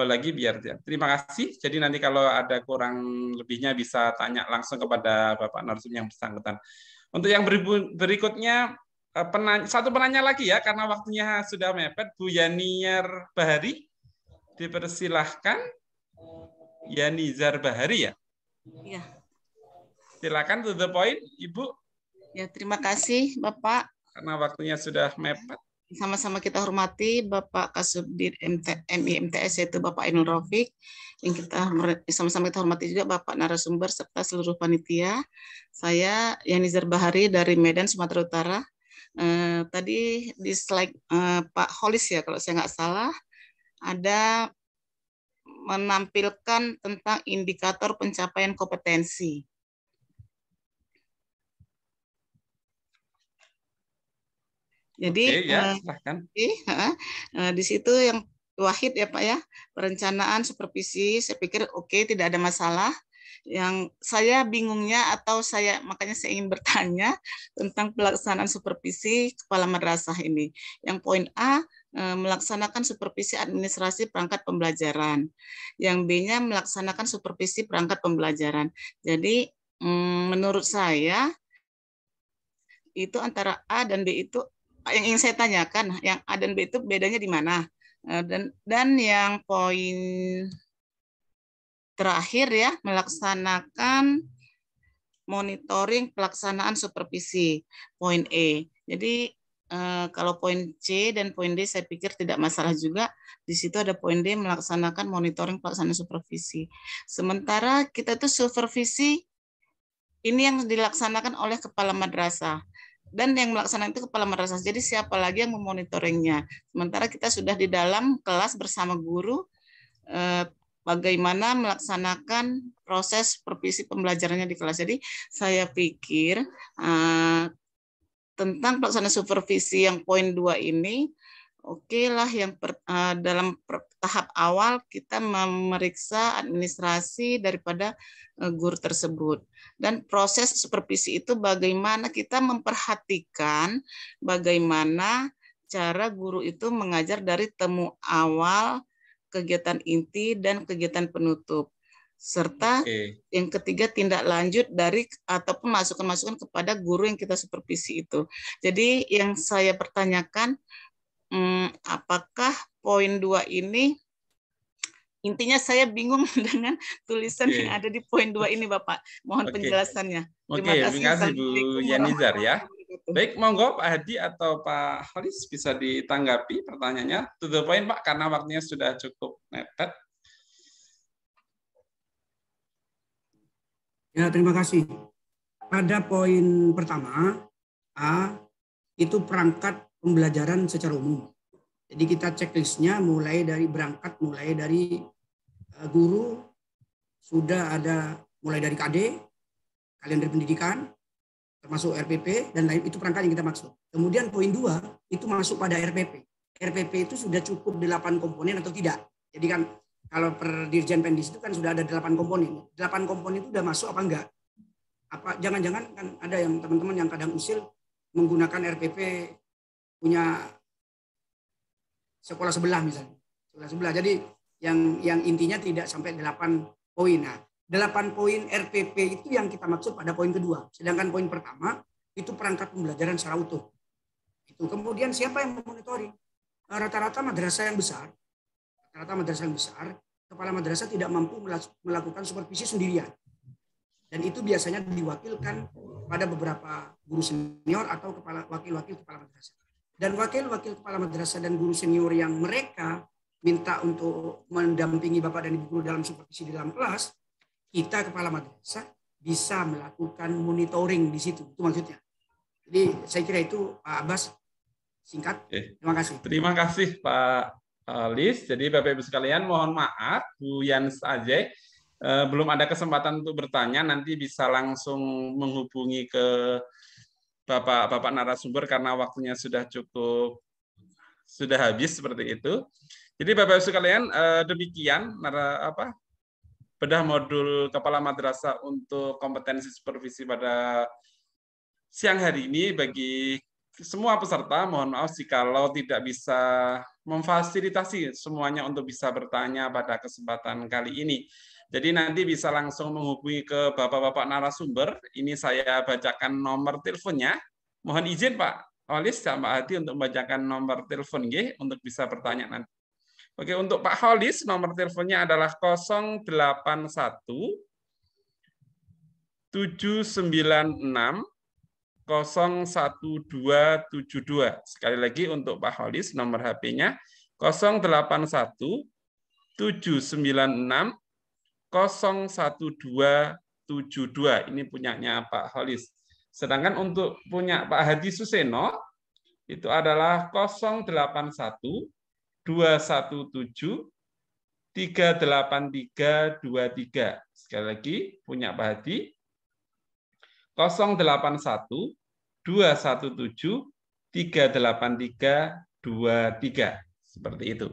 Speaker 7: lagi biar ya. Terima kasih. Jadi nanti kalau ada kurang lebihnya bisa tanya langsung kepada Bapak narsum yang bersangkutan. Untuk yang berikutnya, satu penanya lagi ya, karena waktunya sudah mepet. Bu Yaniyar Bahari, dipersilahkan. Yanizar Bahari ya?
Speaker 13: Iya.
Speaker 7: Silakan to the point, Ibu.
Speaker 13: Ya, terima kasih Bapak.
Speaker 7: Karena waktunya sudah mepet.
Speaker 13: Sama-sama kita hormati Bapak Kasubdit MIMTS yaitu Bapak Ainul Rafiq. Yang sama-sama kita hormati juga Bapak narasumber serta seluruh panitia. Saya Yanizar Bahari dari Medan, Sumatera Utara. Tadi di slide Pak Holis ya kalau saya nggak salah ada menampilkan tentang indikator pencapaian kompetensi. Jadi di situ yang Wahid ya Pak ya, perencanaan supervisi saya pikir oke, tidak ada masalah. Yang saya bingungnya atau makanya saya ingin bertanya tentang pelaksanaan supervisi kepala madrasah ini. Yang poin A, melaksanakan supervisi administrasi perangkat pembelajaran. Yang B-nya melaksanakan supervisi perangkat pembelajaran. Jadi menurut saya itu antara A dan B itu yang ingin saya tanyakan, yang A dan B itu bedanya di mana? Dan yang poin terakhir ya, melaksanakan monitoring pelaksanaan supervisi, poin E. Jadi kalau poin C dan poin D saya pikir tidak masalah juga. Di situ ada poin D, melaksanakan monitoring pelaksanaan supervisi. Sementara kita itu supervisi ini yang dilaksanakan oleh kepala madrasah. Dan yang melaksanakan itu kepala madrasah. Jadi siapa lagi yang memonitoringnya? Sementara kita sudah di dalam kelas bersama guru, bagaimana melaksanakan proses supervisi pembelajarannya di kelas. Jadi saya pikir tentang pelaksanaan supervisi yang poin 2 ini, oke lah yang dalam tahap awal kita memeriksa administrasi daripada guru tersebut. Dan proses supervisi itu bagaimana kita memperhatikan bagaimana cara guru itu mengajar dari temu awal, kegiatan inti dan kegiatan penutup, serta yang ketiga tindak lanjut dari ataupun masukan-masukan kepada guru yang kita supervisi itu. Jadi yang saya pertanyakan, apakah poin 2 ini, intinya saya bingung dengan tulisan yang ada di poin 2 ini Bapak. Mohon penjelasannya. Terima kasih
Speaker 7: Bu Yanizar ya. Baik, monggo Pak Hadi atau Pak Khalis bisa ditanggapi pertanyaannya. To the point Pak, karena waktunya sudah cukup mepet.
Speaker 9: Ya, terima kasih. Pada poin pertama, A, itu perangkat pembelajaran secara umum. Jadi kita checklistnya mulai dari guru, sudah ada mulai dari KD, kalian dari pendidikan, termasuk RPP, dan lain, itu perangkat yang kita maksud. Kemudian poin 2, itu masuk pada RPP. RPP itu sudah cukup 8 komponen atau tidak. Jadi kan kalau per Dirjen Pendis itu kan sudah ada 8 komponen. 8 komponen itu sudah masuk apa enggak? Apa jangan-jangan kan ada yang teman-teman yang kadang usil menggunakan RPP punya sekolah sebelah misalnya. Sekolah sebelah. Jadi yang intinya tidak sampai 8 poin. Nah, 8 poin RPP itu yang kita maksud pada poin kedua. Sedangkan poin pertama itu perangkat pembelajaran secara utuh. Itu kemudian siapa yang memonitori? Rata-rata madrasah yang besar, kepala madrasah tidak mampu melakukan supervisi sendirian. Dan itu biasanya diwakilkan pada beberapa guru senior atau wakil-wakil kepala madrasah. Dan wakil-wakil kepala madrasah dan guru senior yang mereka minta untuk mendampingi Bapak dan Ibu guru dalam supervisi di dalam kelas, kita kepala madrasah bisa melakukan monitoring di situ. Itu maksudnya. Jadi saya kira itu Pak Abbas, singkat. Terima kasih.
Speaker 7: Terima kasih Pak Halis. Jadi Bapak Ibu sekalian, mohon maaf Bu Yans Ajay belum ada kesempatan untuk bertanya. Nanti bisa langsung menghubungi ke Bapak narasumber karena waktunya sudah habis seperti itu. Jadi Bapak Ibu sekalian, demikian bedah modul kepala madrasah untuk kompetensi supervisi pada siang hari ini. Bagi semua peserta, mohon maaf jikalau tidak bisa memfasilitasi semuanya untuk bisa bertanya pada kesempatan kali ini. Jadi nanti bisa langsung menghubungi ke Bapak-Bapak narasumber. Ini saya bacakan nomor teleponnya. Mohon izin Pak Holis sama Hadi untuk membacakan nomor telepon untuk bisa bertanya nanti. Oke, untuk Pak Holis nomor teleponnya adalah 081 796 01272. Sekali lagi untuk Pak Holis nomor HP-nya 081 796 01272. Ini punyanya Pak Holis. Sedangkan untuk punya Pak Hadi Suseno itu adalah 081 217 38323. Sekali lagi punya Pak Hadi 081 217 38323. Seperti itu.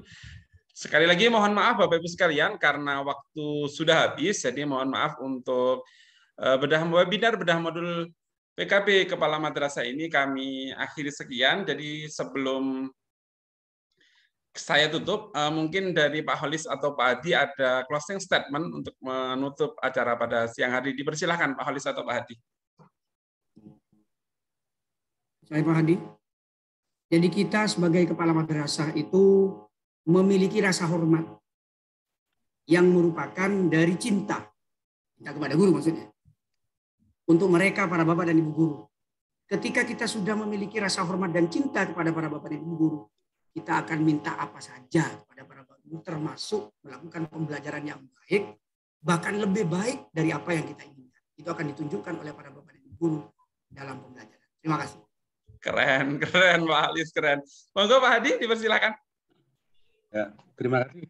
Speaker 7: Sekali lagi mohon maaf Bapak Ibu sekalian karena waktu sudah habis, jadi mohon maaf untuk bedah webinar, bedah modul PKB Kepala Madrasah ini kami akhiri sekian. Jadi sebelum saya tutup, mungkin dari Pak Holis atau Pak Hadi ada closing statement untuk menutup acara pada siang hari. Dipersilahkan Pak Holis atau Pak Hadi.
Speaker 9: Saya Pak Hadi. Jadi kita sebagai kepala madrasah itu memiliki rasa hormat yang merupakan dari cinta kepada guru maksudnya. Untuk mereka para bapak dan ibu guru. Ketika kita sudah memiliki rasa hormat dan cinta kepada para bapak dan ibu guru, kita akan minta apa saja kepada para bapak guru, termasuk melakukan pembelajaran yang baik, bahkan lebih baik dari apa yang kita inginkan. Itu akan ditunjukkan oleh para bapak dan ibu guru dalam pembelajaran. Terima kasih.
Speaker 7: Keren Pak Halis, keren. Monggo Pak Hadi, dipersilakan.
Speaker 10: Ya, terima kasih.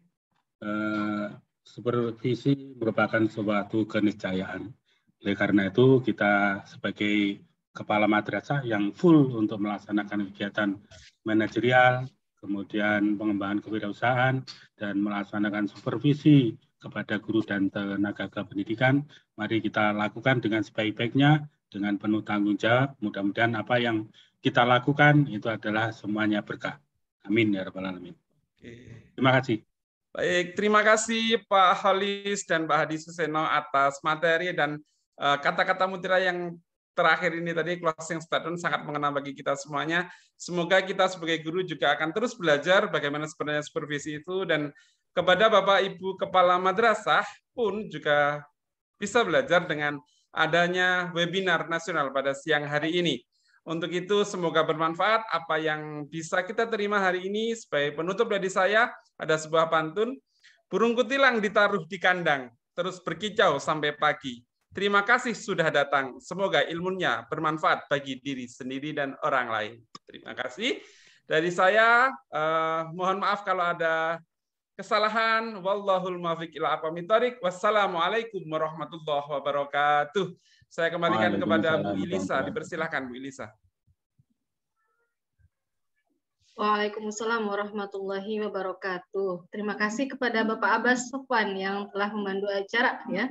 Speaker 10: Supervisi merupakan suatu keniscayaan. Oleh karena itu, kita sebagai kepala madrasah yang full untuk melaksanakan kegiatan manajerial, kemudian pengembangan kewirausahaan, dan melaksanakan supervisi kepada guru dan tenaga pendidikan, mari kita lakukan dengan sebaik-baiknya, dengan penuh tanggung jawab. Mudah-mudahan apa yang kita lakukan itu adalah semuanya berkah. Amin ya rabbal alamin. Terima kasih.
Speaker 7: Baik, terima kasih Pak Halis dan Pak Hadi Suseno atas materi dan kata-kata mutiara yang terakhir ini tadi, closing statement sangat mengena bagi kita semuanya. Semoga kita sebagai guru juga akan terus belajar bagaimana sebenarnya supervisi itu, dan kepada Bapak Ibu Kepala Madrasah pun juga bisa belajar dengan adanya webinar nasional pada siang hari ini. Untuk itu semoga bermanfaat apa yang bisa kita terima hari ini. Sebagai penutup dari saya, ada sebuah pantun, burung kutilang ditaruh di kandang, terus berkicau sampai pagi. Terima kasih sudah datang. Semoga ilmunya bermanfaat bagi diri sendiri dan orang lain. Terima kasih. Dari saya, mohon maaf kalau ada kesalahan. Wallahul muwaffiq ila aqwamit thoriq. Wassalamualaikum warahmatullahi wabarakatuh. Saya kembalikan kepada Bu Ilisa. Dipersilahkan Bu Ilisa.
Speaker 2: Waalaikumsalam warahmatullahi wabarakatuh. Terima kasih kepada Bapak Abbas Sofwan yang telah memandu acara ya.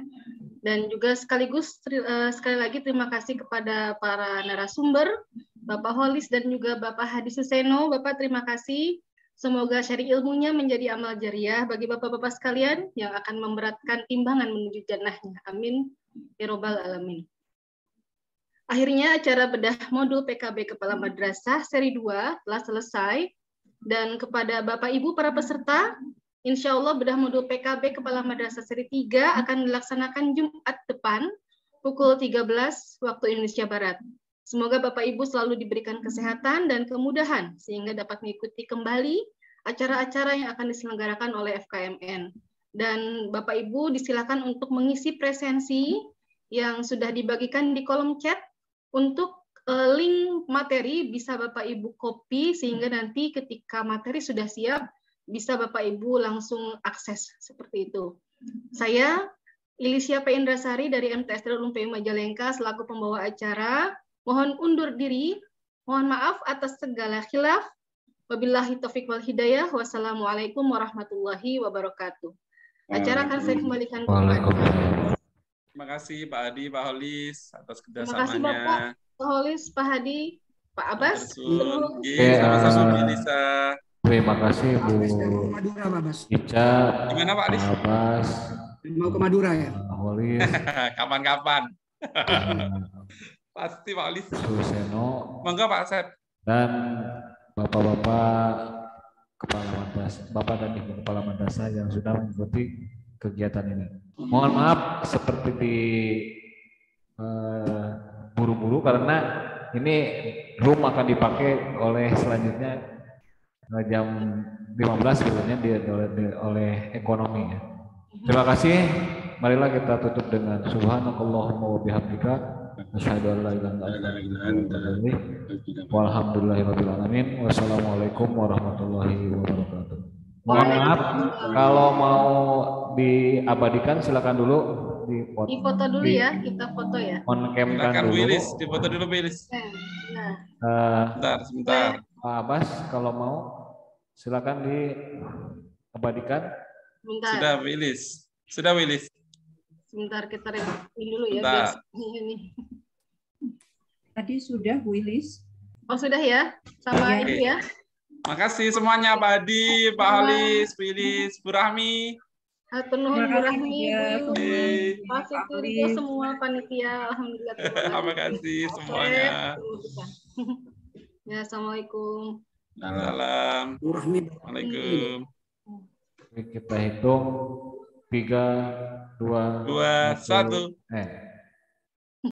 Speaker 2: Dan juga sekaligus sekali lagi terima kasih kepada para narasumber, Bapak Holis dan juga Bapak Hadi Suseno. Bapak terima kasih. Semoga syari ilmunya menjadi amal jariah bagi Bapak-Bapak sekalian yang akan memberatkan timbangan menuju jannahnya. Amin. Ya Rabbal Alamin. Akhirnya acara bedah modul PKB Kepala Madrasah seri 2 telah selesai. Dan kepada Bapak Ibu para peserta, insya Allah bedah modul PKB Kepala Madrasah seri 3 akan dilaksanakan Jumat depan pukul 13 waktu Indonesia Barat. Semoga Bapak Ibu selalu diberikan kesehatan dan kemudahan sehingga dapat mengikuti kembali acara-acara yang akan diselenggarakan oleh FKMN. Dan Bapak Ibu disilakan untuk mengisi presensi yang sudah dibagikan di kolom chat. Untuk link materi bisa Bapak Ibu copy sehingga nanti ketika materi sudah siap bisa Bapak Ibu langsung akses seperti itu. Saya Ilisya P. Indrasari dari MTS Darul Ulum PMI Majalengka selaku pembawa acara. Mohon undur diri. Mohon maaf atas segala khilaf. Wabillahi taufiq wal hidayah. Wassalamualaikum warahmatullahi wabarakatuh. Acara akan saya kembalikan kepada.
Speaker 7: Terima kasih Pak Hadi, Pak Holis atas
Speaker 2: Terima kasih Bapak,
Speaker 7: kerjasamanya.
Speaker 2: Pak Holis, Pak Hadi, Pak Abbas.
Speaker 7: Sama-sama Bu Lisa.
Speaker 14: Terima kasih Bu
Speaker 9: Madura, Pak Abbas.
Speaker 14: Ica,
Speaker 7: Gimana Pak Alis?
Speaker 14: Abbas,
Speaker 9: Mau ke Madura ya?
Speaker 14: Holis,
Speaker 7: Kapan-kapan. Pasti Pak Holis.
Speaker 14: Suseno,
Speaker 7: Monggo Pak Sep.
Speaker 14: dan Bapak-bapak kepala madrasah, Bapak dan Ibu kepala madrasah yang sudah mengikuti kegiatan ini. Mohon maaf seperti di buru-buru karena ini room akan dipakai oleh selanjutnya jam 15 sebenarnya oleh ekonomi. Terima kasih. Marilah kita tutup dengan subhanakallahumma wa bihamdika asyhadu an la ilaha illa anta walhamdulillahirabbil alamin. Wassalamualaikum warahmatullahi wabarakatuh. Mohon maaf kalau mau diabadikan silakan dulu di
Speaker 2: foto dulu ya, kita foto ya.
Speaker 14: On cam kan dulu.
Speaker 7: Wilis, di foto dulu Wilis. Sebentar.
Speaker 14: Pak Abbas kalau mau silakan diabadikan.
Speaker 2: Bentar.
Speaker 7: Sudah Wilis. Sudah Wilis.
Speaker 2: Sebentar kita recording dulu ya.
Speaker 7: Bentar.
Speaker 2: Ini.
Speaker 8: Tadi sudah Wilis.
Speaker 2: Oh sudah ya, sama
Speaker 7: Oke.
Speaker 2: Ibu ya.
Speaker 7: Makasih semuanya Pak Hadi, Pak Holis, Wilis, Bu Rahmi.
Speaker 2: Hatur nuhun Bu Rahmi, Bu Yuni, Pak
Speaker 7: Pak
Speaker 2: Sutirjo, semua panitia. Alhamdulillah.
Speaker 7: Terima kasih semuanya.
Speaker 2: Ya, assalamualaikum.
Speaker 7: Salam. Waalaikumsalam.
Speaker 14: Kita hitung 3, 2,
Speaker 7: 2, 1.